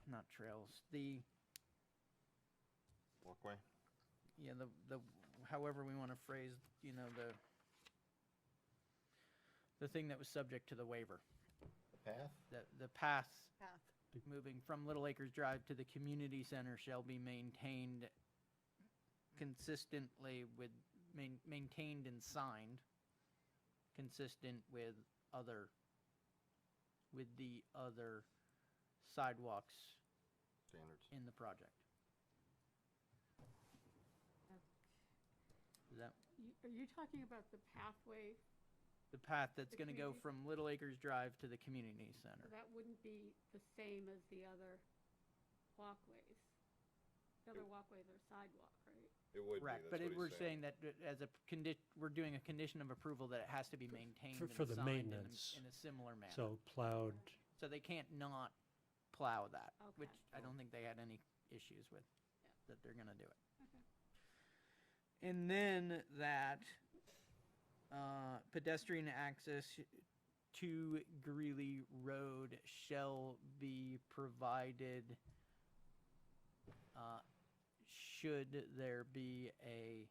[SPEAKER 8] not trails,
[SPEAKER 2] Walkway?
[SPEAKER 8] the, however we want to phrase, the thing that was subject to the waiver.
[SPEAKER 10] The path?
[SPEAKER 8] The path
[SPEAKER 3] Path.
[SPEAKER 8] moving from Little Acres Drive to the community center shall be maintained consistently with, maintained and signed, consistent with the other sidewalks
[SPEAKER 2] Standards.
[SPEAKER 8] in the project. Is that,
[SPEAKER 5] Are you talking about the pathway?
[SPEAKER 8] The path that's
[SPEAKER 5] The
[SPEAKER 8] gonna go
[SPEAKER 5] community-
[SPEAKER 8] from Little Acres Drive to the community center.
[SPEAKER 5] That wouldn't be the same as the other walkways. The other walkways are sidewalk, right?
[SPEAKER 2] It would be,
[SPEAKER 8] Correct,
[SPEAKER 2] that's
[SPEAKER 8] but
[SPEAKER 2] what he's
[SPEAKER 8] we're saying that as a we're doing a condition of approval that it has to be maintained and
[SPEAKER 1] for the
[SPEAKER 8] signed
[SPEAKER 1] maintenance.
[SPEAKER 8] in a similar manner.
[SPEAKER 1] So plowed,
[SPEAKER 8] So they can't not plow that, which
[SPEAKER 5] Okay.
[SPEAKER 8] I don't think they had any issues with,
[SPEAKER 5] Yeah.
[SPEAKER 8] that they're gonna do it.
[SPEAKER 5] Okay.
[SPEAKER 8] And then that, pedestrian access to Greely Road shall be provided, should there be a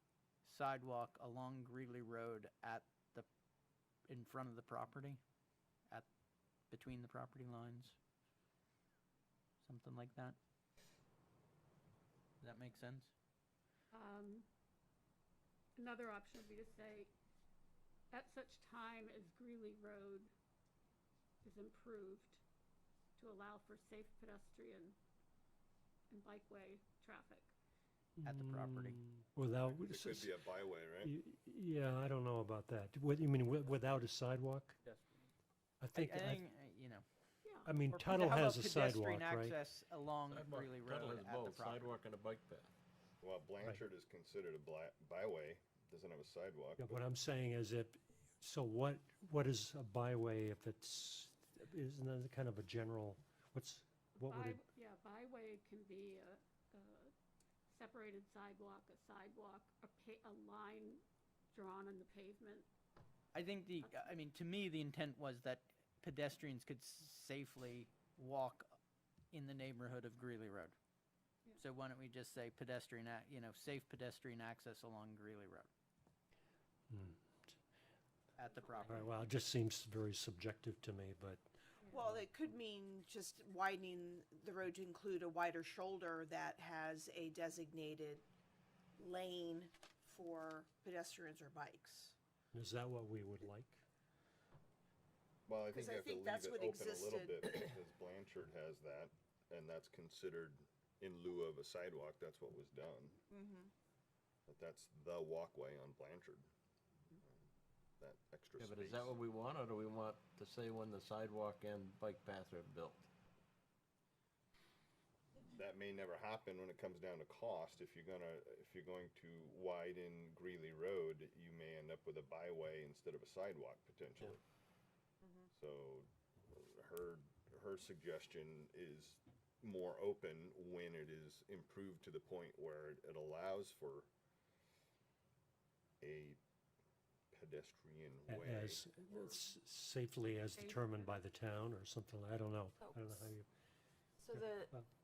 [SPEAKER 8] sidewalk along Greely Road in front of the property? Between the property lines? Something like that? Does that make sense?
[SPEAKER 5] Another option would be to say, at such time as Greely Road is improved to allow for safe pedestrian and bikeway traffic.
[SPEAKER 8] At the property.
[SPEAKER 1] without,
[SPEAKER 2] It could be a byway, right?
[SPEAKER 1] yeah, I don't know about that. What, you mean without a sidewalk? I think,
[SPEAKER 8] I think, you know.
[SPEAKER 5] Yeah.
[SPEAKER 1] I mean,
[SPEAKER 8] or
[SPEAKER 1] Tuttle
[SPEAKER 8] how
[SPEAKER 1] has
[SPEAKER 8] about
[SPEAKER 1] a sidewalk,
[SPEAKER 8] pedestrian
[SPEAKER 1] right?
[SPEAKER 8] access along
[SPEAKER 10] Sidewalk,
[SPEAKER 8] Greely
[SPEAKER 10] Tuttle
[SPEAKER 8] Road
[SPEAKER 10] has
[SPEAKER 8] at the
[SPEAKER 10] both,
[SPEAKER 8] property.
[SPEAKER 10] sidewalk and a bike path.
[SPEAKER 2] Well, Blanchard is considered a byway, doesn't have a sidewalk.
[SPEAKER 1] Yeah,
[SPEAKER 2] but
[SPEAKER 1] what I'm saying is so what is a byway if isn't that kind of a general, what would it?
[SPEAKER 5] Byway can be a separated sidewalk, a line drawn on the pavement.
[SPEAKER 8] I think I mean, to me, the intent was that pedestrians could safely walk in the neighborhood of Greely Road.
[SPEAKER 5] Yeah.
[SPEAKER 8] So why don't we just say safe pedestrian access along Greely Road at the
[SPEAKER 1] All
[SPEAKER 8] property?
[SPEAKER 1] right, well, it just seems very subjective to me, but
[SPEAKER 3] Well, it could mean just widening the road to include a wider shoulder that has a designated lane for pedestrians or bikes.
[SPEAKER 1] is that what we would like?
[SPEAKER 2] Well, I think
[SPEAKER 3] 'Cause
[SPEAKER 2] you
[SPEAKER 3] I
[SPEAKER 2] have to
[SPEAKER 3] think
[SPEAKER 2] leave
[SPEAKER 3] that's
[SPEAKER 2] it
[SPEAKER 3] what
[SPEAKER 2] open a little
[SPEAKER 3] existed.
[SPEAKER 2] bit because Blanchard has that, and that's considered in lieu of a sidewalk, that's what was done. But that's the walkway on Blanchard. That extra
[SPEAKER 10] Yeah,
[SPEAKER 2] space.
[SPEAKER 10] but is that what we want, or do we want to say when the sidewalk and bike path are built?
[SPEAKER 2] That may never happen when it comes down to cost. If you're going to widen Greely Road, you may end up with a byway instead of a sidewalk potentially. So her suggestion is more open when it is improved to the point where it allows for a pedestrian way.
[SPEAKER 1] As safely as determined by the town or something, I don't know. I don't know how you,
[SPEAKER 7] So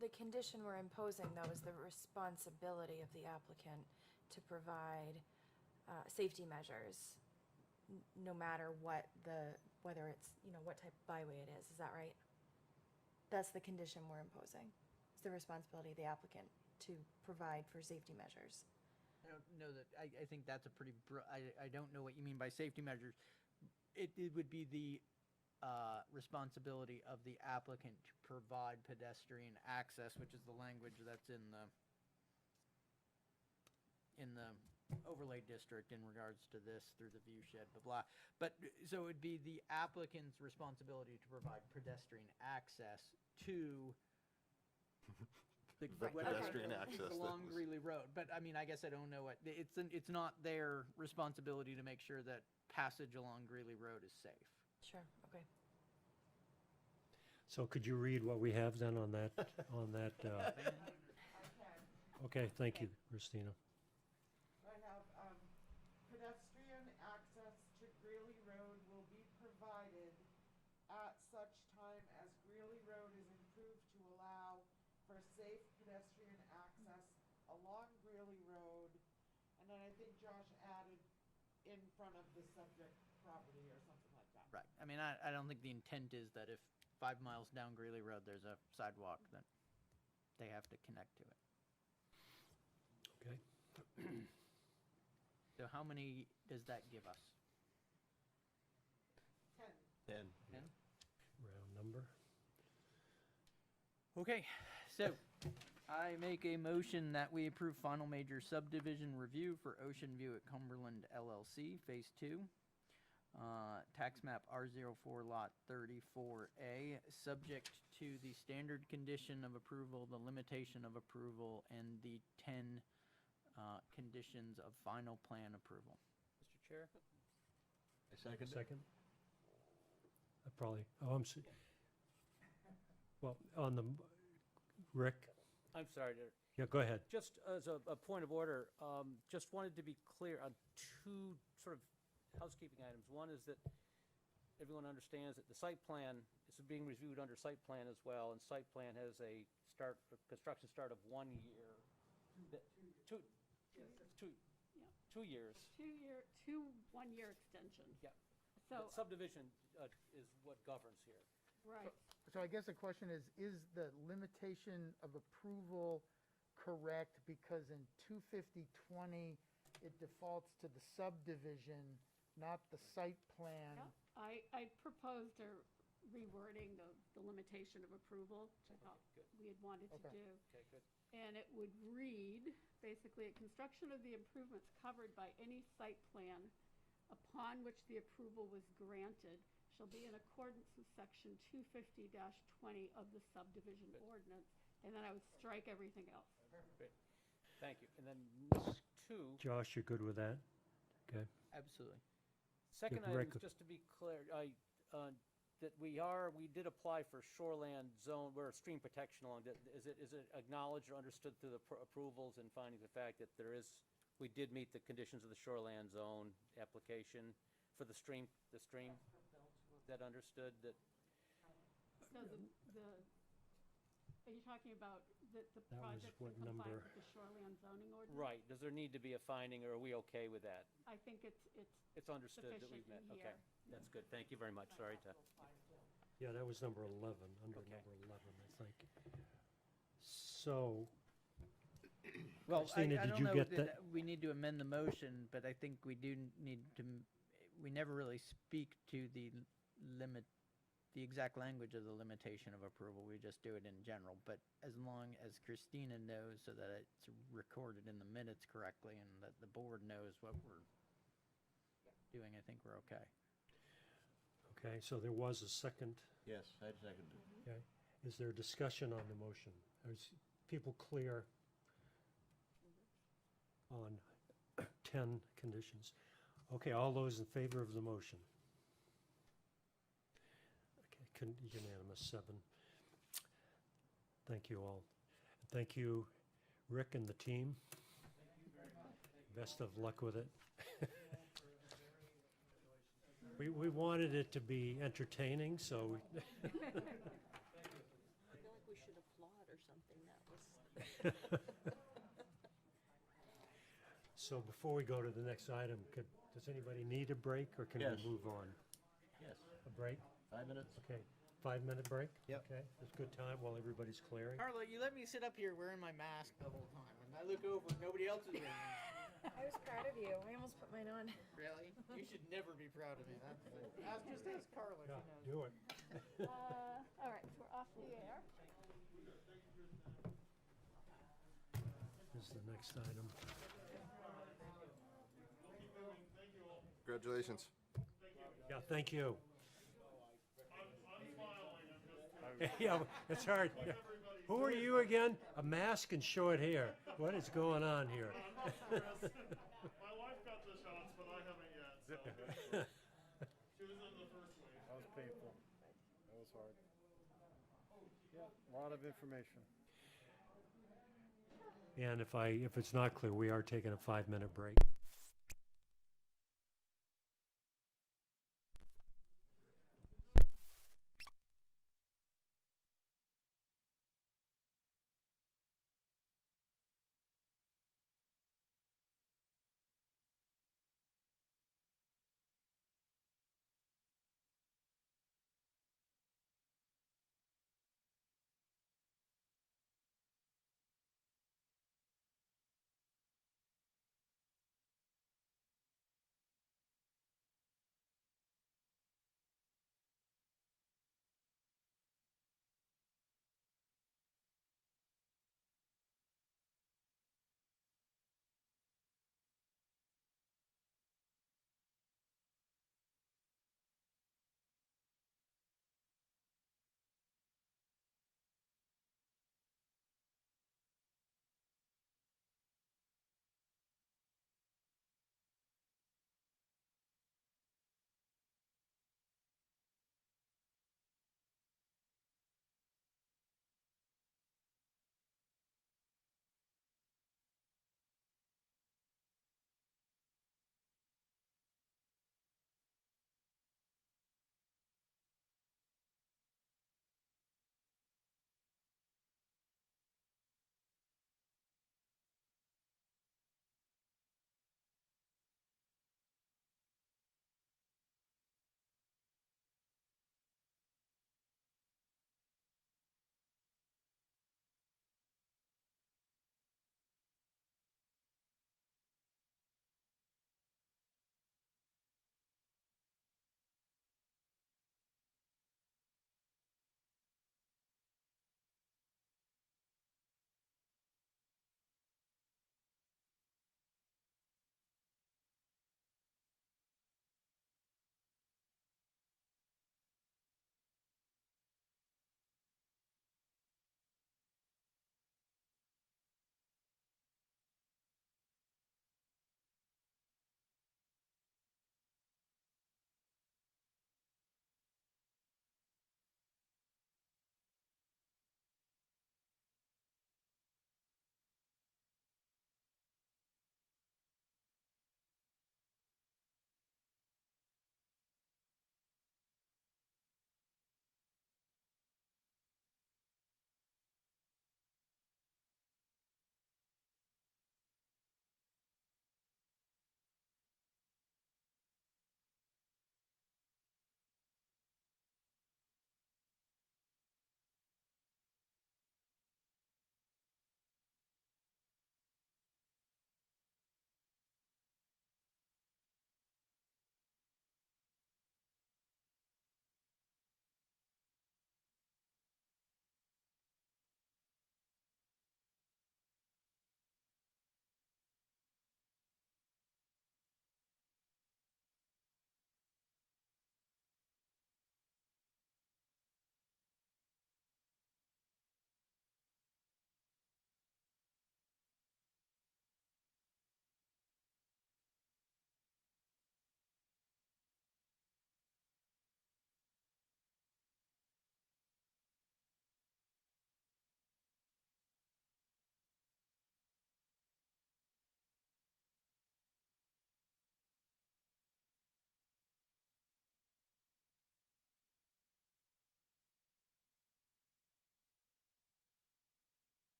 [SPEAKER 7] the condition we're imposing, though, is the responsibility of the applicant to provide safety measures, no matter whether it's, what type of byway it is that right? That's the condition we're imposing. It's the responsibility of the applicant to provide for safety measures.
[SPEAKER 8] I don't know that, I think that's a pretty, I don't know what you mean by safety measures. It would be the responsibility of the applicant to provide pedestrian access, which is the language that's in the overlay district in regards to this through the view shed, blah, blah. But, so it would be the applicant's responsibility to provide pedestrian access to the
[SPEAKER 2] pedestrian access that
[SPEAKER 8] along
[SPEAKER 2] was-
[SPEAKER 8] Greely Road. But I mean, I guess I don't know what, it's not their responsibility to make sure that passage along Greely Road is safe.
[SPEAKER 7] Sure, okay.
[SPEAKER 1] so could you read what we have then on that, okay, thank you, Christina.
[SPEAKER 9] I have, pedestrian access to Greely Road will be provided at such time as Greely Road is improved to allow for safe pedestrian access along Greely Road. And then I think Josh added in front of the subject property or something like that.
[SPEAKER 8] Right. I mean, I don't think the intent is that if 5 miles down Greely Road, there's a sidewalk, that they have to connect to it.
[SPEAKER 1] Okay,
[SPEAKER 8] So how many does that give us?
[SPEAKER 10] 10.
[SPEAKER 1] round number.
[SPEAKER 8] Okay, so I make a motion that we approve final major subdivision review for OceanView at Cumberland LLC, Phase 2. Tax map R04 Lot 34A, subject to the standard condition of approval, the limitation of approval, and the 10 conditions of final plan approval.
[SPEAKER 4] Mr. Chair?
[SPEAKER 10] I second it.
[SPEAKER 1] Second? I probably, well, on the, Rick?
[SPEAKER 4] I'm sorry to
[SPEAKER 1] Yeah, go ahead.
[SPEAKER 4] Just as a point of order, just wanted to be clear on two sort of housekeeping items. One is that everyone understands that the site plan is being reviewed under site plan as well, and site plan has a construction start of 1 year. Two years.
[SPEAKER 5] 2 1-year extensions.
[SPEAKER 4] Yeah.
[SPEAKER 5] So,
[SPEAKER 4] But subdivision is what governs here.
[SPEAKER 5] right,
[SPEAKER 9] So I guess the question is the limitation of approval correct? Because in 25020, it defaults to the subdivision, not the site plan.
[SPEAKER 5] yeah, I proposed a rewording the limitation of approval, which I thought
[SPEAKER 4] good.
[SPEAKER 5] we had wanted to
[SPEAKER 9] Okay.
[SPEAKER 5] do.
[SPEAKER 4] Okay, good.
[SPEAKER 5] And it would read, basically, construction of the improvements covered by any site plan upon which the approval was granted shall be in accordance with section 250-20 of the subdivision ordinance. And then I would strike everything else.
[SPEAKER 4] Great. Thank you. And then two,
[SPEAKER 1] Josh, you're good with that? Okay.
[SPEAKER 8] Absolutely.
[SPEAKER 4] second
[SPEAKER 1] Yeah,
[SPEAKER 4] item is just to be clear, that we did apply for shoreland zone, we're stream protection along, is it acknowledged or understood through the approvals and finding the fact that we did meet the conditions of the shoreland zone application for the stream? Is that understood that?
[SPEAKER 5] So are you talking about the
[SPEAKER 1] That was
[SPEAKER 5] project
[SPEAKER 1] what
[SPEAKER 5] that complies
[SPEAKER 1] number?
[SPEAKER 5] with the shoreland zoning ordinance?
[SPEAKER 4] Right, does there need to be a finding, or are we okay with that?
[SPEAKER 5] I think it's
[SPEAKER 4] It's understood that we've met,
[SPEAKER 5] sufficient in
[SPEAKER 4] okay,
[SPEAKER 5] here.
[SPEAKER 4] that's good, thank you very much, sorry to.
[SPEAKER 1] Yeah, that was number 11, under
[SPEAKER 4] Okay.
[SPEAKER 1] number 11, I think. So,
[SPEAKER 8] Well,
[SPEAKER 1] Christina,
[SPEAKER 8] I
[SPEAKER 1] did
[SPEAKER 8] don't
[SPEAKER 1] you
[SPEAKER 8] know
[SPEAKER 1] get
[SPEAKER 8] that we need to amend the motion, but I think we do need to, we never really speak to the exact language of the limitation of approval. We just do it in general. But as long as Christina knows so that it's recorded in the minutes correctly and that the board knows what we're doing, I think we're okay.
[SPEAKER 1] okay, so there was a second.
[SPEAKER 10] Yes, I second it.
[SPEAKER 1] Okay. Is there discussion on the motion? Is people clear on 10 conditions? Okay, all those in favor of the motion? Okay, unanimous, 7. Thank you all. Thank you, Rick and the team. Best of luck with it. We wanted it to be entertaining, so we
[SPEAKER 12] I feel like we should applaud or something. That was.
[SPEAKER 1] So before we go to the next item, does anybody need a break, or can
[SPEAKER 10] Yes.
[SPEAKER 1] we move on?
[SPEAKER 10] Yes.
[SPEAKER 1] A break?
[SPEAKER 10] 5 minutes?
[SPEAKER 1] Okay, 5-minute break?
[SPEAKER 10] Yep.
[SPEAKER 1] Okay, it's good time while everybody's clearing.
[SPEAKER 8] Carla, you let me sit up here wearing my mask the whole time, and I look over, nobody else is wearing it.
[SPEAKER 7] I was proud of you. I almost put mine on.
[SPEAKER 8] Really? You should never be proud of me. Just ask Carla.
[SPEAKER 1] Yeah,
[SPEAKER 8] She knows.
[SPEAKER 1] do it.
[SPEAKER 5] All right, so we're off the air.
[SPEAKER 1] This is the next item.
[SPEAKER 2] Congratulations.
[SPEAKER 1] Yeah, thank you. Yeah, it's hard. Yeah. Who are you again? A mask and short hair. What is going on here?
[SPEAKER 6] My wife got the shots, but I haven't yet, so. She was in the first wave.
[SPEAKER 14] That was painful. That was hard. Yeah, a lot of information.
[SPEAKER 1] And if it's not clear, we are taking a 5-minute break.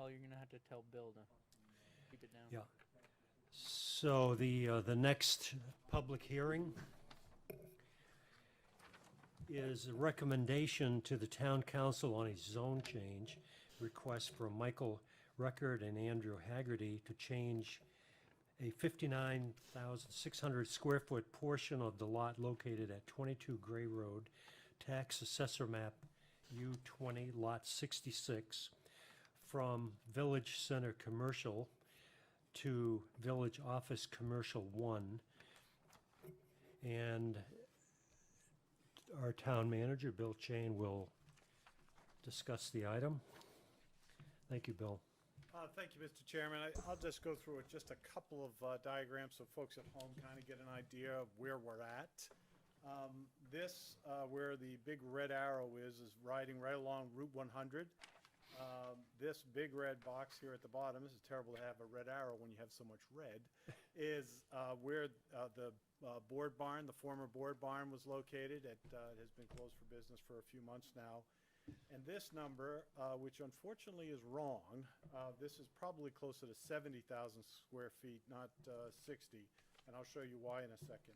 [SPEAKER 8] Paul, you're gonna have to tell Bill to keep it down.
[SPEAKER 1] Yeah. So the next public hearing is a recommendation to the town council on a zone change request from Michael Record and Andrew Haggerty to change a 59,600 square foot portion of the lot located at 22 Gray Road, tax assessor map U20, lot 66, from Village Center Commercial to Village Office Commercial 1. And our town manager, Bill Chain, will discuss the item. Thank you, Bill.
[SPEAKER 14] Thank you, Mr. Chairman. I'll just go through just a couple of diagrams so folks at home kind of get an idea of where we're at. This, where the big red arrow is riding right along Route 100. This big red box here at the bottom, this is terrible to have a red arrow when you have so much red, is where the board barn, the former board barn, was located. It has been closed for business for a few months now. And this number, which unfortunately is wrong, this is probably closer to 70,000 square feet, not 60. And I'll show you why in a second.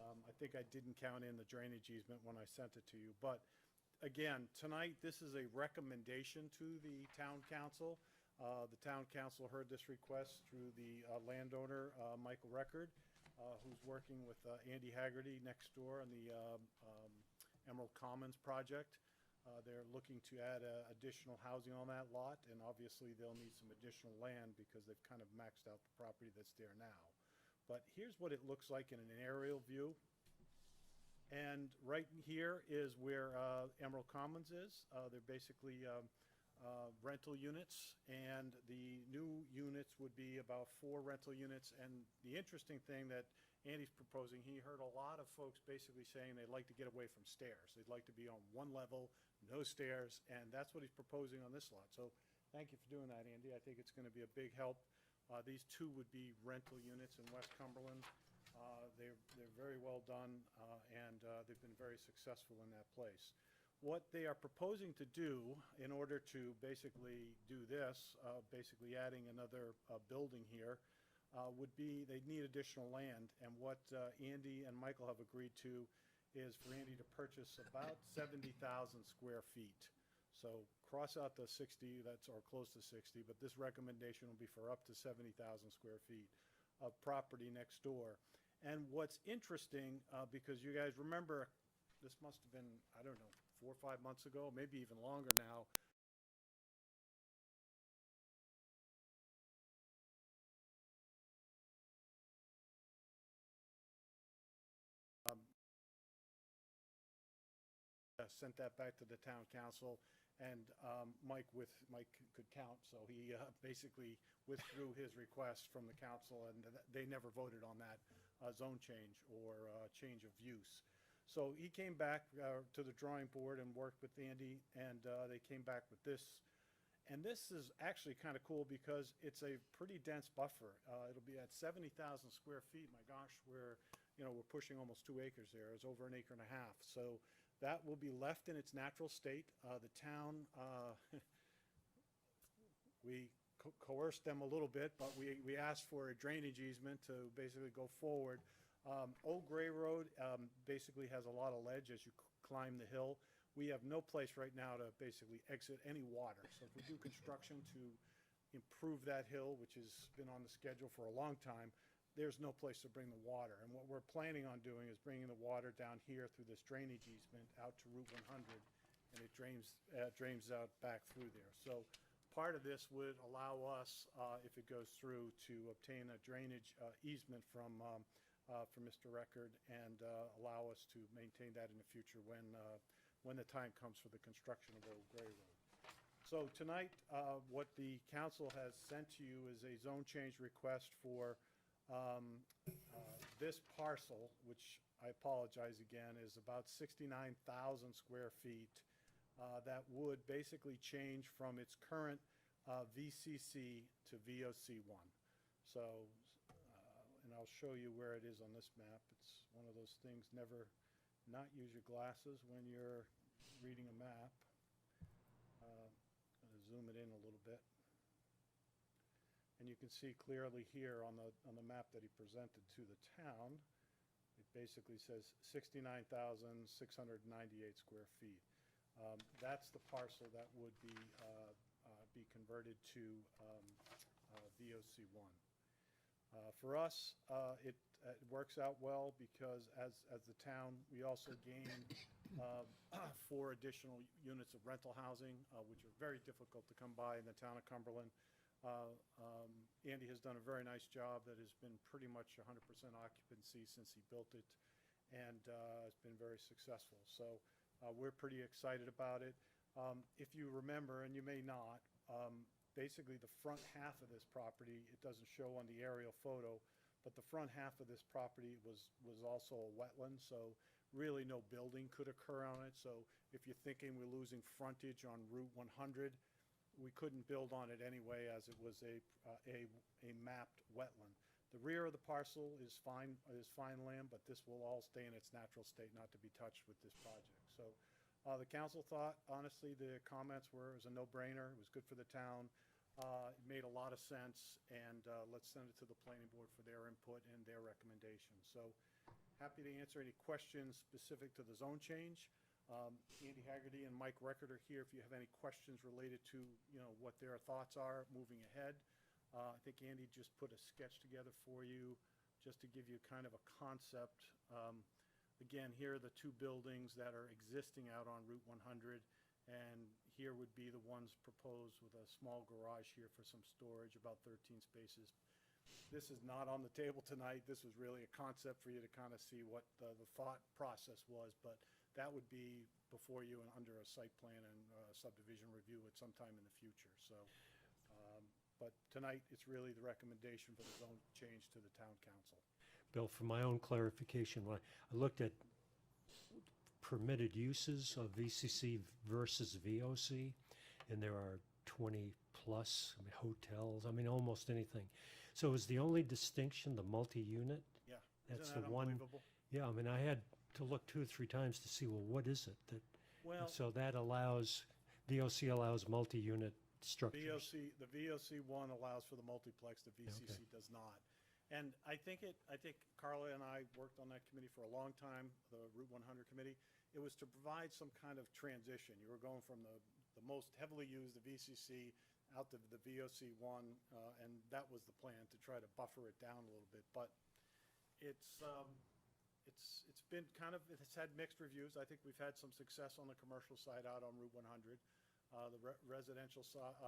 [SPEAKER 14] I think I didn't count in the drainage easement when I sent it to you. But again, tonight, this is a recommendation to the town council. The town council heard this request through the landowner, Michael Record, who's working with Andy Haggerty next door on the Emerald Commons project. They're looking to add additional housing on that lot, and obviously they'll need some additional land because they've kind of maxed out the property that's there now. But here's what it looks like in an aerial view. And right here is where Emerald Commons is. They're basically rental units, and the new units would be about 4 rental units. And the interesting thing that Andy's proposing, he heard a lot of folks basically saying they'd like to get away from stairs. They'd like to be on one level, no stairs, and that's what he's proposing on this lot. So thank you for doing that, Andy. I think it's going to be a big help. These 2 would be rental units in West Cumberland. They're very well done, and they've been very successful in that place. What they are proposing to do in order to basically do this, basically adding another building here, would be they'd need additional land. And what Andy and Michael have agreed to is for Andy to purchase about 70,000 square feet. So cross out the 60, that's or close to 60, but this recommendation will be for up to 70,000 square feet of property next door. And what's interesting, because you guys remember, this must have been, I don't know, 4 or 5 months ago, maybe even longer now. Sent that back to the town council, and Mike could count, so he basically withdrew his request from the council, and they never voted on that zone change or change of use. So he came back to the drawing board and worked with Andy, and they came back with this. And this is actually kind of cool because it's a pretty dense buffer. It'll be at 70,000 square feet. My gosh, we're pushing almost 2 acres there. It's over 1.5 acres. So that will be left in its natural state. The town, we coerced them a little bit, but we asked for a drainage easement to basically go forward. Old Gray Road basically has a lot of ledge as you climb the hill. We have no place right now to basically exit any water. So if we do construction to improve that hill, which has been on the schedule for a long time, there's no place to bring the water. And what we're planning on doing is bringing the water down here through this drainage easement out to Route 100, and it drains out back through there. So part of this would allow us, if it goes through, to obtain a drainage easement from Mr. Record and allow us to maintain that in the future when the time comes for the construction of Old Gray Road. So tonight, what the council has sent to you is a zone change request for this parcel, which I apologize again, is about 69,000 square feet. That would basically change from its current VCC to VOC1. So, and I'll show you where it is on this map. It's one of those things, never not use your glasses when you're reading a map. I'm going to zoom it in a little bit. And you can see clearly here on the map that he presented to the town, it basically says 69,698 square feet. That's the parcel that would be converted to VOC1. For us, it works out well because as the town, we also gain 4 additional units of rental housing, which are very difficult to come by in the town of Cumberland. Andy has done a very nice job that has been pretty much 100% occupancy since he built it, and it's been very successful. So we're pretty excited about it. If you remember, and you may not, basically the front half of this property, it doesn't show on the aerial photo, but the front half of this property was also a wetland, so really no building could occur on it. So if you're thinking we're losing frontage on Route 100, we couldn't build on it anyway, as it was a mapped wetland. The rear of the parcel is fine land, but this will all stay in its natural state, not to be touched with this project. So the council thought, honestly, the comments were, it was a no-brainer, it was good for the town, it made a lot of sense, and let's send it to the planning board for their input and their recommendation. So happy to answer any questions specific to the zone change. Andy Haggerty and Mike Record are here if you have any questions related to, what their thoughts are moving ahead. I think Andy just put a sketch together for you just to give you kind of a concept. Again, here are the 2 buildings that are existing out on Route 100, and here would be the ones proposed with a small garage here for some storage, about 13 spaces. This is not on the table tonight. This was really a concept for you to kind of see what the thought process was, but that would be before you and under a site plan and subdivision review at some time in the future. So, but tonight, it's really the recommendation for the zone change to the town council.
[SPEAKER 1] Bill, for my own clarification, when I looked at permitted uses of VCC versus VOC, and there are 20 plus, hotels, almost anything. So is the only distinction the multi-unit?
[SPEAKER 14] Yeah,
[SPEAKER 1] That's
[SPEAKER 14] isn't
[SPEAKER 1] the
[SPEAKER 14] that
[SPEAKER 1] one.
[SPEAKER 14] unbelievable?
[SPEAKER 1] Yeah, I had to look 2 or 3 times to see, well, what is it?
[SPEAKER 14] Well,
[SPEAKER 1] So that allows, VOC allows multi-unit structures.
[SPEAKER 14] the VOC1 allows for the multiplex, the VCC does not. And I think Carla and I worked on that committee for a long time, the Route 100 committee. It was to provide some kind of transition. You were going from the most heavily used, the VCC, out to the VOC1, and that was the plan, to try to buffer it down a little bit. But it's been it's had mixed reviews. I think we've had some success on the commercial side out on Route 100. The residential side,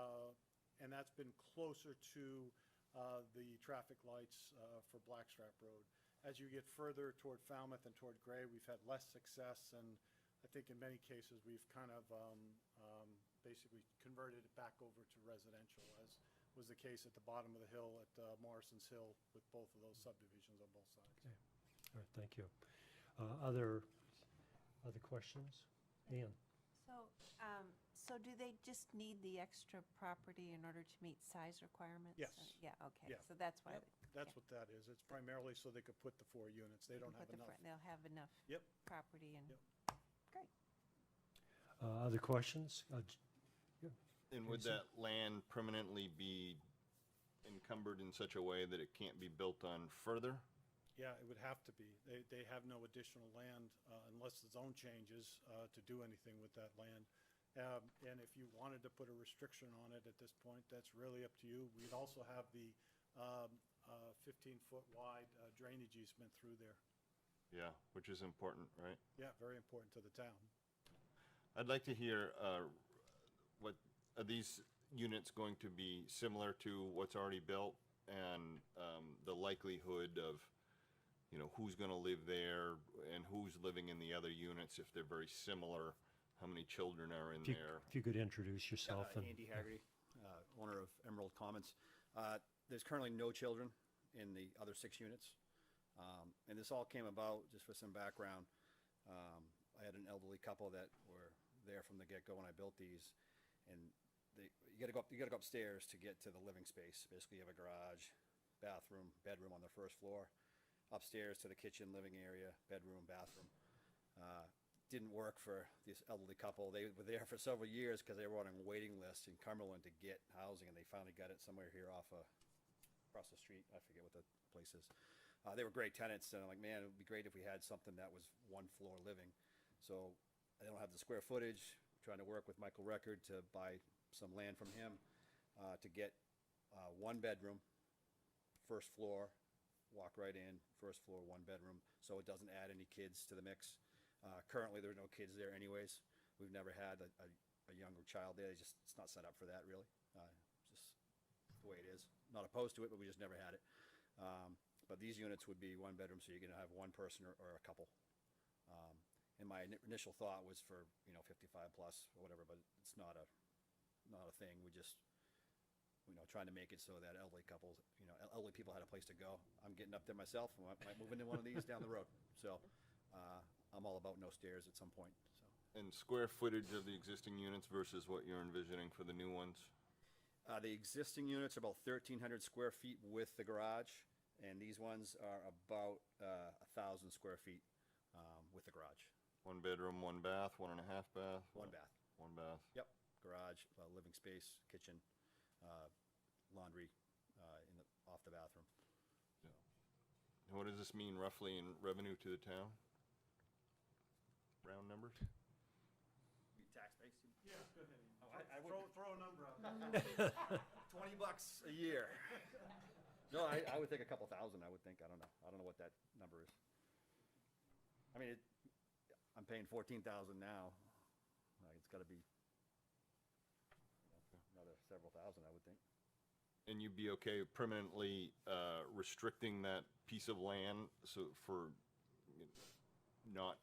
[SPEAKER 14] and that's been closer to the traffic lights for Blackstrap Road. As you get further toward Falmouth and toward Gray, we've had less success, and I think in many cases we've kind of basically converted it back over to residential, as was the case at the bottom of the hill at Morrison's Hill with both of those subdivisions on both sides.
[SPEAKER 1] Okay. All right, thank you. Other questions? Ian?
[SPEAKER 12] So do they just need the extra property in order to meet size requirements?
[SPEAKER 14] Yes.
[SPEAKER 12] Yeah, okay,
[SPEAKER 14] Yeah.
[SPEAKER 12] so that's why.
[SPEAKER 14] Yep, that's what that is. It's primarily so they could put the 4 units. They don't have enough.
[SPEAKER 12] They'll have enough
[SPEAKER 14] Yep.
[SPEAKER 12] property and,
[SPEAKER 14] Yep.
[SPEAKER 12] great.
[SPEAKER 1] Other questions?
[SPEAKER 2] And would that land permanently be encumbered in such a way that it can't be built on further?
[SPEAKER 14] Yeah, it would have to be. They have no additional land unless the zone changes to do anything with that land. And if you wanted to put a restriction on it at this point, that's really up to you. We'd also have the 15-foot wide drainage easement through there.
[SPEAKER 2] Yeah, which is important, right?
[SPEAKER 14] Yeah, very important to the town.
[SPEAKER 2] I'd like to hear, what, are these units going to be similar to what's already built? And the likelihood of, who's going to live there and who's living in the other units, if they're very similar, how many children are in there?
[SPEAKER 1] If you could introduce yourself.
[SPEAKER 15] Andy Haggerty, owner of Emerald Commons. There's currently no children in the other 6 units. And this all came about, just for some background. I had an elderly couple that were there from the get-go when I built these. And you gotta go upstairs to get to the living space. Basically, you have a garage, bathroom, bedroom on the first floor. Upstairs to the kitchen, living area, bedroom, bathroom. Didn't work for this elderly couple. They were there for several years because they were on a waiting list in Cumberland to get housing, and they finally got it somewhere here off of across the street. I forget what the place is. They were great tenants, and I'm like, man, it would be great if we had something that was one floor living. So I don't have the square footage. Trying to work with Michael Record to buy some land from him to get one bedroom, first floor, walk right in, first floor, one bedroom, so it doesn't add any kids to the mix. Currently, there are no kids there anyways. We've never had a younger child there. It's not set up for that, really. Just the way it is. Not opposed to it, but we just never had it. But these units would be one bedroom, so you're going to have one person or a couple. And my initial thought was for 55 plus or whatever, but it's not a thing. We just trying to make it so that elderly couples, elderly people had a place to go. I'm getting up there myself. I might move into one of these down the road. So I'm all about no stairs at some point. So.
[SPEAKER 2] And square footage of the existing units versus what you're envisioning for the new ones?
[SPEAKER 15] The existing units are about 1,300 square feet with the garage, and these ones are about 1,000 square feet with the garage.
[SPEAKER 2] One bedroom, one bath, 1.5 bath?
[SPEAKER 15] One bath.
[SPEAKER 2] One bath.
[SPEAKER 15] Yep. Garage, living space, kitchen, laundry off the bathroom.
[SPEAKER 2] And what does this mean roughly in revenue to the town? Round numbers?
[SPEAKER 15] Tax base?
[SPEAKER 14] Yeah, go ahead.
[SPEAKER 15] Oh, I would
[SPEAKER 14] Throw a number out there.
[SPEAKER 15] $20 a year. No, I would think a couple thousand. I would think. I don't know. I don't know what that number is. I mean, I'm paying $14,000 now. It's got to be another several thousand, I would think.
[SPEAKER 2] And you'd be okay permanently restricting that piece of land so for not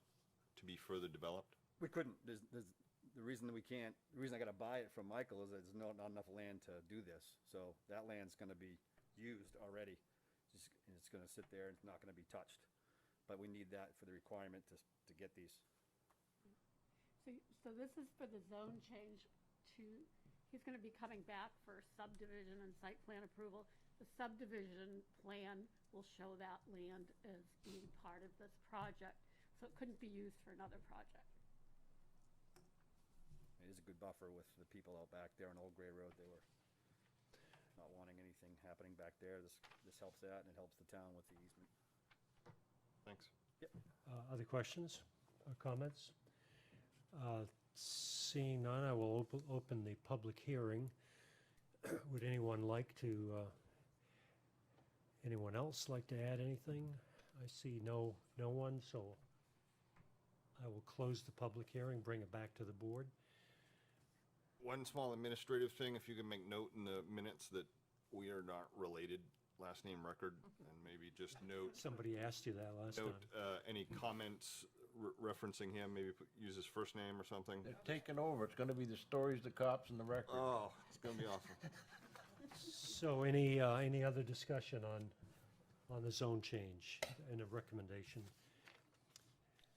[SPEAKER 2] to be further developed?
[SPEAKER 15] We couldn't. There's the reason that we can't. The reason I got to buy it from Michael is that there's not enough land to do this. So that land's going to be used already. It's going to sit there. It's not going to be touched. But we need that for the requirement to get these.
[SPEAKER 5] So this is for the zone change to, he's gonna be coming back for subdivision and site plan approval. The subdivision plan will show that land as being part of this project, so it couldn't be used for another project.
[SPEAKER 15] It is a good buffer with the people out back there on Old Gray Road. They were not wanting anything happening back there. This helps that, and it helps the town with the easement.
[SPEAKER 2] Thanks.
[SPEAKER 15] Yep.
[SPEAKER 1] Other questions or comments? Seeing none, I will open the public hearing. Would anyone else like to add anything? I see no one, so I will close the public hearing, bring it back to the board.
[SPEAKER 2] One small administrative thing, if you can make note in the minutes that we are not related, last name record, and maybe just note.
[SPEAKER 1] Somebody asked you that last time.
[SPEAKER 2] Any comments referencing him, maybe use his first name or something.
[SPEAKER 10] They're taking over. It's gonna be the stories, the cops, and the record.
[SPEAKER 2] Oh, it's gonna be awesome.
[SPEAKER 1] So any other discussion on the zone change and a recommendation?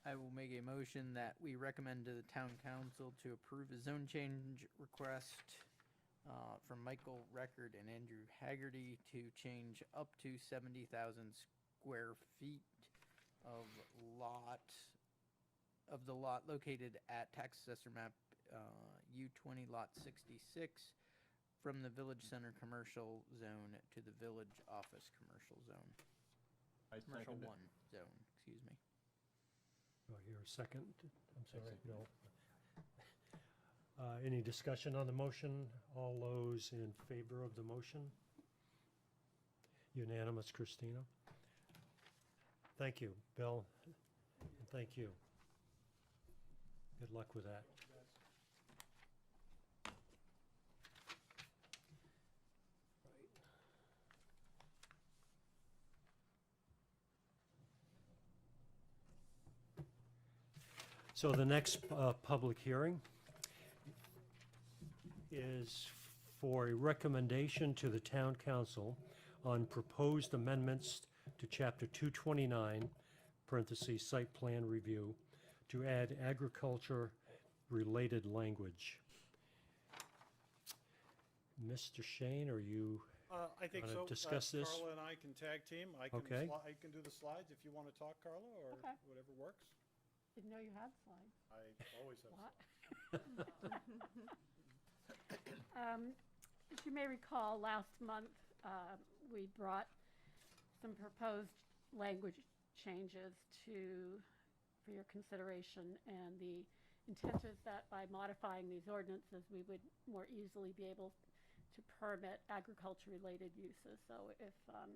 [SPEAKER 8] I will make a motion that we recommend to the town council to approve a zone change request from Michael Record and Andrew Haggerty to change up to 70,000 square feet of the lot located at Tax Assessor Map U20 Lot 66 from the Village Center Commercial Zone to the Village Office Commercial Zone. Commercial 1 zone, excuse me.
[SPEAKER 1] Do I hear a second? I'm sorry, no. Any discussion on the motion? All those in favor of the motion? Unanimous, Christina. Thank you, Bill. And thank you. Good luck with that. So the next public hearing is for a recommendation to the town council on proposed amendments to chapter 229, parentheses, site plan review, to add agriculture-related language. Mr. Shane, are you
[SPEAKER 14] I think
[SPEAKER 1] wanna
[SPEAKER 14] so.
[SPEAKER 1] discuss this?
[SPEAKER 14] Carla and I can tag team. I can
[SPEAKER 1] Okay.
[SPEAKER 14] I can do the slides if you want to talk, Carla, or
[SPEAKER 5] Okay.
[SPEAKER 14] whatever works.
[SPEAKER 5] Didn't know you had slides.
[SPEAKER 14] I always have.
[SPEAKER 5] What? As you may recall, last month, we brought some proposed language changes for your consideration, and the intent is that by modifying these ordinances, we would more easily be able to permit agriculture-related uses. So if a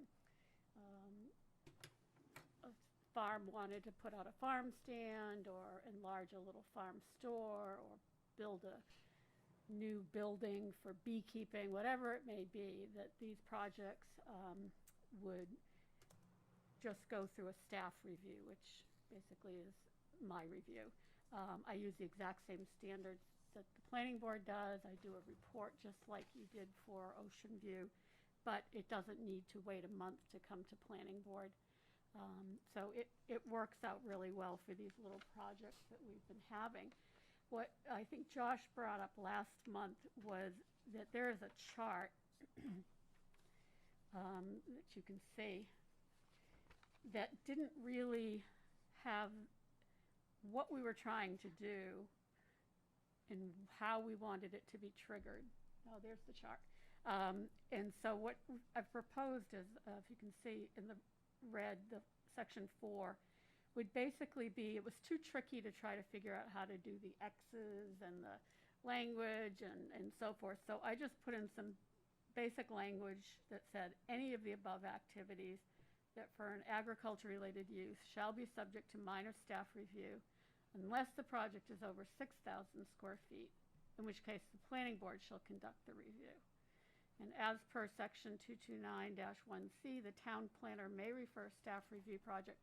[SPEAKER 5] farm wanted to put out a farm stand or enlarge a little farm store or build a new building for beekeeping, whatever it may be, that these projects would just go through a staff review, which basically is my review. I use the exact same standards that the planning board does. I do a report just like you did for OceanView, but it doesn't need to wait a month to come to planning board. So it works out really well for these little projects that we've been having. What I think Josh brought up last month was that there is a chart that you can see that didn't really have what we were trying to do and how we wanted it to be triggered. Oh, there's the chart. And so what I've proposed is, if you can see in the red, the section 4, would basically be, it was too tricky to try to figure out how to do the X's and the language and so forth. So I just put in some basic language that said any of the above activities that for an agriculture-related use shall be subject to minor staff review unless the project is over 6,000 square feet, in which case the planning board shall conduct the review. And as per section 229-1C, the town planner may refer staff review project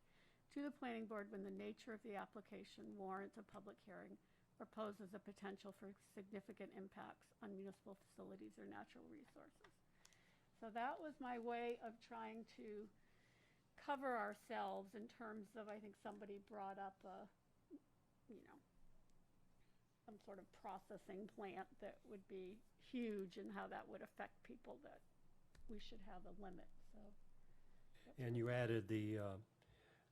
[SPEAKER 5] to the planning board when the nature of the application warrants a public hearing or poses a potential for significant impacts on municipal facilities or natural resources. So that was my way of trying to cover ourselves in terms of, I think somebody brought up some sort of processing plant that would be huge and how that would affect people, that we should have a limit. So.
[SPEAKER 1] And you added the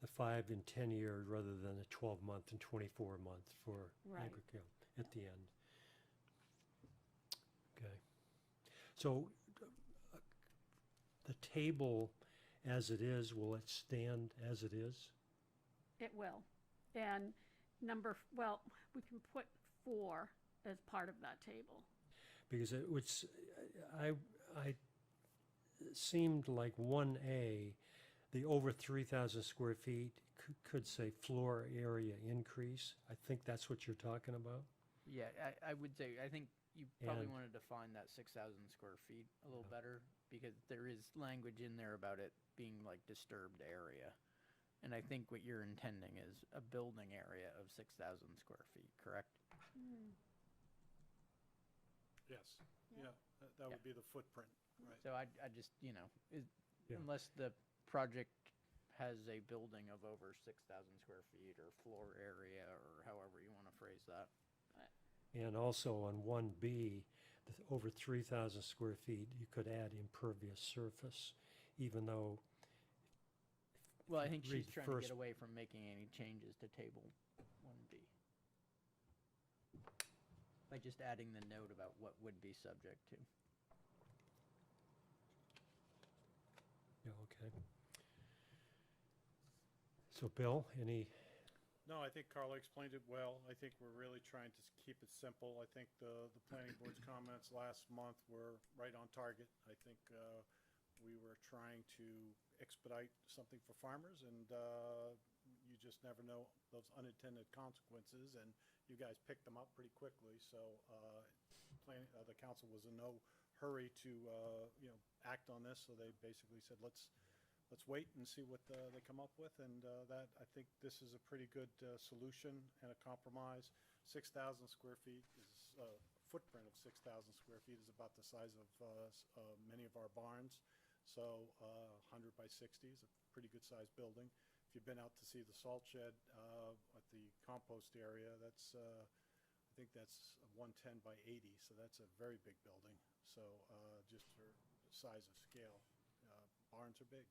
[SPEAKER 1] 5 and 10 year rather than the 12-month and 24-month for
[SPEAKER 5] Right.
[SPEAKER 1] agriculture at the end. Okay. So the table as it is, will it stand as it is?
[SPEAKER 5] It will. And we can put 4 as part of that table.
[SPEAKER 1] Because it was, I seemed like 1A, the over 3,000 square feet could say floor area increase. I think that's what you're talking about.
[SPEAKER 8] Yeah, I would say, I think you probably
[SPEAKER 1] And-
[SPEAKER 8] want to define that 6,000 square feet a little better, because there is language in there about it being like disturbed area. And I think what you're intending is a building area of 6,000 square feet, correct?
[SPEAKER 14] Yes, yeah, that would be the footprint, right?
[SPEAKER 8] So I just,
[SPEAKER 1] Yeah.
[SPEAKER 8] unless the project has a building of over 6,000 square feet or floor area or however you want to phrase that.
[SPEAKER 1] And also on 1B, over 3,000 square feet, you could add impervious surface, even though.
[SPEAKER 8] Well, I
[SPEAKER 1] you
[SPEAKER 8] think
[SPEAKER 1] read
[SPEAKER 8] she's
[SPEAKER 1] the
[SPEAKER 8] trying to
[SPEAKER 1] first-
[SPEAKER 8] get away from making any changes to table 1B. By just adding the note about what would be subject to.
[SPEAKER 1] Yeah, okay. So Bill, any?
[SPEAKER 14] No, I think Carla explained it well. I think we're really trying to keep it simple. I think the planning board's comments last month were right on target. I think we were trying to expedite something for farmers, and you just never know those unintended consequences, and you guys picked them up pretty quickly. So the council was in no hurry to act on this, so they basically said, let's wait and see what they come up with, and that, I think this is a pretty good solution and a compromise. 6,000 square feet is, footprint of 6,000 square feet is about the size of many of our barns. So 100 by 60 is a pretty good sized building. If you've been out to see the salt shed at the compost area, that's I think that's 110 by 80, so that's a very big building. So just for size of scale, barns are big.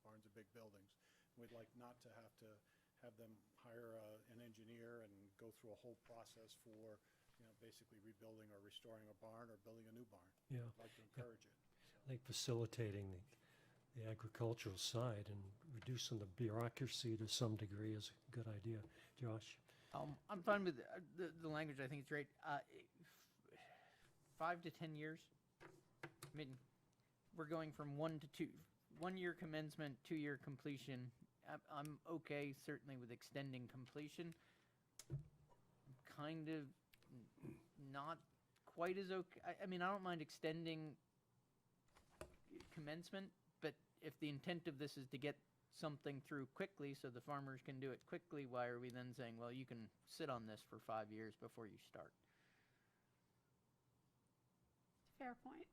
[SPEAKER 14] Barns are big buildings. We'd like not to have them hire an engineer and go through a whole process for, basically rebuilding or restoring a barn or building a new barn.
[SPEAKER 1] Yeah.
[SPEAKER 14] I'd like to encourage it.
[SPEAKER 1] I think facilitating the agricultural side, and reducing the bureaucracy to some degree is a good idea. Josh?
[SPEAKER 8] I'm fine with the language. I think it's great. 5 to 10 years. I mean, we're going from 1 to 2, 1 year commencement, 2 year completion. I'm okay certainly with extending completion. Kind of not quite as okay. I mean, I don't mind extending commencement, but if the intent of this is to get something through quickly so the farmers can do it quickly, why are we then saying, well, you can sit on this for 5 years before you start?
[SPEAKER 5] Fair point.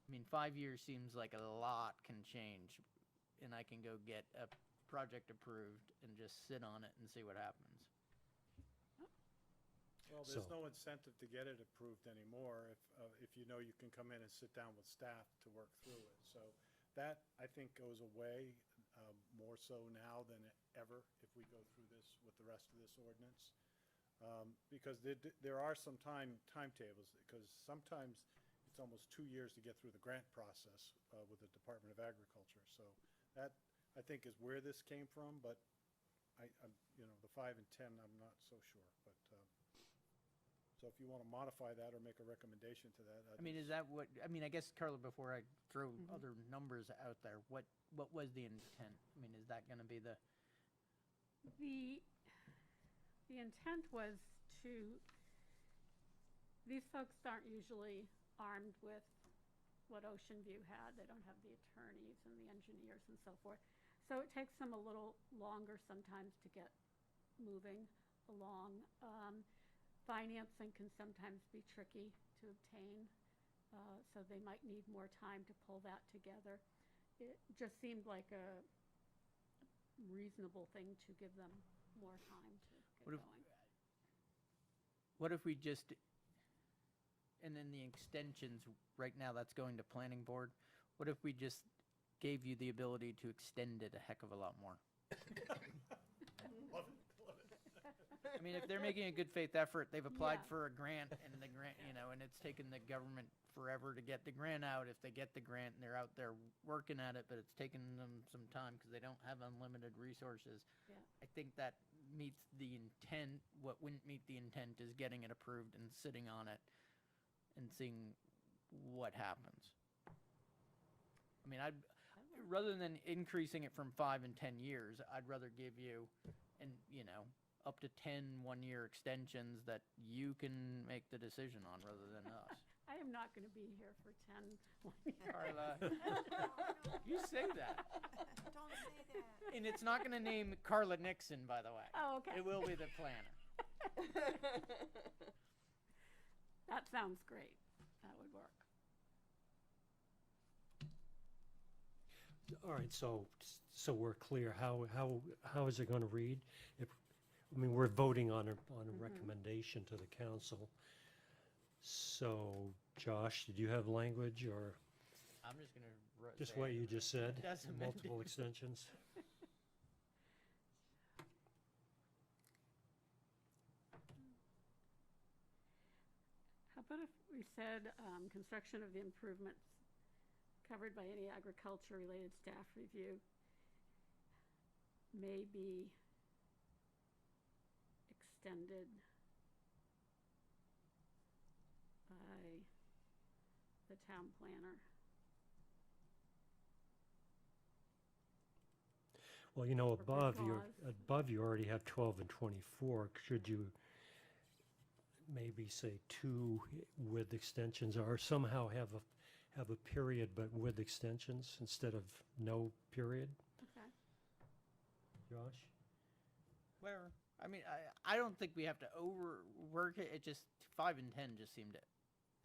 [SPEAKER 8] I mean, 5 years seems like a lot can change, and I can go get a project approved and just sit on it and see what happens.
[SPEAKER 14] Well, there's no incentive to get it approved anymore if you know you can come in and sit down with staff to work through it. So that, I think, goes away more so now than ever if we go through this with the rest of this ordinance. Because there are some timetables, because sometimes it's almost 2 years to get through the grant process with the Department of Agriculture. So that, I think, is where this came from, but I'm, you know, the 5 and 10, I'm not so sure. But so if you want to modify that or make a recommendation to that.
[SPEAKER 8] I mean, is that what, I mean, I guess, Carla, before I throw other numbers out there, what was the intent? I mean, is that going to be the?
[SPEAKER 5] The intent was to, these folks aren't usually armed with what OceanView had. They don't have the attorneys and the engineers and so forth. So it takes them a little longer sometimes to get moving along. Financing can sometimes be tricky to obtain, so they might need more time to pull that together. It just seemed like a reasonable thing to give them more time to get going.
[SPEAKER 8] What if we just, and then the extensions, right now that's going to planning board. What if we just gave you the ability to extend it a heck of a lot more?
[SPEAKER 14] Love it, love it.
[SPEAKER 8] I mean, if they're making a good faith effort, they've applied
[SPEAKER 5] Yeah.
[SPEAKER 8] for a grant, and the grant, you know, and it's taken the government forever to get the grant out. If they get the grant and they're out there working at it, but it's taken them some time because they don't have unlimited resources.
[SPEAKER 5] Yeah.
[SPEAKER 8] I think that meets the intent. What wouldn't meet the intent is getting it approved and sitting on it and seeing what happens. I mean, rather than increasing it from 5 and 10 years, I'd rather give you, and you know, up to 10 one-year extensions that you can make the decision on rather than us.
[SPEAKER 5] I am not going to be here for 10 1 year.
[SPEAKER 8] Carla, you say that.
[SPEAKER 12] Don't say that.
[SPEAKER 8] And it's not going to name Carla Nixon, by the way.
[SPEAKER 5] Oh, okay.
[SPEAKER 8] It will be the planner.
[SPEAKER 5] That sounds great. That would work.
[SPEAKER 1] All right, so we're clear. How is it going to read? I mean, we're voting on a recommendation to the council. So, Josh, did you have language, or
[SPEAKER 8] I'm just going to
[SPEAKER 1] just what you just said?
[SPEAKER 8] That's amended.
[SPEAKER 1] Multiple extensions?
[SPEAKER 5] How about if we said construction of the improvements covered by any agriculture-related staff review may be extended by the town planner.
[SPEAKER 1] Well, you know,
[SPEAKER 5] Or by
[SPEAKER 1] above you already have 12 and 24. Should you maybe say 2 with extensions, or somehow have a period but with extensions instead of no period?
[SPEAKER 5] Okay.
[SPEAKER 1] Josh?
[SPEAKER 8] Where? I mean, I don't think we have to overwork it. It just, 5 and 10 just seemed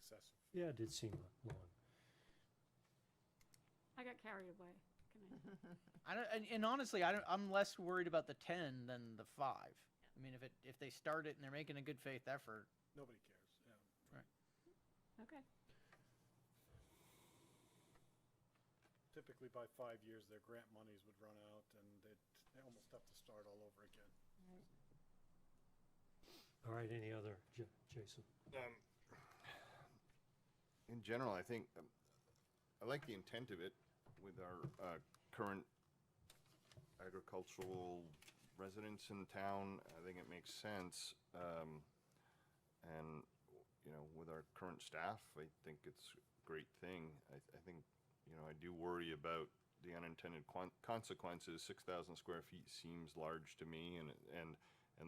[SPEAKER 14] Excessive.
[SPEAKER 1] Yeah, it did seem long.
[SPEAKER 5] I got carried away. Can I?
[SPEAKER 8] I don't, and honestly, I'm less worried about the 10 than the 5. I mean, if they start it and they're making a good faith effort.
[SPEAKER 14] Nobody cares, yeah.
[SPEAKER 8] Right.
[SPEAKER 5] Okay.
[SPEAKER 14] Typically by 5 years, their grant monies would run out and they almost have to start all over again.
[SPEAKER 1] All right, any other, Jason?
[SPEAKER 2] In general, I think, I like the intent of it. with our current agricultural residents in town, I think it makes sense. And, you know, with our current staff, I think it's a great thing. I think, you know, I do worry about the unintended consequences. 6,000 square feet seems large to me, and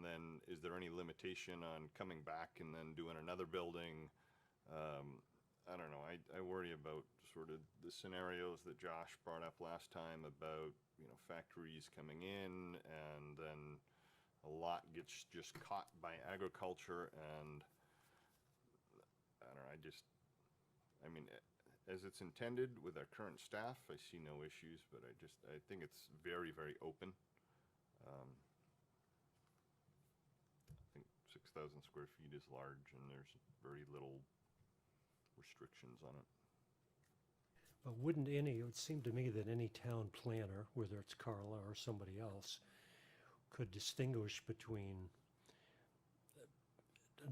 [SPEAKER 2] then is there any limitation on coming back and then doing another building? I don't know, I worry about sort of the scenarios that Josh brought up last time about, you know, factories coming in and then a lot gets just caught by agriculture, and I don't know, I mean, as it's intended with our current staff, I see no issues, but I think it's very, very open. I think 6,000 square feet is large and there's very little restrictions on it.
[SPEAKER 1] But it would seem to me that any town planner, whether it's Carla or somebody else, could distinguish between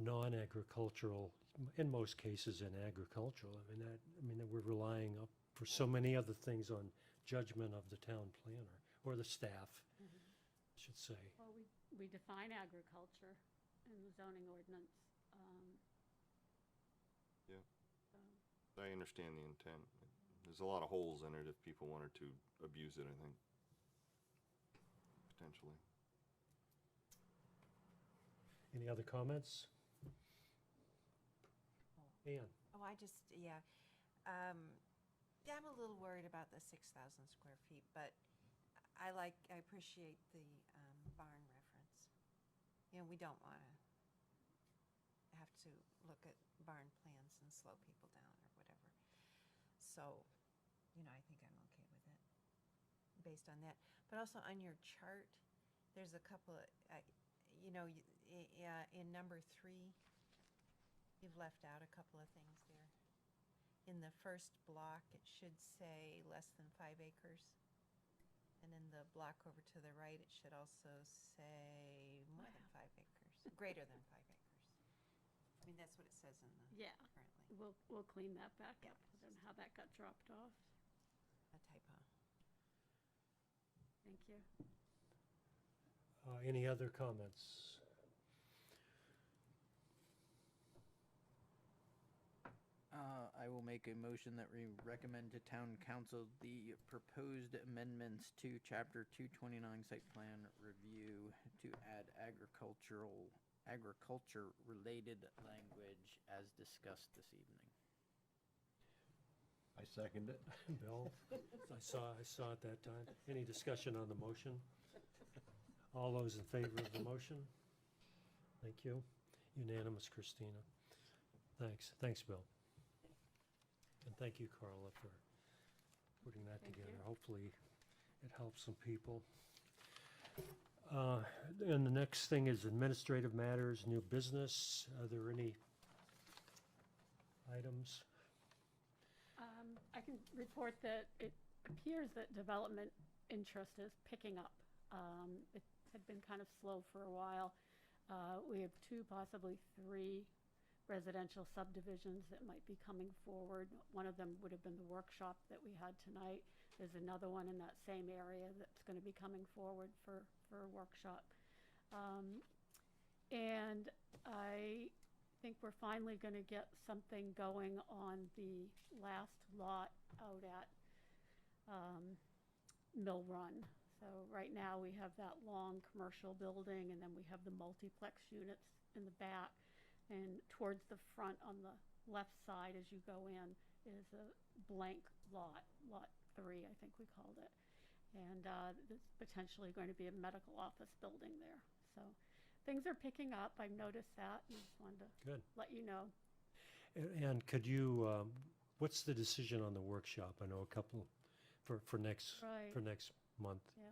[SPEAKER 1] non-agricultural, in most cases in agricultural. I mean, that we're relying up for so many other things on judgment of the town planner, or the staff, I should say.
[SPEAKER 5] Well, we define agriculture in the zoning ordinance.
[SPEAKER 2] Yeah.
[SPEAKER 5] So.
[SPEAKER 2] I understand the intent. There's a lot of holes in it if people wanted to abuse it, I think. Potentially.
[SPEAKER 1] Any other comments? Ann?
[SPEAKER 12] Oh, yeah. Yeah, I'm a little worried about the 6,000 square feet, but I appreciate the barn reference. You know, we don't want to have to look at barn plans and slow people down or whatever. So, you know, I think I'm okay with it based on that. But also on your chart, there's a couple of, you know, in number 3, you've left out a couple of things there. In the first block, it should say less than 5 acres. And in the block over to the right, it should also say more than 5 acres, greater than 5 acres. I mean, that's what it says in the currently.
[SPEAKER 5] We'll clean that back up. I don't know how that got dropped off.
[SPEAKER 12] A typo.
[SPEAKER 5] Thank you.
[SPEAKER 1] Any other comments?
[SPEAKER 8] I will make a motion that we recommend to town council the proposed amendments to chapter 229 site plan review to add agriculture related language as discussed this evening.
[SPEAKER 10] I second it.
[SPEAKER 1] Bill? I saw it that time. Any discussion on the motion? All those in favor of the motion? Thank you. Unanimous, Christina. Thanks, Bill. And thank you, Carla, for putting that together. Hopefully, it helps some people. And the next thing is administrative matters, new business. Are there any items?
[SPEAKER 5] I can report that it appears that development interest is picking up. It had been kind of slow for a while. We have 2, possibly 3 residential subdivisions that might be coming forward. One of them would have been the workshop that we had tonight. There's another one in that same area that's going to be coming forward for a workshop. And I think we're finally going to get something going on the last lot out at Mill Run. So right now we have that long commercial building, and then we have the multiplex units in the back. And towards the front on the left side as you go in is a blank lot, lot 3, I think we called it. And there's potentially going to be a medical office building there. So things are picking up. I've noticed that. I just wanted to let you know.
[SPEAKER 1] And could you, what's the decision on the workshop? I know a couple for next month.
[SPEAKER 5] Yeah.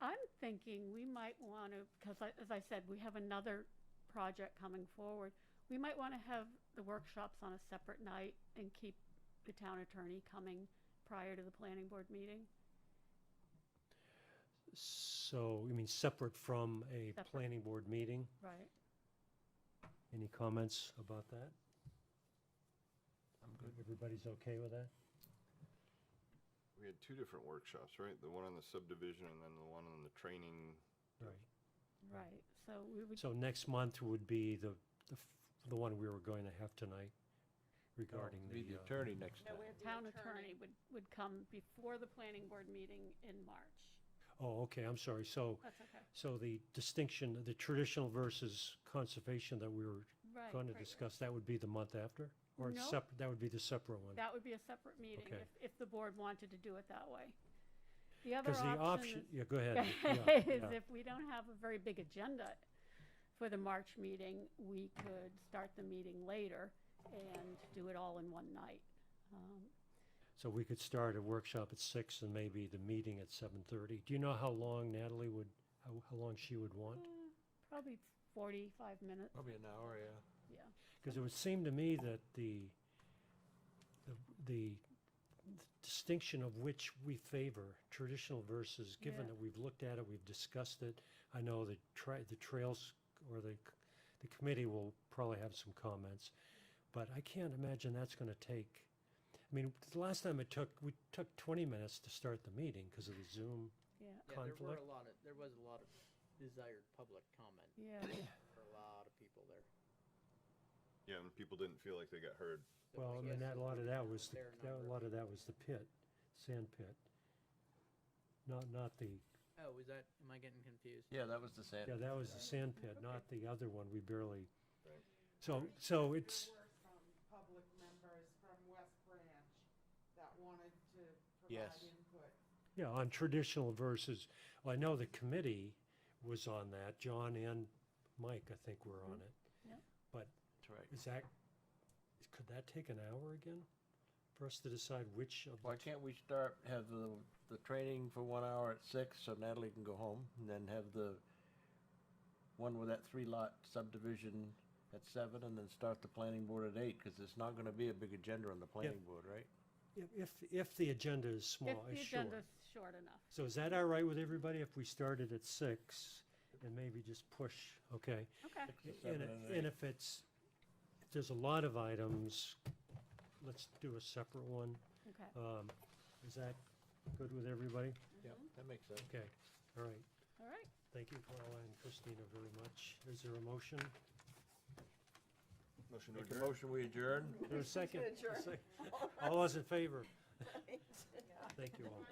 [SPEAKER 5] I'm thinking we might want to, because as I said, we have another project coming forward. We might want to have the workshops on a separate night and keep the town attorney coming prior to the planning board meeting.
[SPEAKER 1] So, you mean separate from a planning board meeting?
[SPEAKER 5] Right.
[SPEAKER 1] Any comments about that?
[SPEAKER 10] I'm good.
[SPEAKER 1] Everybody's okay with that?
[SPEAKER 2] We had two different workshops, right? The one on the subdivision and then the one on the training.
[SPEAKER 1] Right.
[SPEAKER 5] Right, so we would,
[SPEAKER 1] So next month would be the one we were going to have tonight regarding
[SPEAKER 10] Be the attorney next time.
[SPEAKER 5] town attorney would come before the planning board meeting in March.
[SPEAKER 1] Oh, okay, I'm sorry. So,
[SPEAKER 5] That's okay.
[SPEAKER 1] so the distinction, the traditional versus conservation that we were
[SPEAKER 5] Right,
[SPEAKER 1] going to
[SPEAKER 5] right.
[SPEAKER 1] discuss, that would be the month after? Or it's
[SPEAKER 5] Nope.
[SPEAKER 1] separate, that would be the separate one?
[SPEAKER 5] That would be a separate meeting
[SPEAKER 1] Okay.
[SPEAKER 5] if the board wanted to do it that way. The other
[SPEAKER 1] Because the
[SPEAKER 5] option
[SPEAKER 1] option, yeah, go ahead.
[SPEAKER 5] is
[SPEAKER 1] Yeah.
[SPEAKER 5] if we don't have a very big agenda for the March meeting, we could start the meeting later and do it all in one night.
[SPEAKER 1] So we could start a workshop at 6 and maybe the meeting at 7:30. Do you know how long Natalie would, how long she would want?
[SPEAKER 5] Probably 45 minutes,
[SPEAKER 10] Probably an hour, yeah.
[SPEAKER 5] yeah.
[SPEAKER 1] Because it would seem to me that the distinction of which we favor, traditional versus, given
[SPEAKER 5] Yeah.
[SPEAKER 1] that we've looked at it, we've discussed it, I know the trails, or the committee will probably have some comments, but I can't imagine that's gonna take, I mean, the last time we took 20 minutes to start the meeting because of the Zoom.
[SPEAKER 5] Yeah,
[SPEAKER 1] Conflict?
[SPEAKER 8] There was a lot of desired public comment
[SPEAKER 5] yeah.
[SPEAKER 8] for a lot of people there.
[SPEAKER 2] Yeah, and people didn't feel like they got heard.
[SPEAKER 8] So
[SPEAKER 1] Well, I mean,
[SPEAKER 8] guess
[SPEAKER 1] a lot of that was,
[SPEAKER 8] fair
[SPEAKER 1] a
[SPEAKER 8] number.
[SPEAKER 1] lot of that was the pit, sand pit. Not the,
[SPEAKER 8] Oh, is that, am I getting confused?
[SPEAKER 10] Yeah, that was the sand.
[SPEAKER 1] yeah, that was the sand pit, not the other one we barely.
[SPEAKER 2] Right.
[SPEAKER 1] So it's,
[SPEAKER 9] There were some public members from West Branch that wanted to
[SPEAKER 10] Yes.
[SPEAKER 9] provide input.
[SPEAKER 1] yeah, on traditional versus, well, I know the committee was on that, John and Mike, I think, were on it.
[SPEAKER 5] Yeah.
[SPEAKER 1] But
[SPEAKER 10] That's right.
[SPEAKER 1] is that, could that take an hour again? For us to decide which of
[SPEAKER 10] Why
[SPEAKER 1] the,
[SPEAKER 10] can't we have the training for 1 hour at 6 so Natalie can go home, and then have the one with that 3-lot subdivision at 7, and then start the planning board at 8, because it's not gonna be a big agenda on the planning board, right?
[SPEAKER 1] if the agenda is
[SPEAKER 5] If
[SPEAKER 1] small,
[SPEAKER 5] the
[SPEAKER 1] is short.
[SPEAKER 5] agenda's short enough.
[SPEAKER 1] So is that all right with everybody if we started at 6 and maybe just push, okay?
[SPEAKER 5] Okay,
[SPEAKER 10] 6 to 7 and 8.
[SPEAKER 1] And if there's a lot of items, let's do a separate one.
[SPEAKER 5] okay,
[SPEAKER 1] Is that good with everybody?
[SPEAKER 10] Yep, that makes sense.
[SPEAKER 1] Okay, all right.
[SPEAKER 5] all right.
[SPEAKER 1] Thank you, Carla and Christina, very much. Is there a motion?
[SPEAKER 2] Motion to
[SPEAKER 10] Make a
[SPEAKER 2] adjourn?
[SPEAKER 10] motion, we adjourn.
[SPEAKER 1] Is there a second?
[SPEAKER 3] adjourn.
[SPEAKER 1] All those in favor? Thank you all.